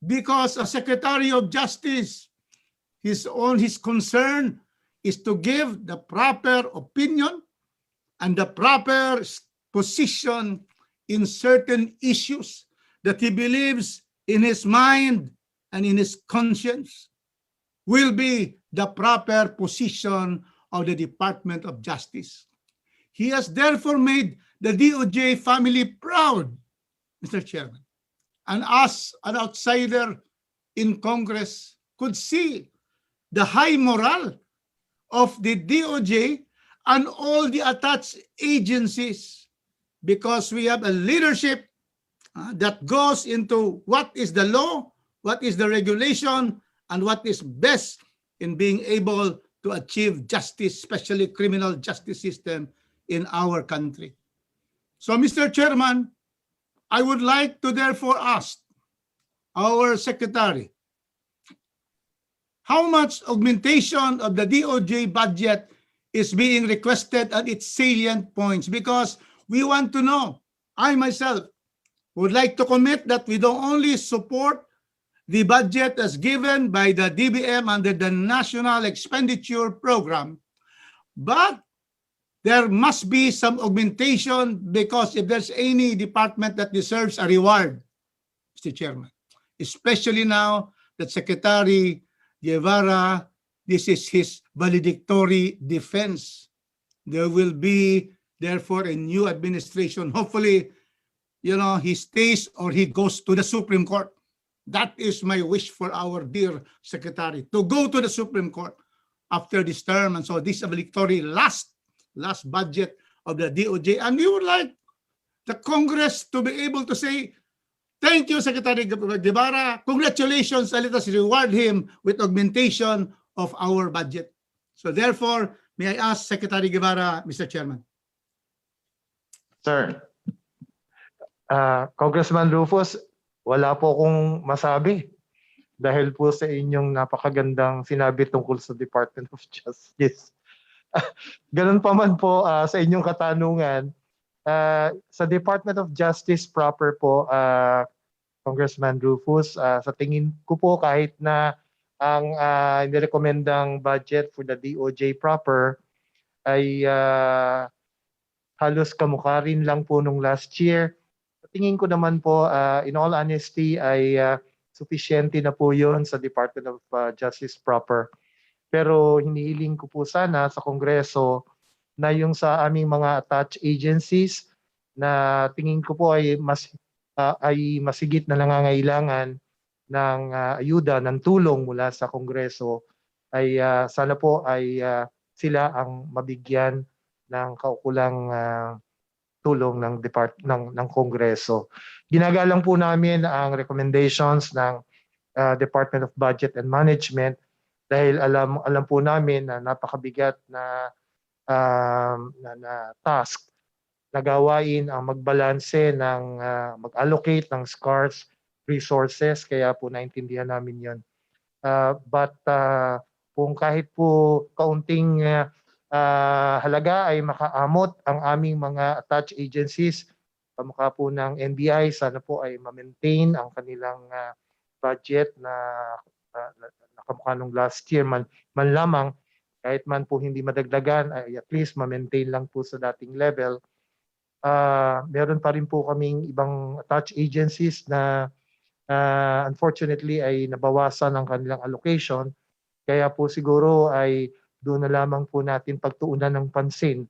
Because a Secretary of Justice, his concern is to give the proper opinion and the proper position in certain issues that he believes in his mind and in his conscience will be the proper position of the Department of Justice. He has therefore made the DOJ family proud, Mr. Chairman. And us, an outsider in Congress, could see the high morale of the DOJ and all the attached agencies, because we have a leadership that goes into what is the law, what is the regulation, and what is best in being able to achieve justice, especially criminal justice system in our country. So, Mr. Chairman, I would like to therefore ask our Secretary, how much augmentation of the DOJ budget is being requested at its salient points? Because we want to know. I myself would like to commit that we don't only support the budget as given by the DBM under the National Expenditure Program, but there must be some augmentation, because if there's any department that deserves a reward, Mr. Chairman, especially now that Secretary Guevara, this is his valedictory defense. There will be, therefore, a new administration. Hopefully, he stays or he goes to the Supreme Court. That is my wish for our dear Secretary, to go to the Supreme Court after this term. And so this is a valedictory last budget of the DOJ. And we would like the Congress to be able to say, thank you, Secretary Guevara. Congratulations, and let us reward him with augmentation of our budget. So therefore, may I ask Secretary Guevara, Mr. Chairman. Sir, Congressman Rufus, wala po akong masabi dahil po sa inyong napakagandang sinabi tungkol sa Department of Justice. Ganun pa man po sa inyong katanungan, sa Department of Justice proper po, Congressman Rufus, sa tingin ko po kahit na ang nirekomendang budget for the DOJ proper ay halos kamukha rin lang po nung last year. Tingin ko naman po, in all honesty, ay sufficiente na po yun sa Department of Justice proper. Pero hinihiling ko po sana sa Kongreso na yung sa aming mga attached agencies na tingin ko po ay masigit na nangangailangan ng ayuda, ng tulong mula sa Kongreso, ay sana po ay sila ang mabigyan ng kaukulang tulong ng Kongreso. Ginagalang po namin ang recommendations ng Department of Budget and Management dahil alam po namin na napakabigat na task na gawain ang magbalanse ng mag-allocate ng scarce resources, kaya po naintindihan namin yon. But kung kahit po kaunting halaga ay makaamot ang aming mga attached agencies, kamukha po ng NBI, sana po ay ma-maintain ang kanilang budget na kamukha nung last year man lamang, kahit man po hindi madagdagan, ay at least ma-maintain lang po sa dating level. Meron pa rin po kaming ibang attached agencies na unfortunately ay nabawasan ang kanilang allocation, kaya po siguro ay doon na lamang po natin pagtuunan ng pansin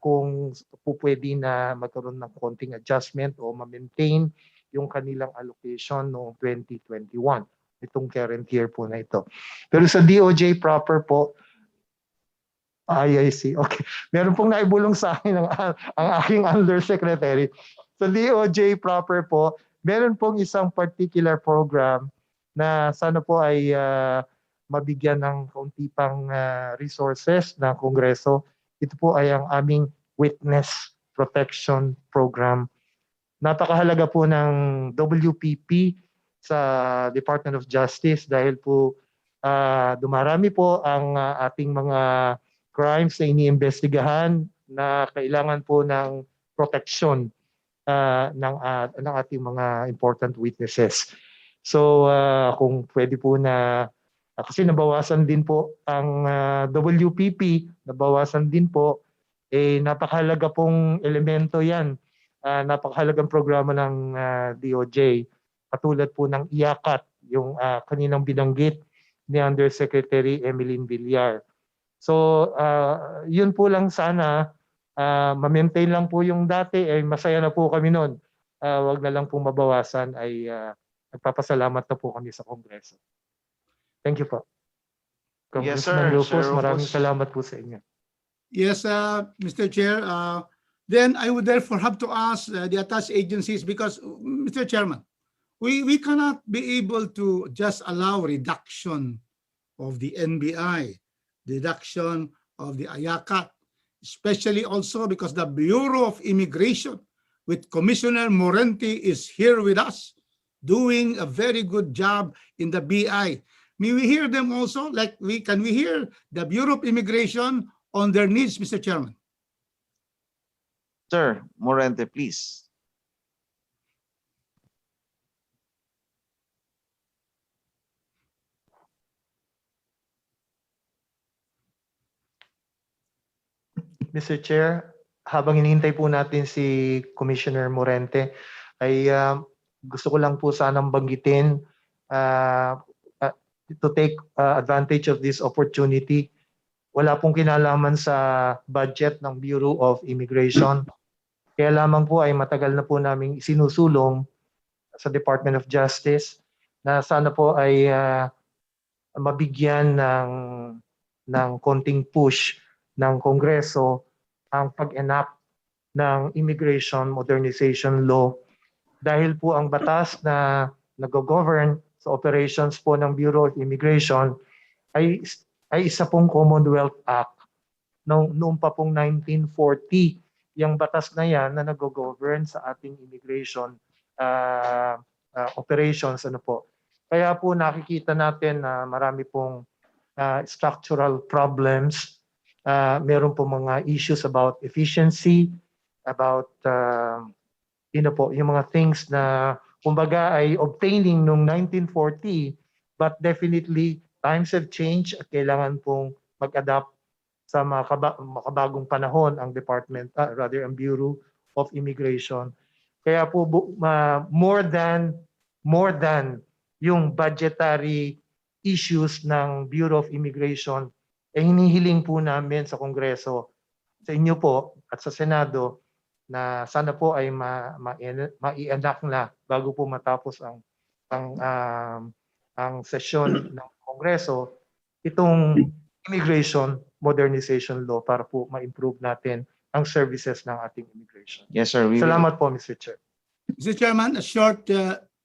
kung po pwede na magkaroon ng konting adjustment o ma-maintain yung kanilang allocation noong 2021, itong current year po na ito. Pero sa DOJ proper po, I see. Okay. Meron pong naibulong sa akin ang aking undersecretary. Sa DOJ proper po, meron pong isang particular program na sana po ay mabigyan ng kaunti pang resources ng Kongreso. Ito po ay ang aming Witness Protection Program. Napakahalaga po ng WPP sa Department of Justice dahil po dumarami po ang ating mga crimes na iniimbestigahan na kailangan po ng protection ng ating mga important witnesses. So kung pwede po na kasi nabawasan din po ang WPP, nabawasan din po, napakahalaga pong elemento yan. Napakahalagang programa ng DOJ. Katulad po ng IACAT, yung kaninang binanggit ni Undersecretary Emeline Villar. So yun po lang sana, ma-maintain lang po yung dati, ay masaya na po kami noon. Wag na lang po mabawasan, ay nagpapasalamat na po kami sa Kongreso. Thank you po. Yes, Congressman sir. Rufus, Sir maraming Rufus. salamat po sa inyo. Yes, Mr. Chair. Then I would therefore have to ask the attached agencies because, Mr. Chairman, we cannot be able to just allow reduction of the NBI, deduction of the AYACAT, especially also because the Bureau of Immigration with Commissioner Morente is here with us, doing a very good job in the BI. May we hear them also? Can we hear the Bureau of Immigration on their needs, Mr. Chairman? Sir Morente, please. Mr. Chair, habang hinihintay po natin si Commissioner Morente, ay gusto ko lang po sanang banggitin to take advantage of this opportunity. Wala pong kinalaman sa budget ng Bureau of Immigration. Kaya lamang po ay matagal na po namin sinusulong sa Department of Justice na sana po ay mabigyan ng konting push ng Kongreso ang pag-enact ng Immigration Modernization Law dahil po ang batas na nag-govern sa operations po ng Bureau of Immigration ay isa pong Commonwealth Act noong pa pong 1940. Yung batas na yan na nag-govern sa ating immigration operations. Kaya po nakikita natin na marami pong structural problems. Meron po mga issues about efficiency, about yung mga things na kumbaga ay obtaining noong 1940, but definitely times have changed at kailangan pong mag-adapt sa makabagong panahon ang ang Bureau of Immigration. Kaya po more than yung budgetary issues ng Bureau of Immigration, hinihiling po namin sa Kongreso, sa inyo po at sa Senado, na sana po ay mai-enact na bago po matapos ang sesyon ng Kongreso itong Immigration Modernization Law para po ma-improve natin ang services ng ating immigration. Yes, sir. Salamat po, Mr. Chair. Mr. Chairman, a short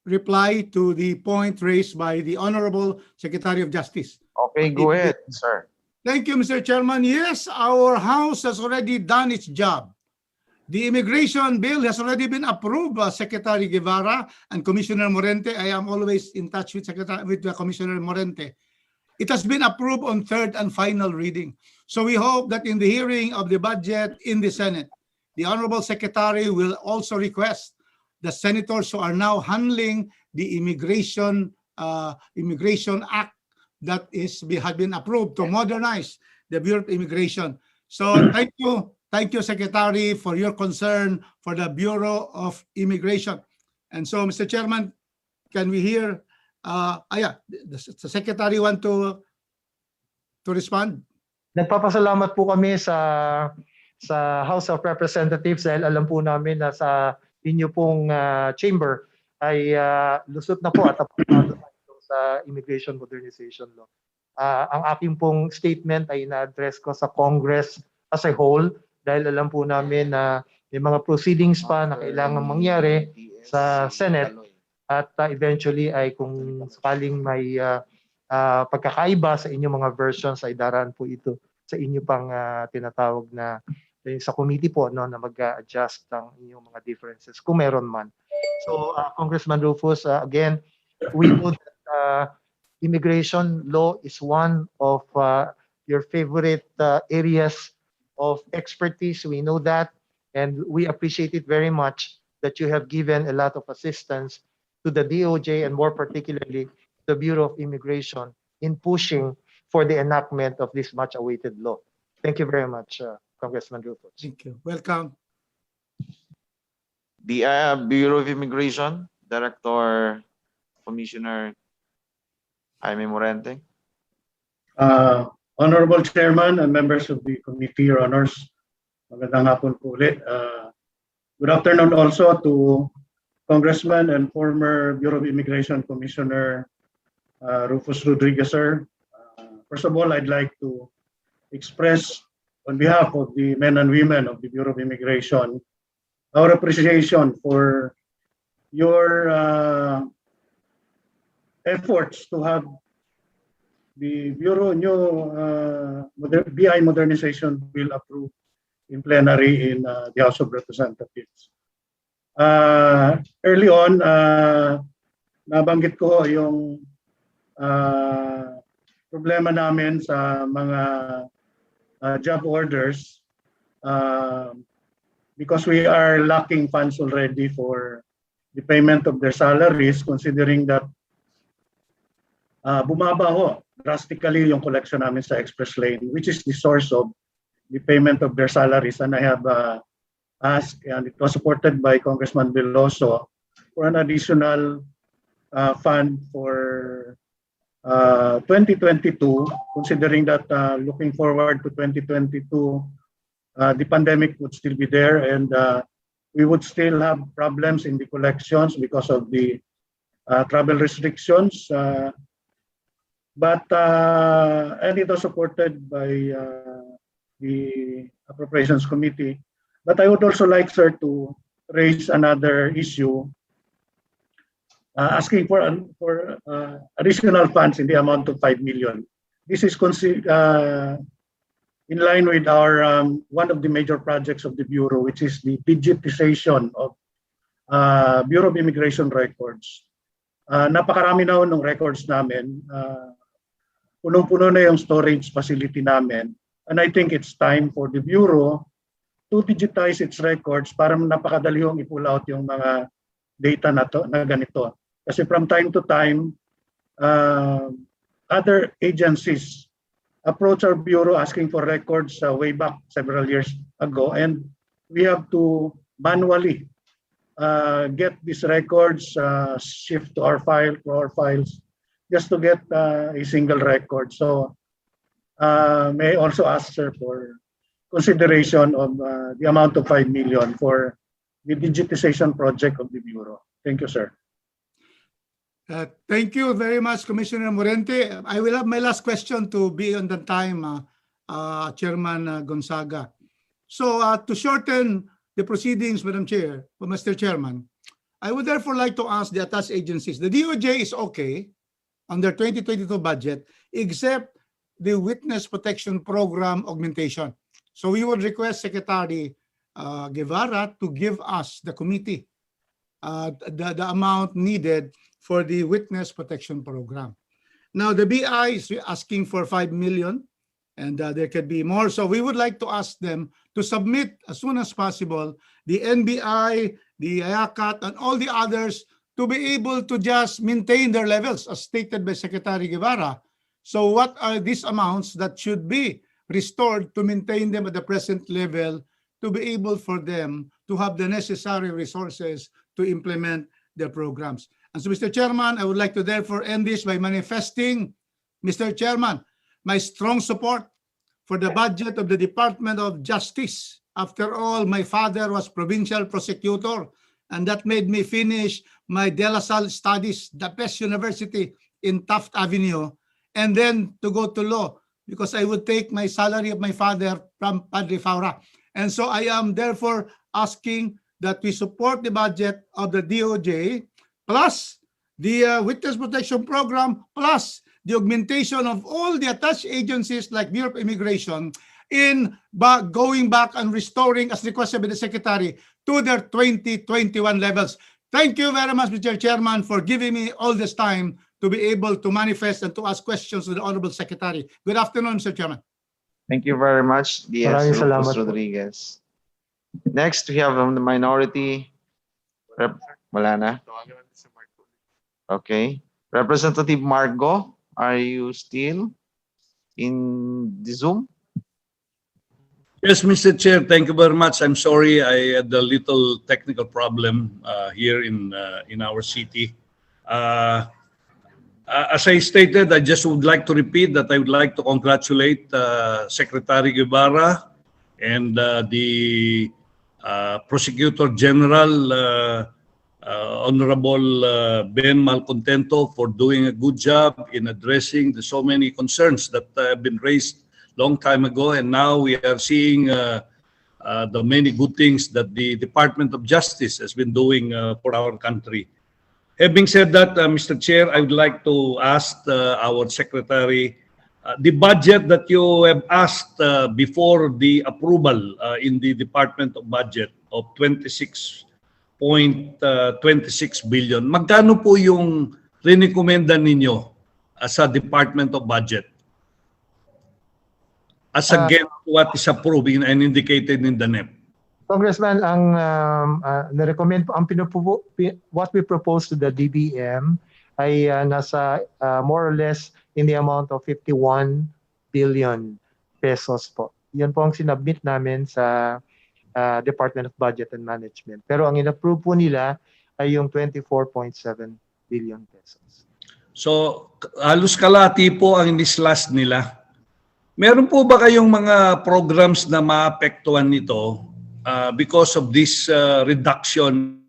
reply to the point raised by the Honorable Secretary of Justice. Okay, go ahead, sir. Thank you, Mr. Chairman. Yes, our House has already done its job. The immigration bill has already been approved by Secretary Guevara and Commissioner Morente. I am always in touch with Commissioner Morente. It has been approved on third and final reading. So we hope that in the hearing of the budget in the Senate, the Honorable Secretary will also request the senators who are now handling the Immigration Act that had been approved to modernize the Bureau of Immigration. So thank you, Secretary, for your concern for the Bureau of Immigration. And so, Mr. Chairman, can we hear? The Secretary want to respond? Nagpapasalamat po kami sa House of Representatives dahil alam po namin na sa inyo pong chamber ay lusot na po at aprobado sa Immigration Modernization Law. Ang aking pong statement ay na-address ko sa Congress as a whole dahil alam po namin na may mga proceedings pa na kailangan mangyari sa Senate at eventually ay kung sakaling may pagkakaiba sa inyong mga versions ay daraan po ito sa inyo pang tinatawag na sa committee po na mag-adjust ng inyong mga differences kung meron man. So Congressman Rufus, again, we know that immigration law is one of your favorite areas of expertise. We know that, and we appreciate it very much that you have given a lot of assistance to the DOJ and more particularly the Bureau of Immigration in pushing for the enactment of this much awaited law. Thank you very much, Congressman Rufus. Thank you. Welcome. The Bureau of Immigration, Director, Commissioner Jaime Morente. Honorable Chairman and members of the committee, Your Honors, magandang hapon po ulit. Good afternoon also to Congressman and former Bureau of Immigration Commissioner Rufus Rodriguez, sir. First of all, I'd like to express on behalf of the men and women of the Bureau of Immigration our appreciation for your efforts to have the Bureau new BI modernization bill approved in plenary in the House of Representatives. Early on, nabanggit ko yung problema namin sa mga job orders because we are lacking funds already for the payment of their salaries, considering that bumaba ho drastically yung collection namin sa Express Lane, which is the source of the payment of their salaries. And I have asked, and it was supported by Congressman Veloso, for an additional fund for 2022, considering that looking forward to 2022, the pandemic would still be there, and we would still have problems in the collections because of the travel restrictions. And it was supported by the Appropriations Committee. But I would also like, sir, to raise another issue, asking for additional funds in the amount of 5 million. This is in line with our one of the major projects of the Bureau, which is the digitization of Bureau of Immigration records. Napakarami na ng records namin. Punong-puno na yung storage facility namin. And I think it's time for the Bureau to digitize its records para napakadali yung i-pull out yung mga data na ganito. Kasi from time to time, other agencies approach our Bureau asking for records way back several years ago, and we have to manually get these records, shift to our files, just to get a single record. So may I also ask, sir, for consideration of the amount of 5 million for the digitization project of the Bureau. Thank you, sir. Thank you very much, Commissioner Morente. I will have my last question to be on the time, Chairman Gonzaga. So to shorten the proceedings, Madam Chair, Mr. Chairman, I would therefore like to ask the attached agencies. The DOJ is okay on their 2022 budget, except the Witness Protection Program augmentation. So we would request Secretary Guevara to give us, the committee, the amount needed for the Witness Protection Program. Now, the BI is asking for 5 million, and there could be more. So we would like to ask them to submit as soon as possible the NBI, the IACAT, and all the others to be able to just maintain their levels, as stated by Secretary Guevara. So what are these amounts that should be restored to maintain them at the present level, to be able for them to have the necessary resources to implement their programs? And so, Mr. Chairman, I would like to therefore end this by manifesting, Mr. Chairman, my strong support for the budget of the Department of Justice. After all, my father was provincial prosecutor, and that made me finish my De La Salle studies, the best university in Taft Avenue, and then to go to law, because I would take my salary of my father from Padre Faura. And so I am therefore asking that we support the budget of the DOJ, plus the Witness Protection Program, plus the augmentation of all the attached agencies like Bureau of Immigration in going back and restoring, as requested by the Secretary, to their 2021 levels. Thank you very much, Mr. Chairman, for giving me all this time to be able to manifest and to ask questions to the Honorable Secretary. Good afternoon, Mr. Chairman. Thank you very much, Maraming DS salamat Rufus po. Rodriguez. Next, we have from the minority. Wala na? Okay. Representative Margo, are you still in the Zoom? Yes, Mr. Chair, thank you very much. I'm sorry I had a little technical problem here in our city. As I stated, I just would like to repeat that I would like to congratulate Secretary Guevara and the Prosecutor General, Honorable Ben Malcontento, for doing a good job in addressing the so many concerns that have been raised long time ago, and now we are seeing the many good things that the Department of Justice has been doing for our country. Having said that, Mr. Chair, I would like to ask our Secretary, the budget that you have asked before the approval in the Department of Budget of 26.26 billion, magkano po yung rinikomenda ninyo sa Department of Budget? As against what is approved and indicated in the NEP? Congressman, ang na-recommend po, what we propose to the DBM ay nasa more or less in the amount of 51 billion pesos po. Yun po ang sinubmit namin sa Department of Budget and Management. Pero ang in-approve po nila ay yung 24.7 billion pesos. So, halos kalahati po ang inislas nila. Meron po ba kayong mga programs na maapektuhan nito because of this reduction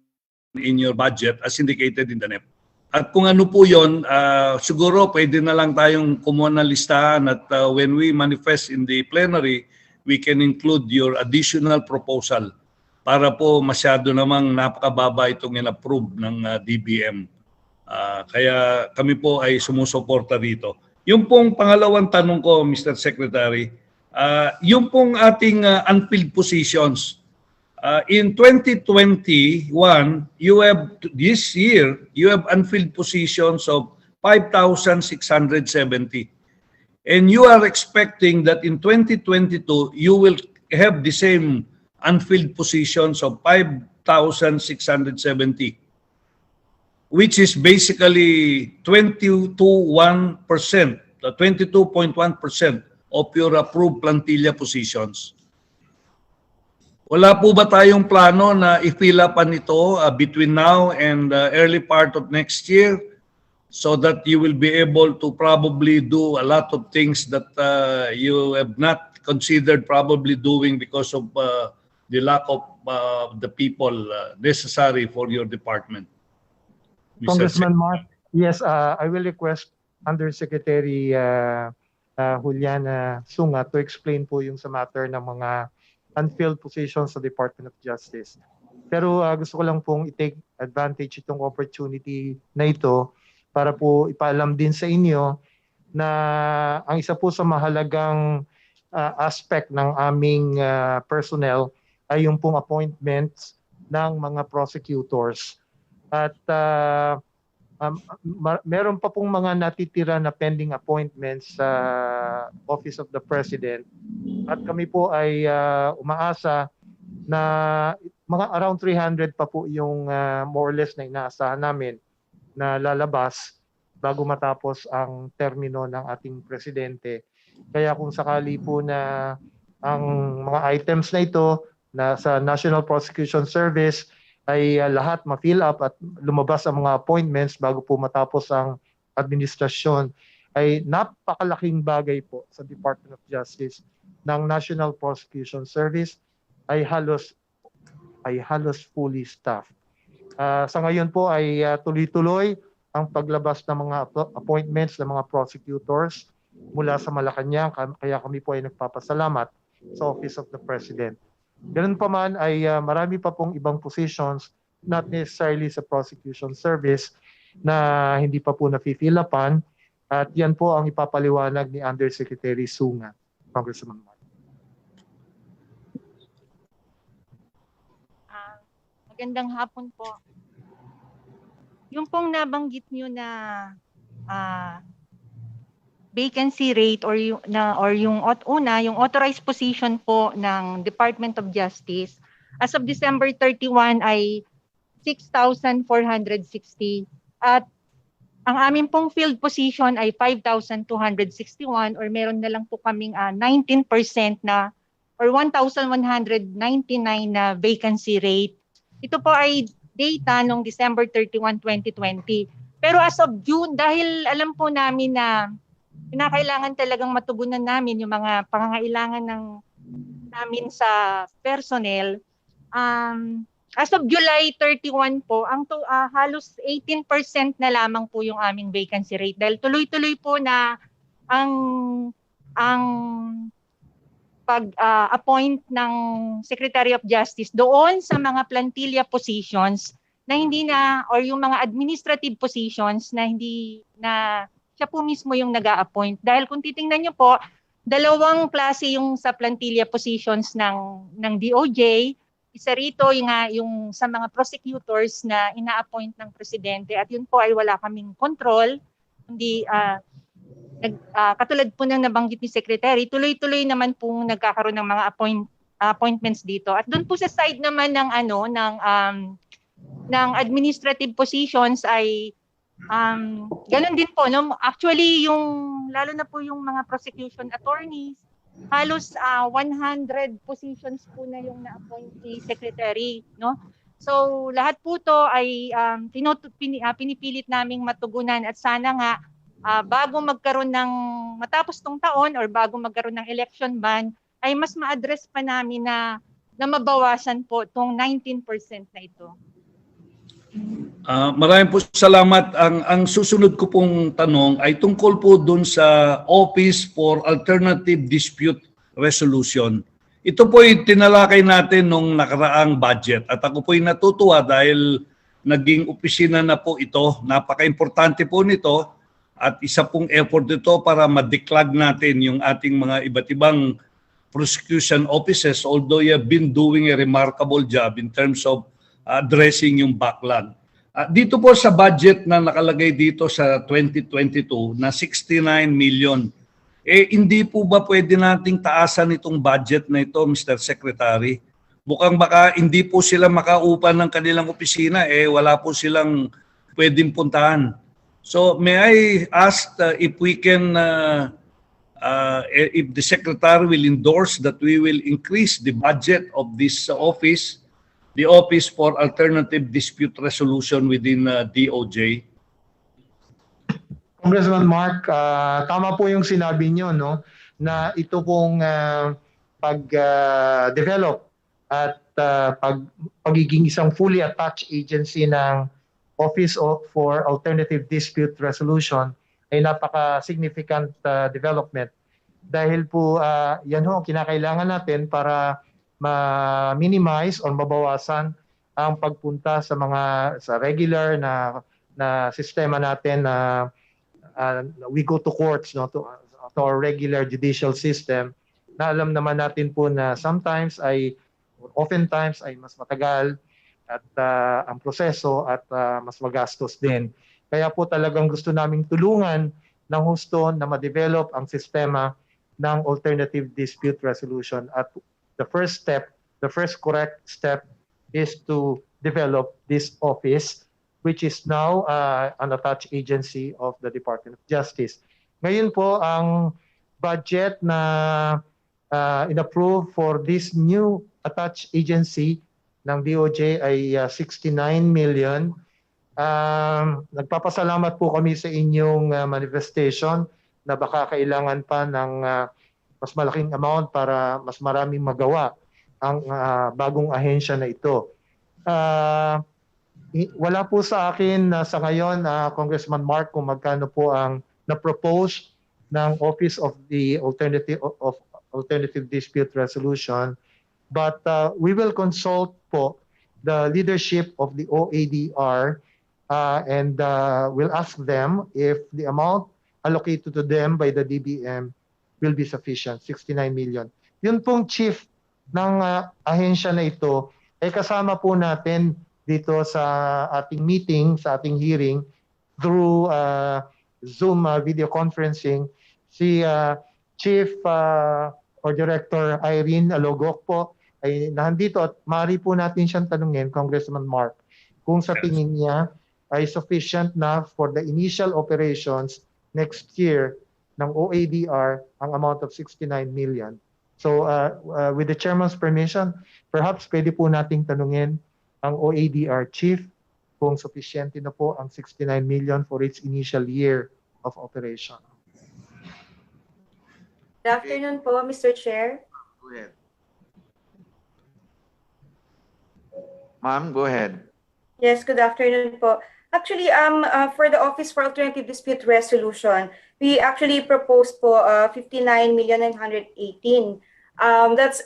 in your budget as indicated in the NEP? At kung ano po yun, siguro pwede na lang tayong kumuha ng listahan at when we manifest in the plenary, we can include your additional proposal para po masyado namang napakababa itong in-approve ng DBM. Kaya kami po ay sumusuporta dito. Yung pong pangalawang tanong ko, Mr. Secretary, yung pong ating unfilled positions, in 2021, this year, you have unfilled positions of 5,670. And you are expecting that in 2022, you will have the same unfilled positions of 5,670, which is basically 22.1% of your approved plantilla positions. Wala po ba tayong plano na i-fill upan ito between now and early part of next year so that you will be able to probably do a lot of things that you have not considered probably doing because of the lack of the people necessary for your department? Congressman Mark, yes, I will request Undersecretary Juliana Sunga to explain po yung sa matter ng mga unfilled positions sa Department of Justice. Pero gusto ko lang pong i-take advantage itong opportunity na ito para po ipaalam din sa inyo na ang isa po sa mahalagang aspect ng aming personnel ay yung pong appointments ng mga prosecutors. At meron pa pong mga natitira na pending appointments sa Office of the President. At kami po ay umaasa na mga around 300 pa po yung more or less na inaasahan namin na lalabas bago matapos ang termino ng ating presidente. Kaya kung sakali po na ang mga items na ito na sa National Prosecution Service ay lahat ma-fill up at lumabas ang mga appointments bago po matapos ang administrasyon, ay napakalaking bagay po sa Department of Justice ng National Prosecution Service ay halos fully staffed. Sa ngayon po ay tuloy-tuloy ang paglabas ng mga appointments ng mga prosecutors mula sa Malacanang, kaya kami po ay nagpapasalamat sa Office of the President. Ganun pa man ay marami pa pong ibang positions, not necessarily sa prosecution service, na hindi pa po na-fill upan, at yan po ang ipapaliwanag ni Undersecretary Sunga, Congressman Mark. Magandang hapon po. Yung pong nabanggit nyo na vacancy rate or yung authorized position po ng Department of Justice as of December 31 ay 6,460 at ang aming pong field position ay 5,261 or meron na lang po kaming 19% na or 1,199 na vacancy rate. Ito po ay data noong December 31, 2020. Pero as of June, dahil alam po namin na kinakailangan talagang matugunan namin yung mga pangangailangan namin sa personnel, as of July 31 po, halos 18% na lamang po yung aming vacancy rate dahil tuloy-tuloy po na ang pag-appoint ng Secretary of Justice doon sa mga plantilla positions na hindi na, or yung mga administrative positions na hindi na siya po mismo yung nag-a-appoint. Dahil kung titingnan niyo po, dalawang klase yung sa plantilla positions ng DOJ. Isa rito yung sa mga prosecutors na ina-appoint ng presidente at yun po ay wala kaming control. Hindi katulad po ng nabanggit ni Secretary, tuloy-tuloy naman pong nagkakaroon ng mga appointments dito. At doon po sa side naman ng administrative positions ay ganun din po, no? Actually lalo na po yung mga prosecution attorneys, halos 100 positions po na yung na-appoint ni Secretary, no? So lahat po to ay pinipilit naming matugunan at sana nga bago magkaroon ng matapos tong taon or bago magkaroon ng election ban ay mas ma-address pa namin na mabawasan po tong 19% na ito. Maraming po salamat. Ang susunod ko pong tanong ay tungkol po dun sa Office for Alternative Dispute Resolution. Ito po ay tinalakay natin nung nakaraang budget at ako po ay natutuwa dahil naging opisina na po ito. Napaka-importante po nito at isa pong effort ito para ma-declag natin yung ating mga iba't ibang prosecution offices, although you have been doing a remarkable job in terms of addressing yung backlog. Dito po sa budget na nakalagay dito sa 2022 na 69 million, hindi po ba pwede nating taasan itong budget na ito, Mr. Secretary? Mukhang baka hindi po sila makaupan ng kanilang opisina, wala po silang pwedeng puntahan. So may I ask if we can, if the Secretary will endorse that we will increase the budget of this office, the Office for Alternative Dispute Resolution within DOJ? Congressman Mark, tama po yung sinabi niyo, no, na ito pong pag-develop at pagiging isang fully attached agency ng Office for Alternative Dispute Resolution ay napaka-significant development dahil po yan ho ang kinakailangan natin para ma-minimize or mabawasan ang pagpunta sa regular na sistema natin na we go to courts, no, to our regular judicial system na alam naman natin po na oftentimes ay mas matagal at ang proseso at mas magastos din. Kaya po talagang gusto naming tulungan ng husto na ma-develop ang sistema ng alternative dispute resolution. At the first correct step is to develop this office, which is now an attached agency of the Department of Justice. Ngayon po, ang budget na in-approve for this new attached agency ng DOJ ay 69 million. Nagpapasalamat po kami sa inyong manifestation na baka kailangan pa ng mas malaking amount para mas maraming magawa ang bagong ahensya na ito. Wala po sa akin sa ngayon, Congressman Mark, kung magkano po ang na-propose ng Office of the Alternative Dispute Resolution. But we will consult po the leadership of the OADR and we'll ask them if the amount allocated to them by the DBM will be sufficient, 69 million. Yun pong chief ng ahensya na ito ay kasama po natin dito sa ating meeting, sa ating hearing through Zoom video conferencing. Si Chief or Director Irene Alogok po ay nandito at maaari po natin siyang tanungin, Congressman Mark, kung sa tingin niya ay sufficient na for the initial operations next year ng OADR ang amount of 69 million. So with the Chairman's permission, perhaps pwede po nating tanungin ang OADR Chief kung sufficiente na po ang 69 million for its initial year of operation. Good afternoon po, Mr. Chair. Go ahead. Ma'am, go ahead. Yes, good afternoon po. Actually, for the Office for Alternative Dispute Resolution, we actually proposed po 59,918. That's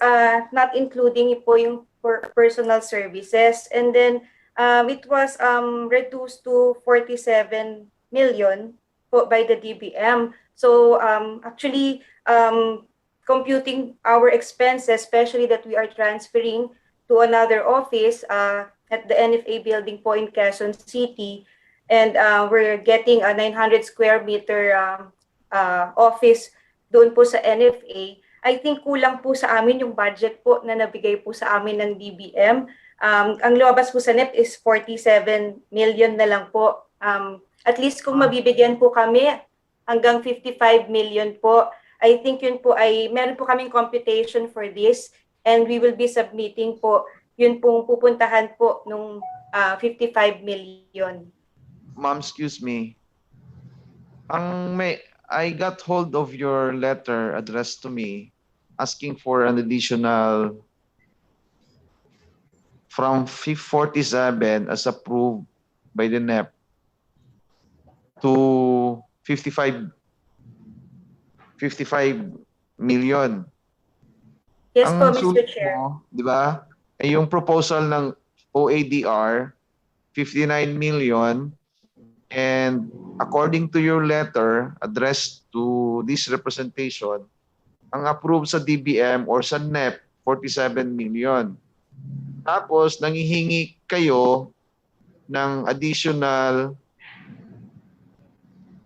not including po yung personal services. And then it was reduced to 47 million po by the DBM. So actually, computing our expenses, especially that we are transferring to another office at the NFA building po in Quezon City, and we're getting a 900 square meter office doon po sa NFA. I think kulang po sa amin yung budget po na nabigay po sa amin ng DBM. Ang lumabas po sa NEP is 47 million na lang po. At least kung mabibigyan po kami hanggang 55 million po, I think yun po ay meron po kaming computation for this, and we will be submitting po yun pong pupuntahan po nung 55 million. Ma'am, excuse me. I got hold of your letter addressed to me asking for an additional from 47 as approved by the NEP to 55 million. Yes Ang po, Mr. sulat Chair. mo, di ba? Yung proposal ng OADR, 59 million, and according to your letter addressed to this representation, ang approved sa DBM or sa NEP, 47 million. Tapos, nangihingi kayo ng additional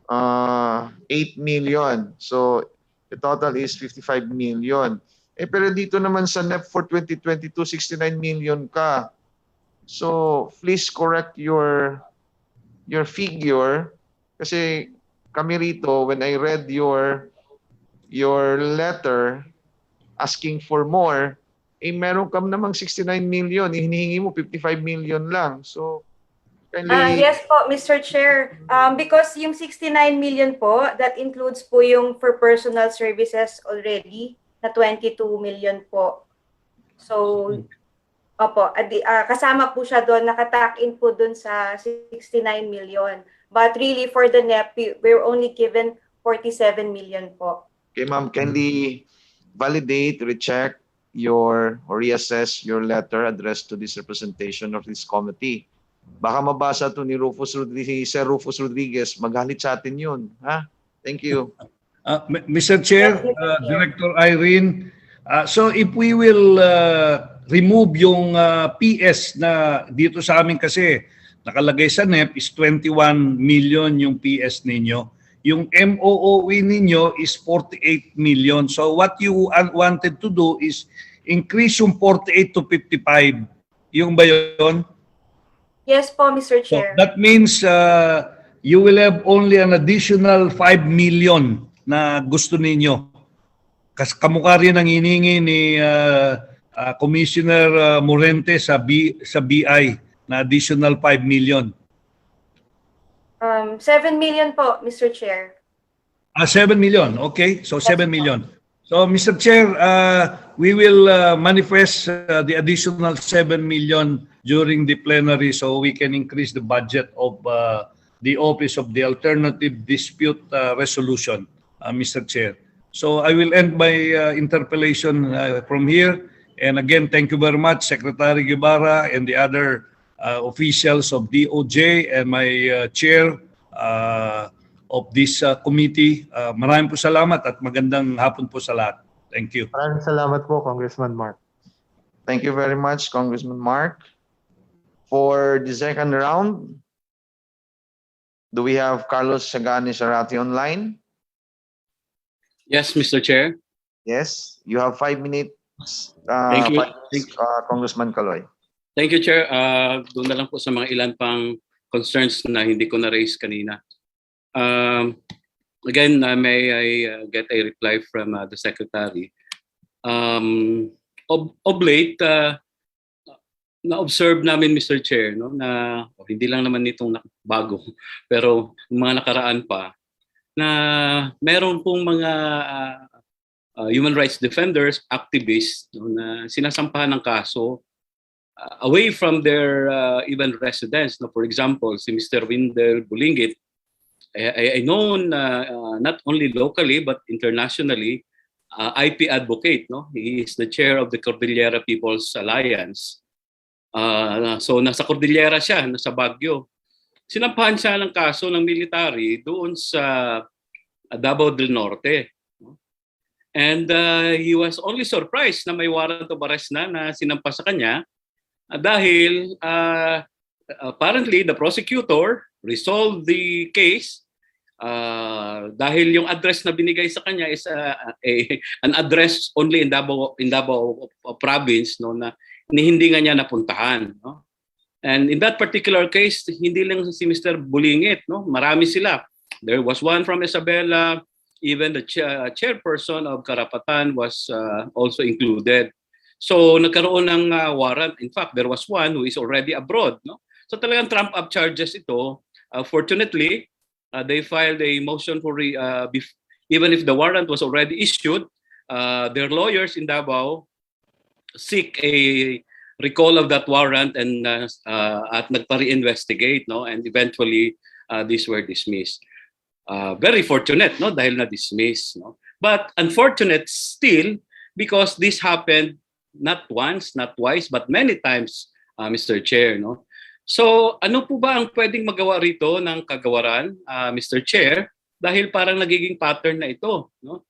8 million. So, the total is 55 million. Pero dito naman sa NEP for 2022, 69 million ka. So, please correct your figure. Kasi kami rito, when I read your letter asking for more, meron ka namang 69 million. Hinihingi mo 55 million lang. So, Yes po, Mr. Chair. Because yung 69 million po, that includes po yung for personal services already na 22 million po. So, opo, kasama po siya doon, nakatack-in po doon sa 69 million. But really, for the NEP, we're only given 47 million po. okay, ma'am, kindly validate, recheck or reassess your letter addressed to this representation of this committee. Baka mabasa to ni Sir Rufus Rodriguez, magalit sa atin yun. Ha? Thank you. Mr. Chair, Director Irene, so if we will remove yung PS na dito sa amin kasi nakalagay sa NEP is 21 million yung PS ninyo. Yung MOOE ninyo is 48 million. So what you wanted to do is increase yung 48 to 55. Yung ba yun? Yes po, Mr. Chair. So that means you will have only an additional 5 million na gusto ninyo. Kasi kamukha rin ang hiningi ni Commissioner Morente sa BI na additional 5 million. 7 million po, Mr. Chair. 7 million. Okay. So 7 million. So Mr. Chair, we will manifest the additional 7 million during the plenary so we can increase the budget of the Office of the Alternative Dispute Resolution, Mr. Chair. So I will end my interpellation from here. And again, thank you very much, Secretary Guevara and the other officials of DOJ and my chair of this committee. Maraming po salamat at magandang hapon po sa lahat. Thank you. Maraming salamat po, Congressman Mark. Thank you very much, Congressman Mark. For the second round, do we have Carlos Sagani Sarati online? Yes, Mr. Chair. Yes, you have 5 minutes. Thank you. 5 minutes, Congressman Caloy. Thank you, Chair. Doon na lang po sa mga ilan pang concerns na hindi ko na-raise kanina. Again, may I get a reply from the Secretary? Of late, na-observe namin, Mr. Chair, no, na hindi lang naman nitong bago, pero mga nakaraan pa, na meron pong mga human rights defenders, activists, no, na sinasampahan ng kaso away from their even residence. No? For example, si Mr. Windel Bulingit, I known not only locally but internationally, IP advocate. No? He is the chair of the Cordillera People's Alliance. So nasa Cordillera siya, nasa Baguio. Sinampahan siya ng kaso ng military doon sa Davao del Norte. And he was only surprised na may warrant of arrest na sinampa sa kanya dahil apparently the prosecutor resolved the case dahil yung address na binigay sa kanya is an address only in Davao province, no, na hindi nga niya napuntahan, no? And in that particular case, hindi lang si Mr. Bulingit, no? Marami sila. There was one from Isabela, even the chairperson of Karapatan was also included. So nagkaroon ng warrant. In fact, there was one who is already abroad, no? So talagang trump up charges ito. Fortunately, they filed a motion for even if the warrant was already issued, their lawyers in Davao seek a recall of that warrant and at nagpa-reinvestigate, no, and eventually these were dismissed. Very fortunate, no, dahil na-dismiss, no. But unfortunate still because this happened not once, not twice, but many times, Mr. Chair, no. So ano po ba ang pwedeng magawa rito ng kagawaran, Mr. Chair, dahil parang nagiging pattern na ito, no?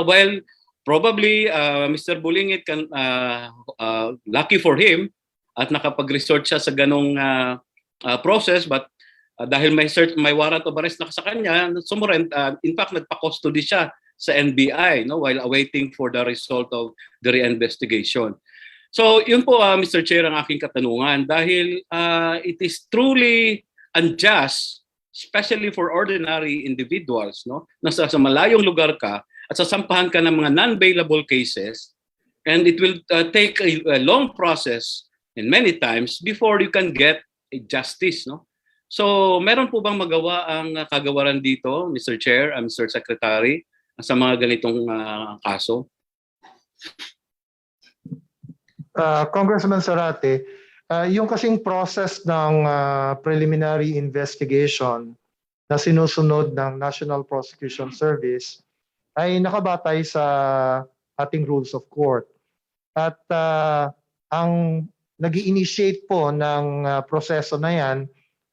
Well, probably Mr. Bulingit can lucky for him at nakapag-resort siya sa ganong process, but dahil may warrant of arrest na sa kanya, sumurent, in fact nagpa-custody siya sa NBI, no, while awaiting for the result of the reinvestigation. So yun po, Mr. Chair, ang aking katanungan, dahil it is truly unjust, especially for ordinary individuals, no, nasa sa malayong lugar ka at sasampahan ka ng mga non-bailable cases, and it will take a long process and many times before you can get a justice, no. So meron po bang magawa ang kagawaran dito, Mr. Chair, Mr. Secretary, sa mga ganitong kaso? Congressman Zarate, yung kasing process ng preliminary investigation na sinusunod ng National Prosecution Service ay nakabatay sa ating rules of court. At ang nag-initiate po ng proseso na yan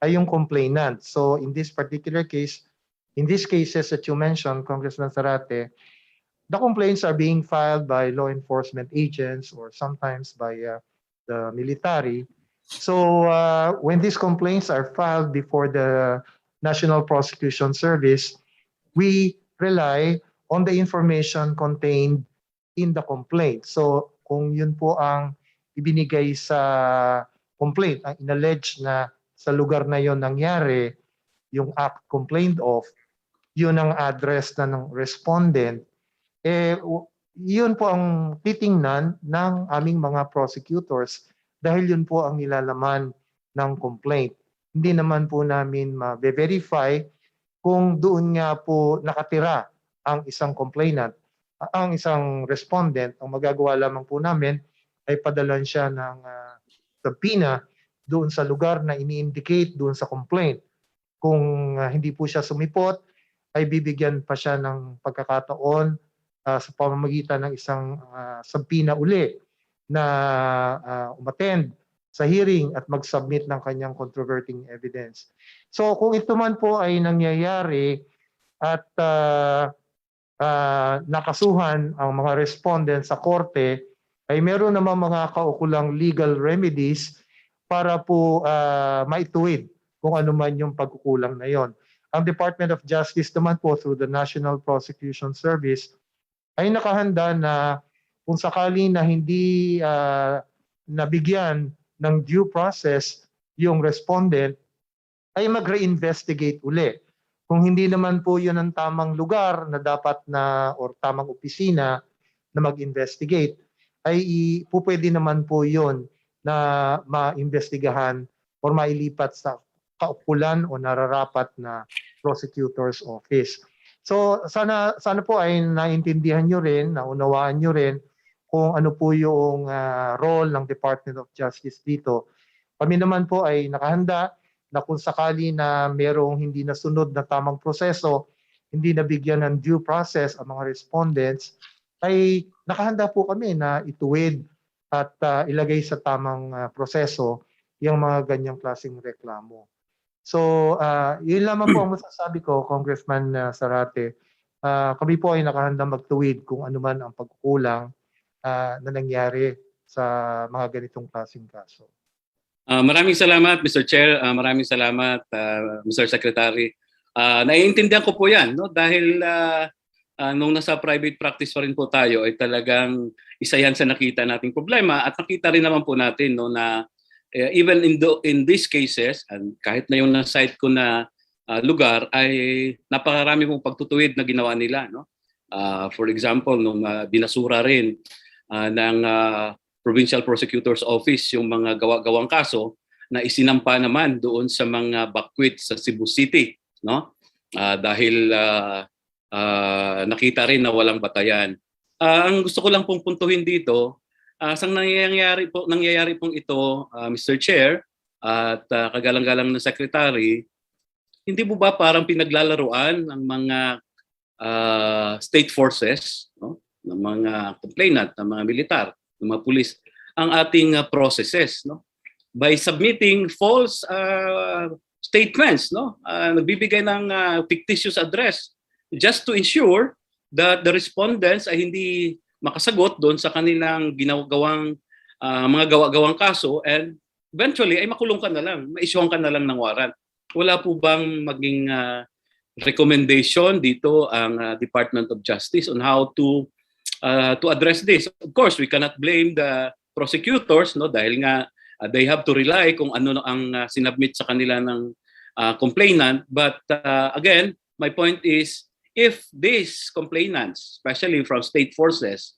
ay yung complainant. So in this particular case, in these cases that you mentioned, Congressman Zarate, the complaints are being filed by law enforcement agents or sometimes by the military. So when these complaints are filed before the National Prosecution Service, we rely on the information contained in the complaint. So kung yun po ang ibinigay sa complaint, ang inallege na sa lugar na yon nangyari, yung act complained of, yun ang address na ng respondent, yun po ang titingnan ng aming mga prosecutors dahil yun po ang nilalaman ng complaint. Hindi naman po namin ma-verify kung doon nga po nakatira ang isang complainant, ang isang respondent. Ang magagawa lamang po namin ay padalan siya ng subpoena doon sa lugar na ini-indicate doon sa complaint. Kung hindi po siya sumipot, ay bibigyan pa siya ng pagkakataon sa pamamagitan ng isang subpoena uli na umattend sa hearing at mag-submit ng kanyang controverting evidence. So kung ito man po ay nangyayari at nakasuhan ang mga respondent sa korte, ay meron naman mga kaukulang legal remedies para po maituwid kung ano man yung pagkukulang na yon. Ang Department of Justice naman po through the National Prosecution Service ay nakahanda na kung sakali na hindi nabigyan ng due process yung respondent, ay mag-reinvestigate uli. Kung hindi naman po yun ang tamang lugar na dapat na or tamang opisina na mag-investigate, ay pwede naman po yun na maimbestigahan or mailipat sa kaukulan o nararapat na prosecutor's office. So sana po ay naintindihan nyo rin, naunawaan nyo rin kung ano po yung role ng Department of Justice dito. Kami naman po ay nakahanda na kung sakali na merong hindi nasunod na tamang proseso, hindi nabigyan ng due process ang mga respondents, ay nakahanda po kami na ituwid at ilagay sa tamang proseso yung mga ganyang klaseng reklamo. So, yun lamang po ang masasabi ko, Congressman Zarate. Kami po ay nakahanda magtuwid kung ano man ang pagkukulang na nangyari sa mga ganitong klaseng kaso. Maraming salamat, Mr. Chair. Maraming salamat, Mr. Secretary. Naiintindihan ko po yan, no? Dahil nung nasa private practice pa rin po tayo, ay talagang isa yan sa nakita nating problema. At nakita rin naman po natin, no, na even in these cases, and kahit na yung na-cite ko na lugar, ay napakarami pong pagtutuwid na ginawa nila. No? For example, nung binasura rin ng Provincial Prosecutor's Office yung mga gawa-gawang kaso na isinampa naman doon sa mga bakwit sa Cebu City. No? Dahil nakita rin na walang batayan. Ang gusto ko lang pong puntuhin dito, sang nangyayari pong ito, Mr. Chair, at kagalang-galang na Secretary, hindi po ba parang pinaglalaruan ng mga state forces, no? Ng mga complainant, ng mga militar, ng mga pulis, ang ating processes, no? By submitting false statements, no? Nagbibigay ng fictitious address just to ensure that the respondents ay hindi makasagot doon sa kanilang ginagawang mga gawa-gawang kaso, and eventually ay makulong ka na lang, ma-issuehan ka na lang ng warrant. Wala po bang maging recommendation dito ang Department of Justice on how to address this? Of course, we cannot blame the prosecutors, no, dahil nga they have to rely kung ano ang sinubmit sa kanila ng complainant. But again, my point is, if these complainants, especially from state forces,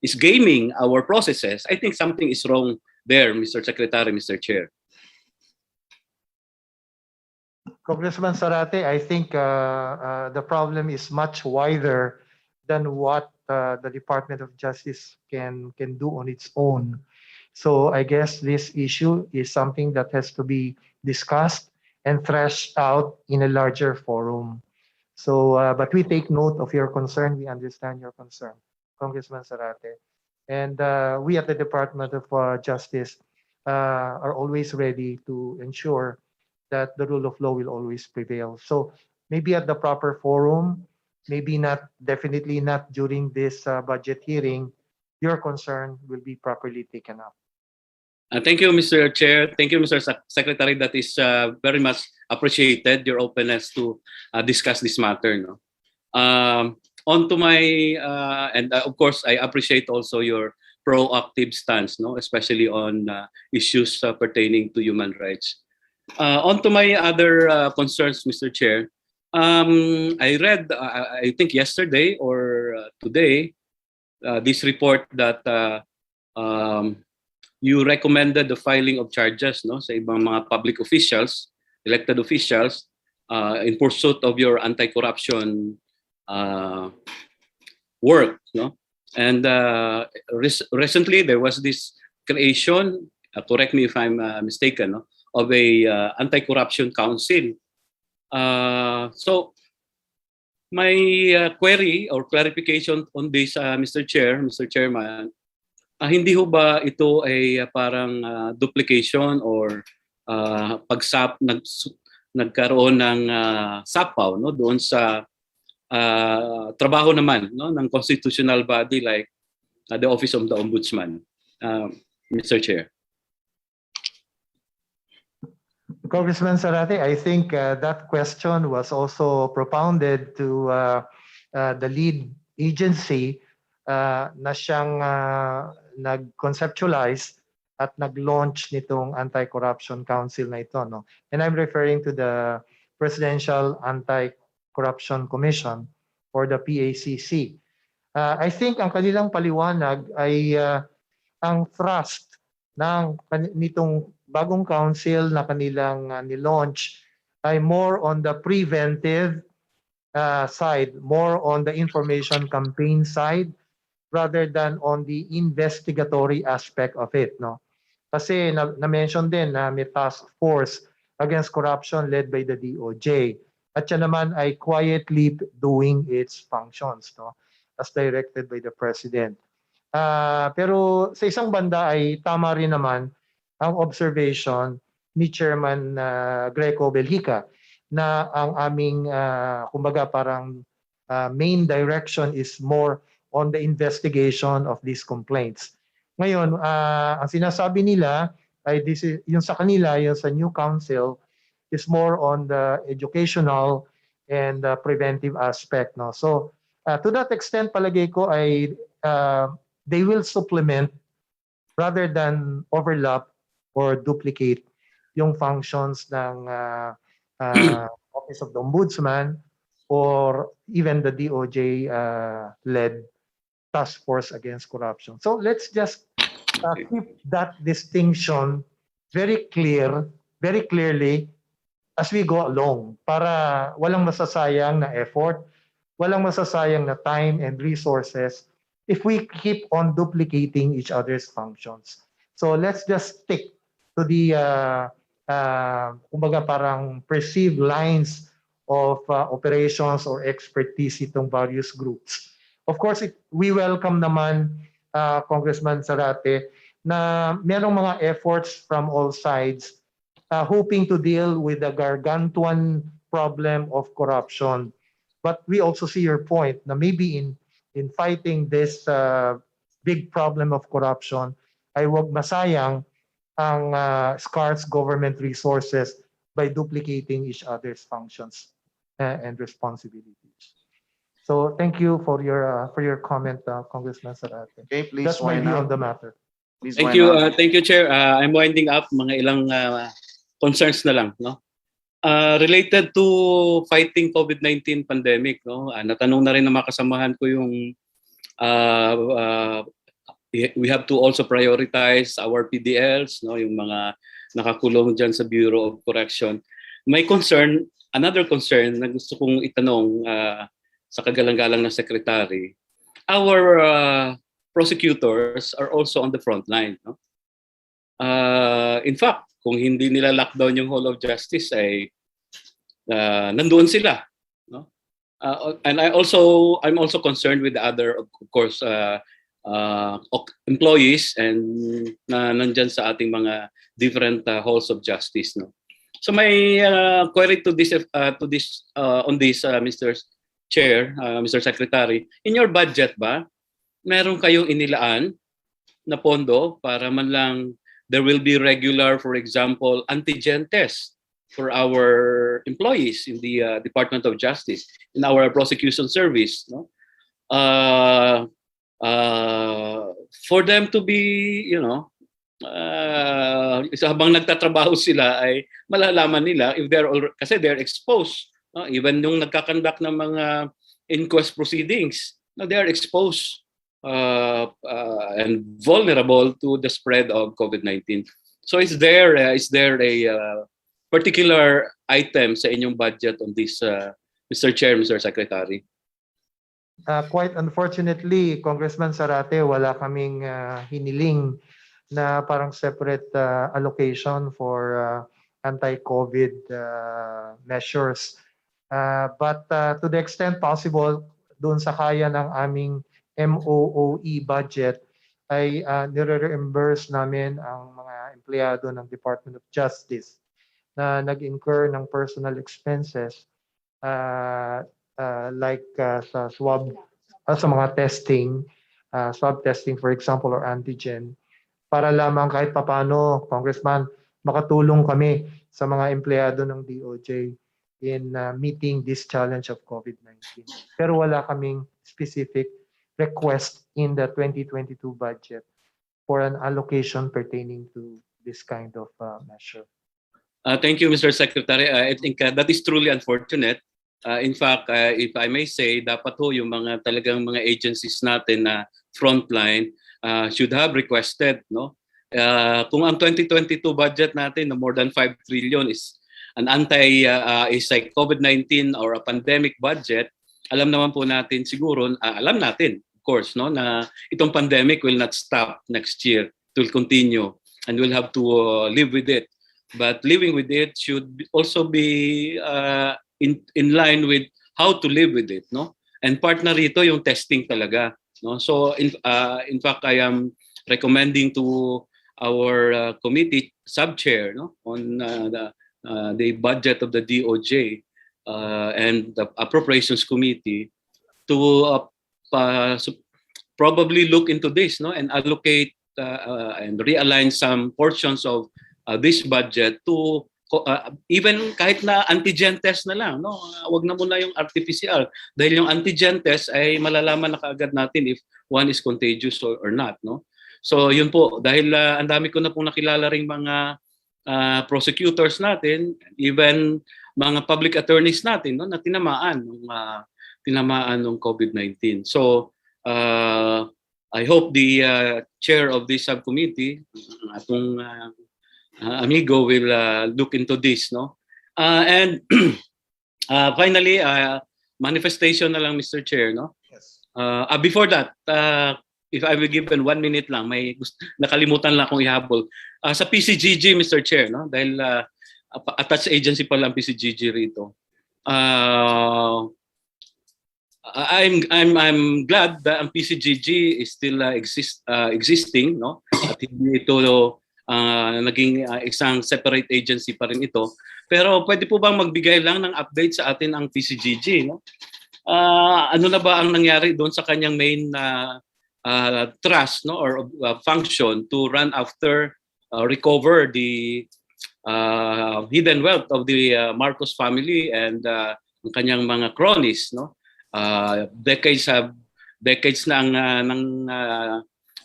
is gaming our processes, I think something is wrong there, Mr. Secretary, Mr. Chair. Congressman Zarate, I think the problem is much wider than what the Department of Justice can do on its own. So I guess this issue is something that has to be discussed and thrashed out in a larger forum. So, but we take note of your concern. We understand your concern, Congressman Zarate. And we at the Department of Justice are always ready to ensure that the rule of law will always prevail. So maybe at the proper forum, maybe not, definitely not during this budget hearing, your concern will be properly taken up. Thank you, Mr. Chair. Thank you, Mr. Secretary. That is very much appreciated, your openness to discuss this matter. No? On to my, and of course, I appreciate also your proactive stance, no? Especially on issues pertaining to human rights. On to my other concerns, Mr. Chair. I read, I think yesterday or today, this report that you recommended the filing of charges, no, sa ibang mga public officials, elected officials, in pursuit of your anti-corruption work, no? And recently there was this creation, correct me if I'm mistaken, no, of a anti-corruption council. So my query or clarification on this, Mr. Chairman, hindi ho ba ito ay parang duplication or nagkaroon ng sapaw, no, doon sa trabaho naman, no, ng constitutional body like the Office of the Ombudsman, Mr. Chair? Congressman Zarate, I think that question was also propounded to the lead agency na siyang nag-conceptualize at nag-launch nitong Anti-Corruption Council na ito. No? And I'm referring to the Presidential Anti-Corruption Commission or the PACC. I think ang kanilang paliwanag ay ang thrust nitong bagong council na kanilang nilaunch ay more on the preventive side, more on the information campaign side, rather than on the investigatory aspect of it, no? Kasi na-mention din na may task force against corruption led by the DOJ. At yan naman ay quietly doing its functions, no? As directed by the President. Pero sa isang banda ay tama rin naman ang observation ni Chairman Greco Belhica na ang aming kumbaga parang main direction is more on the investigation of these complaints. Ngayon, ang sinasabi nila ay yung sa kanila, yung sa new council is more on the educational and preventive aspect, no? So to that extent, palagay ko ay they will supplement rather than overlap or duplicate yung functions ng Office of the Ombudsman or even the DOJ led task force against corruption. So let's just keep that distinction very clearly as we go along para walang masasayang na effort, walang masasayang na time and resources if we keep on duplicating each other's functions. So let's just stick to the kumbaga parang perceived lines of operations or expertise itong various groups. Of course, we welcome naman Congressman Zarate na merong mga efforts from all sides hoping to deal with the gargantuan problem of corruption. But we also see your point na maybe in fighting this big problem of corruption ay wag masayang ang scarce government resources by duplicating each other's functions and responsibilities. So thank you for your comment, Congressman Zarate. Okay, please That's my wind view up. on the matter. Please Thank wind you, up. thank you, Chair. I'm winding up mga ilang concerns na lang, no? Related to fighting COVID-19 pandemic, no? Natanong na rin ng mga kasamahan ko yung we have to also prioritize our PDLs, no? Yung mga nakakulong dyan sa Bureau of Correction. May concern, another concern na gusto kong itanong sa kagalang-galang na secretary. Our prosecutors are also on the front line, no? In fact, kung hindi nila lockdown yung Hall of Justice ay nandoon sila, no? And I'm also concerned with the other, of course, employees and na nandyan sa ating mga different halls of justice, no? So may query to this on this, Mr. Chair, Mr. Secretary. In your budget ba, meron kayong inilaan na pondo para man lang there will be regular, for example, antigen test for our employees in the Department of Justice, in our prosecution service, no? For them to be, you know, habang nagtatrabaho sila ay malalaman nila if kasi they're exposed, no? Even yung nagkakandak ng mga inquest proceedings, no, they are exposed and vulnerable to the spread of COVID-19. So is there a particular item sa inyong budget on this, Mr. Chair, Mr. Secretary? Quite unfortunately, Congressman Zarate, wala kaming hiniling na parang separate allocation for anti-COVID measures. But to the extent possible, doon sa kaya ng aming MOOE budget ay nire-reimburse namin ang mga empleyado ng Department of Justice na nag-incur ng personal expenses like sa swab, sa mga testing, swab testing for example or antigen, para lamang kahit papano, Congressman, makatulong kami sa mga empleyado ng DOJ in meeting this challenge of COVID-19. Pero wala kaming specific request in the 2022 budget for an allocation pertaining to this kind of measure. Thank you, Mr. Secretary. I think that is truly unfortunate. In fact, if I may say, dapat ho yung mga talagang mga agencies natin na frontline should have requested, no? Kung ang 2022 budget natin na more than 5 trillion is an is like COVID-19 or a pandemic budget, alam naman po natin siguro, alam natin, of course, no, na itong pandemic will not stop next year. It will continue and we'll have to live with it. But living with it should also be in line with how to live with it, no? And part na rito yung testing talaga, no? So in fact, I am recommending to our committee sub-chair, no, on the budget of the DOJ and the appropriations committee to probably look into this, no, and allocate and realign some portions of this budget to even kahit na antigen test na lang, no? Wag na muna yung RT-PCR dahil yung antigen test ay malalaman na kaagad natin if one is contagious or not, no? So yun po, dahil ang dami ko na pong nakilala ring mga prosecutors natin, even mga public attorneys natin, no, na tinamaan ng COVID-19. So I hope the chair of this subcommittee, atong amigo, will look into this, no? And finally, manifestation na lang, Mr. Chair, no? Yes. Before that, if I will given 1 minute lang, may nakalimutan lang akong ihabol. Sa PCGG, Mr. Chair, no? Dahil attached agency pala ang PCGG rito. I'm glad that ang PCGG is still existing, no? At hindi ito naging isang separate agency pa rin ito. Pero pwede po bang magbigay lang ng update sa atin ang PCGG, no? Ano na ba ang nangyari doon sa kanyang main trust, no, or function to run after recover the hidden wealth of the Marcos family and ang kanyang mga cronies, no? Decades na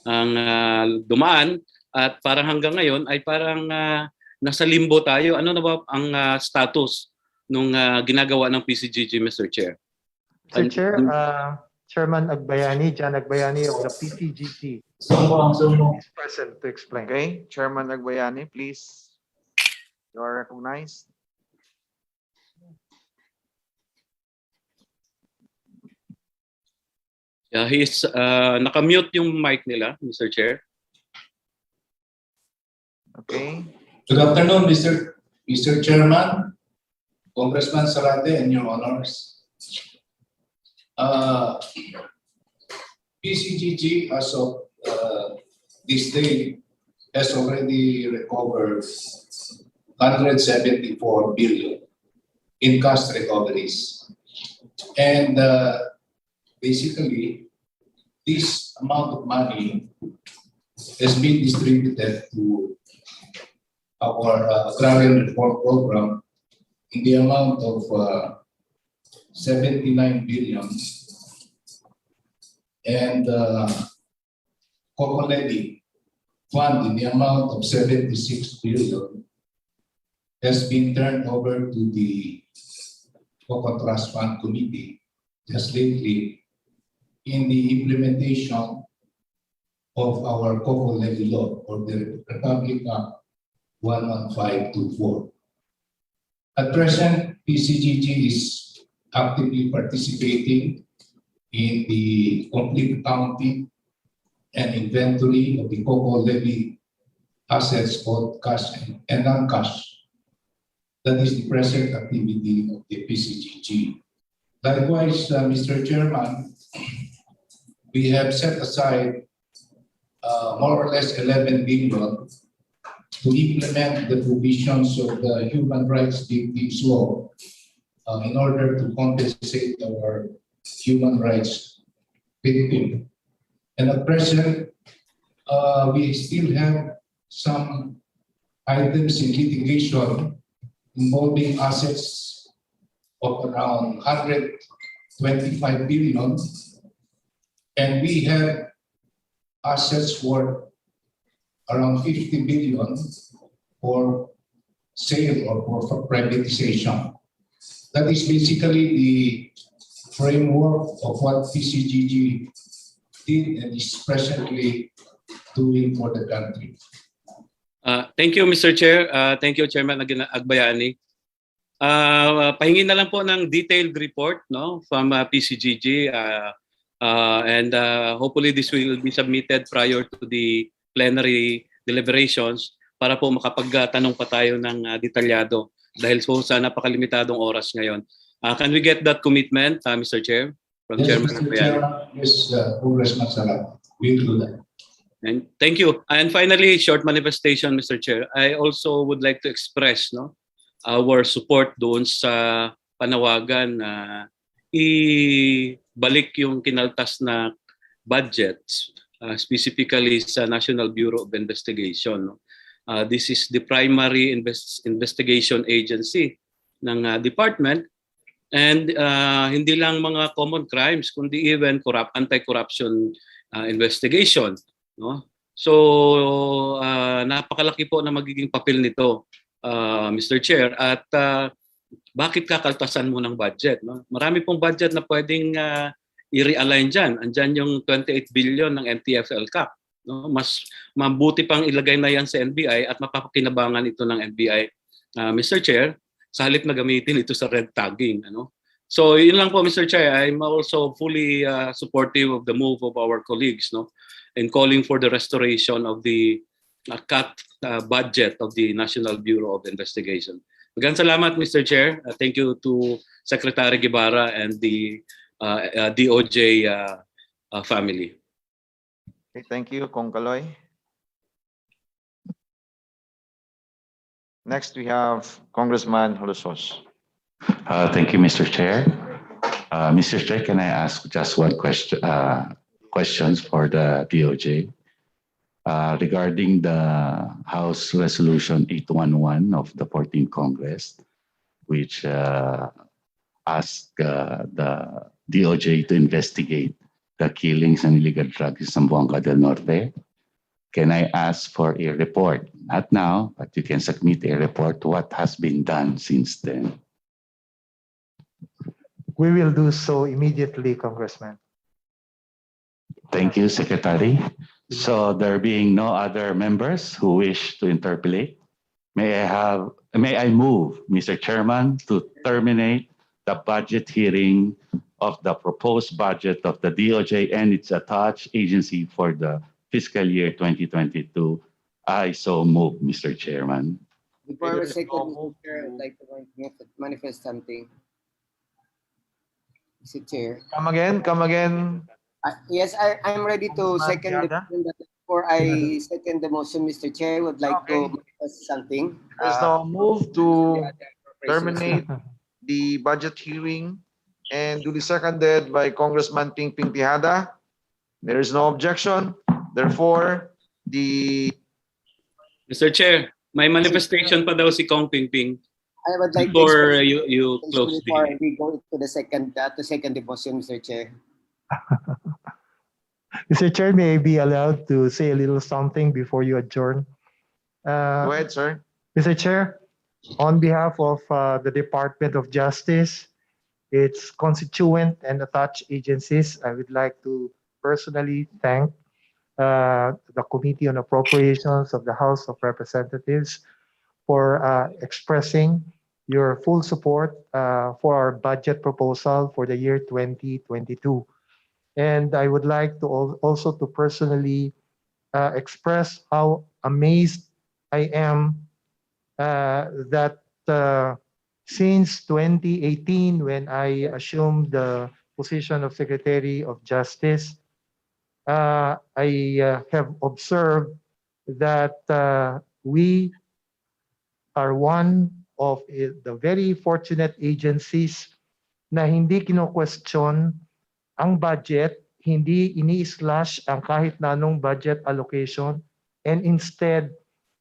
ang dumaan at parang hanggang ngayon ay parang nasa limbo tayo. Ano na ba ang status nung ginagawa ng PCGG, Mr. Chair? Mr. Chair, Chairman Agbayani, John Agbayani of the PCGC is present to explain. Okay, Chairman Agbayani, please. You are recognized. He's nakamute yung mic nila, Mr. Chair. Okay. Good afternoon, Mr. Chairman, Congressman Sarate, and your honors. PCGG, as of this day, has already recovered 174 billion in cash recoveries. And basically, this amount of money has been distributed to our agrarian reform program in the amount of 79 billion, and Coco Levy fund in the amount of 76 billion has been turned over to the Coco Trust Fund Committee just lately in the implementation of our Coco Levy law or the Republic Act 11524. At present, PCGG is actively participating in the complete accounting and inventory of the Coco Levy assets, both cash and non-cash. That is the present activity of the PCGG. Likewise, Mr. Chairman, we have set aside more or less 11 billion to implement the provisions of the Human Rights Victims Law in order to compensate our human rights victims. And at present, we still have some items in litigation involving assets of around 125 billion, and we have assets worth around 50 billion for sale or for privatization. That is basically the framework of what PCGG did and is presently doing for the country? Thank you, Mr. Chair. Thank you, Chairman Agbayani. Pahingin na lang po ng detailed report, no, from PCGG, and hopefully this will be submitted prior to the plenary deliberations para po makapagtanong pa tayo ng detalyado dahil po sa napakalimitadong oras ngayon. Can we get that commitment, Mr. Chair, from Yes, Chairman Mr. Agbayani? Chair. Yes, Congressman Sala. We do that. And thank you. And finally, short manifestation, Mr. Chair. I also would like to express, no, our support doon sa panawagan na ibalik yung kinaltas na budgets, specifically sa National Bureau of Investigation. No? This is the primary investigation agency ng department, and hindi lang mga common crimes kundi even anti-corruption investigation. No? So napakalaki po na magiging papel nito, Mr. Chair, at bakit kakaltasan mo ng budget? No? Marami pong budget na pwedeng i-realign dyan. Andyan yung 28 billion ng MTFL Cap. No? Mas mabuti pang ilagay na yan sa NBI at mapapakinabangan ito ng NBI, Mr. Chair, sa halip na gamitin ito sa red tagging. Ano? So yun lang po, Mr. Chair. I'm also fully supportive of the move of our colleagues, no, in calling for the restoration of the cut budget of the National Bureau of Investigation. Maraming salamat, Mr. Chair. Thank you to Secretary Guevara and the DOJ family. Okay, thank you, Kong Kaloy. Next, we have Congressman Holosos. Thank you, Mr. Chair. Mr. Chair, can I ask just one question? Questions for the DOJ regarding the House Resolution 811 of the 14th Congress, which asked the DOJ to investigate the killings and illegal drugs in Zamboanga del Norte. Can I ask for a report? Not now, but you can submit a report to what has been done since then. We will do so immediately, Congressman. Thank you, Secretary. So there being no other members who wish to interpolate, may I move, Mr. Chairman, to terminate the budget hearing of the proposed budget of the DOJ and its attached agency for the fiscal year 2022. I so move, Mr. Chairman. Before we second, Mr. Chair, I'd like to manifest something. Mr. Chair. Come again. Yes, I'm ready to second the motion, but before I second the motion, Mr. Chair, I would like to manifest something. There's no move to terminate the budget hearing and duly seconded by Congressman Ping Tihada. There is no objection. Therefore, Mr. Chair, may manifestation pa daw si Kong Ping. I would like before you close before we go to the second the motion, Mr. Chair. Mr. Chair, may I be allowed to say a little something before you adjourn? Go ahead, sir. Mr. Chair, on behalf of the Department of Justice, its constituent and attached agencies, I would like to personally thank the Committee on Appropriations of the House of Representatives for expressing your full support for our budget proposal for the year 2022. And I would like to also to personally express how amazed I am that since 2018, when I assumed the position of Secretary of Justice, I have observed that we are one of the very fortunate agencies na hindi kino-question ang budget, hindi ini-slash ang kahit na anong budget allocation, and instead,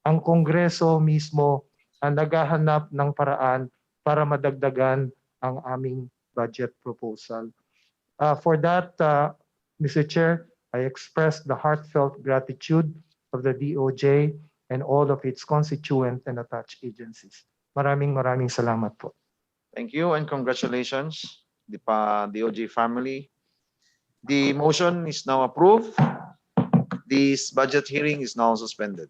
ang Kongreso mismo ang naghahanap ng paraan para madagdagan ang aming budget proposal. For that, Mr. Chair, I express the heartfelt gratitude of the DOJ and all of its constituent and attached agencies. Maraming salamat po. Thank you and congratulations, the DOJ family. The motion is now approved. This budget hearing is now suspended.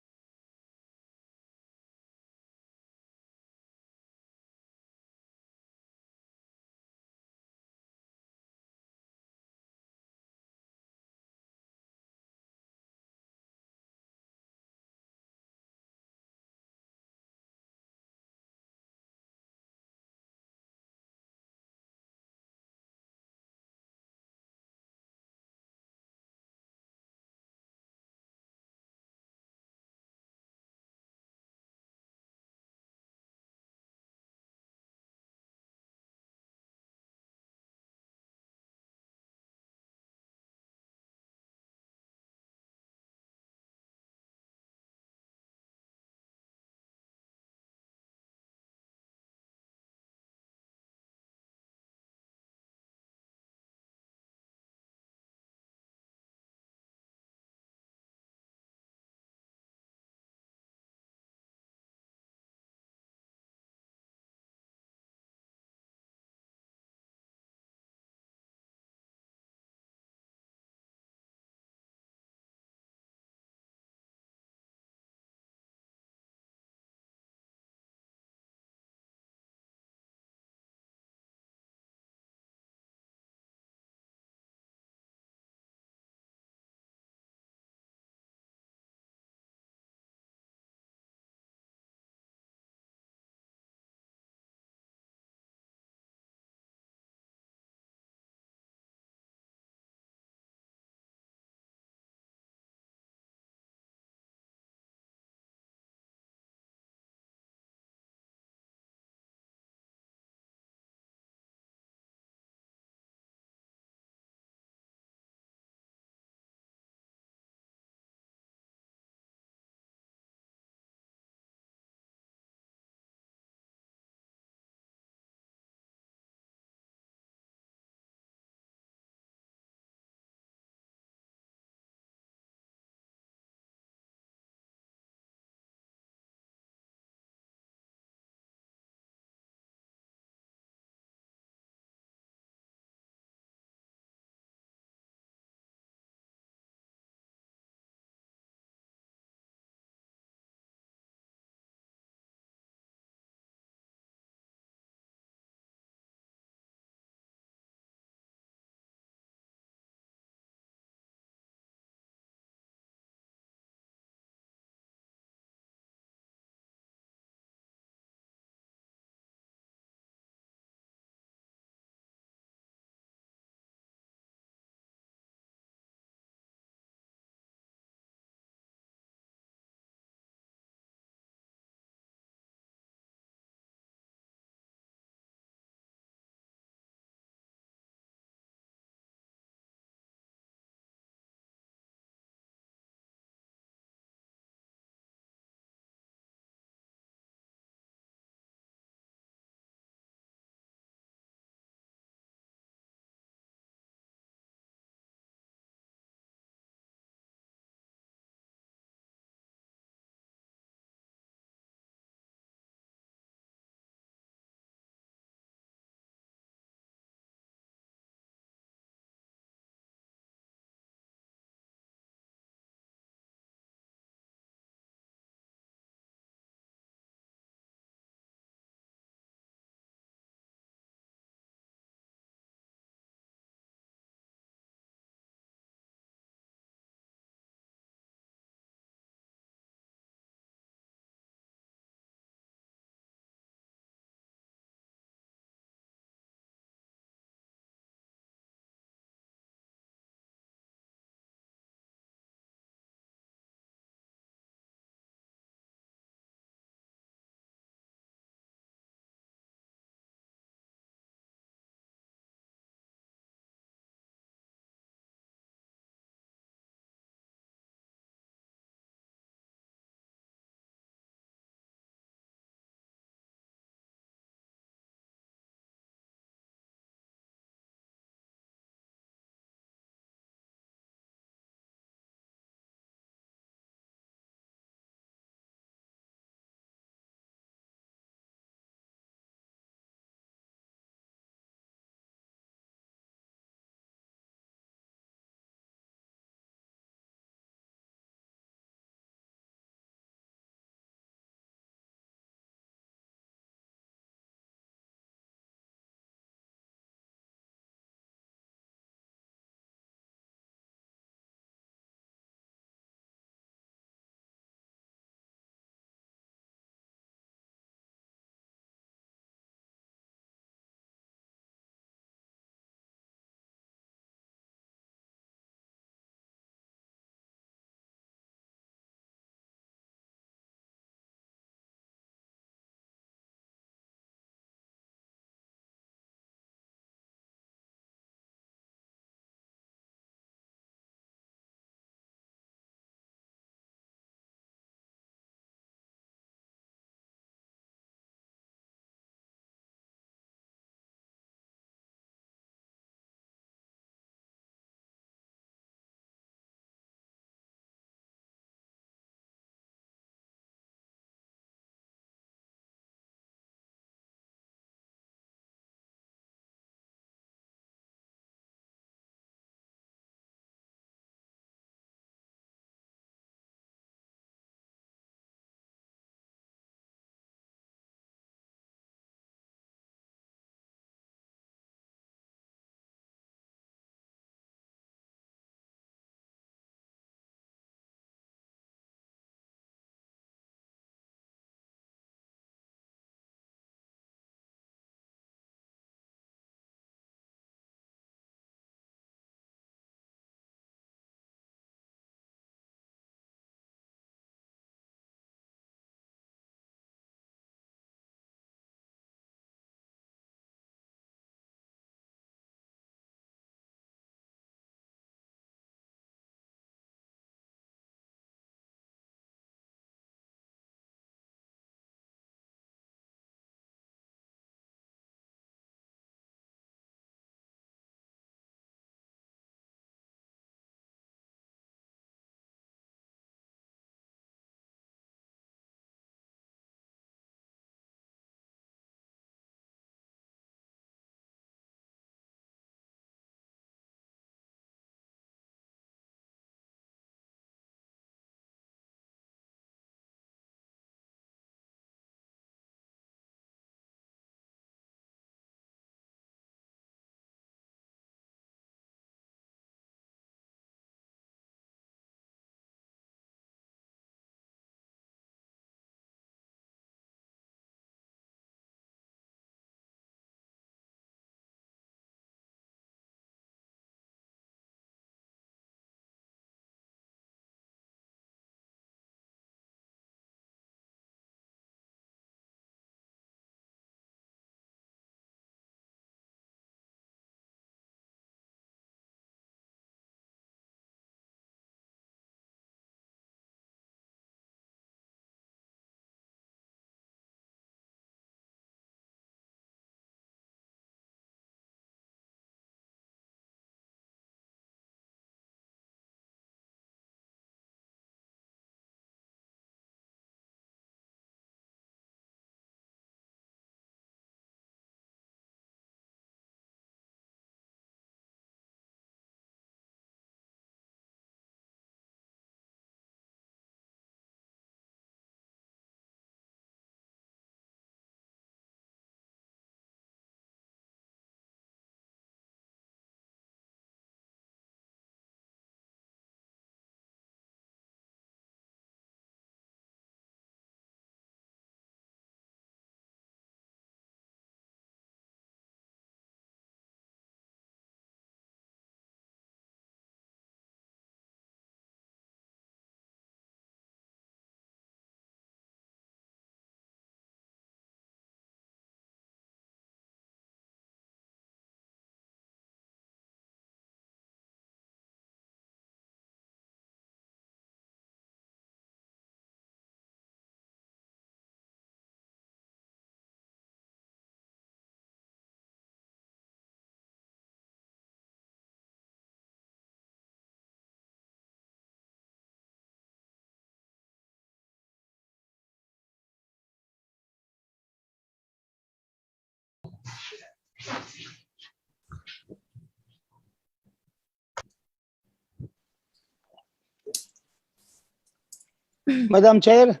Madam Chair.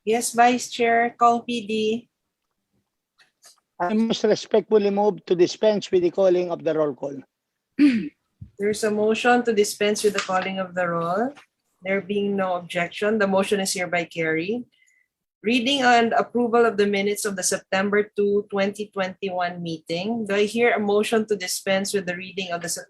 Yes, Vice Chair, call PD. I most respectfully move to dispense with the calling of the roll call. There's a motion to dispense with the calling of the roll. There being no objection, the motion is hereby carried. Reading and approval of the minutes of the September 2, 2021 meeting. Do I hear a motion to dispense with the reading of the September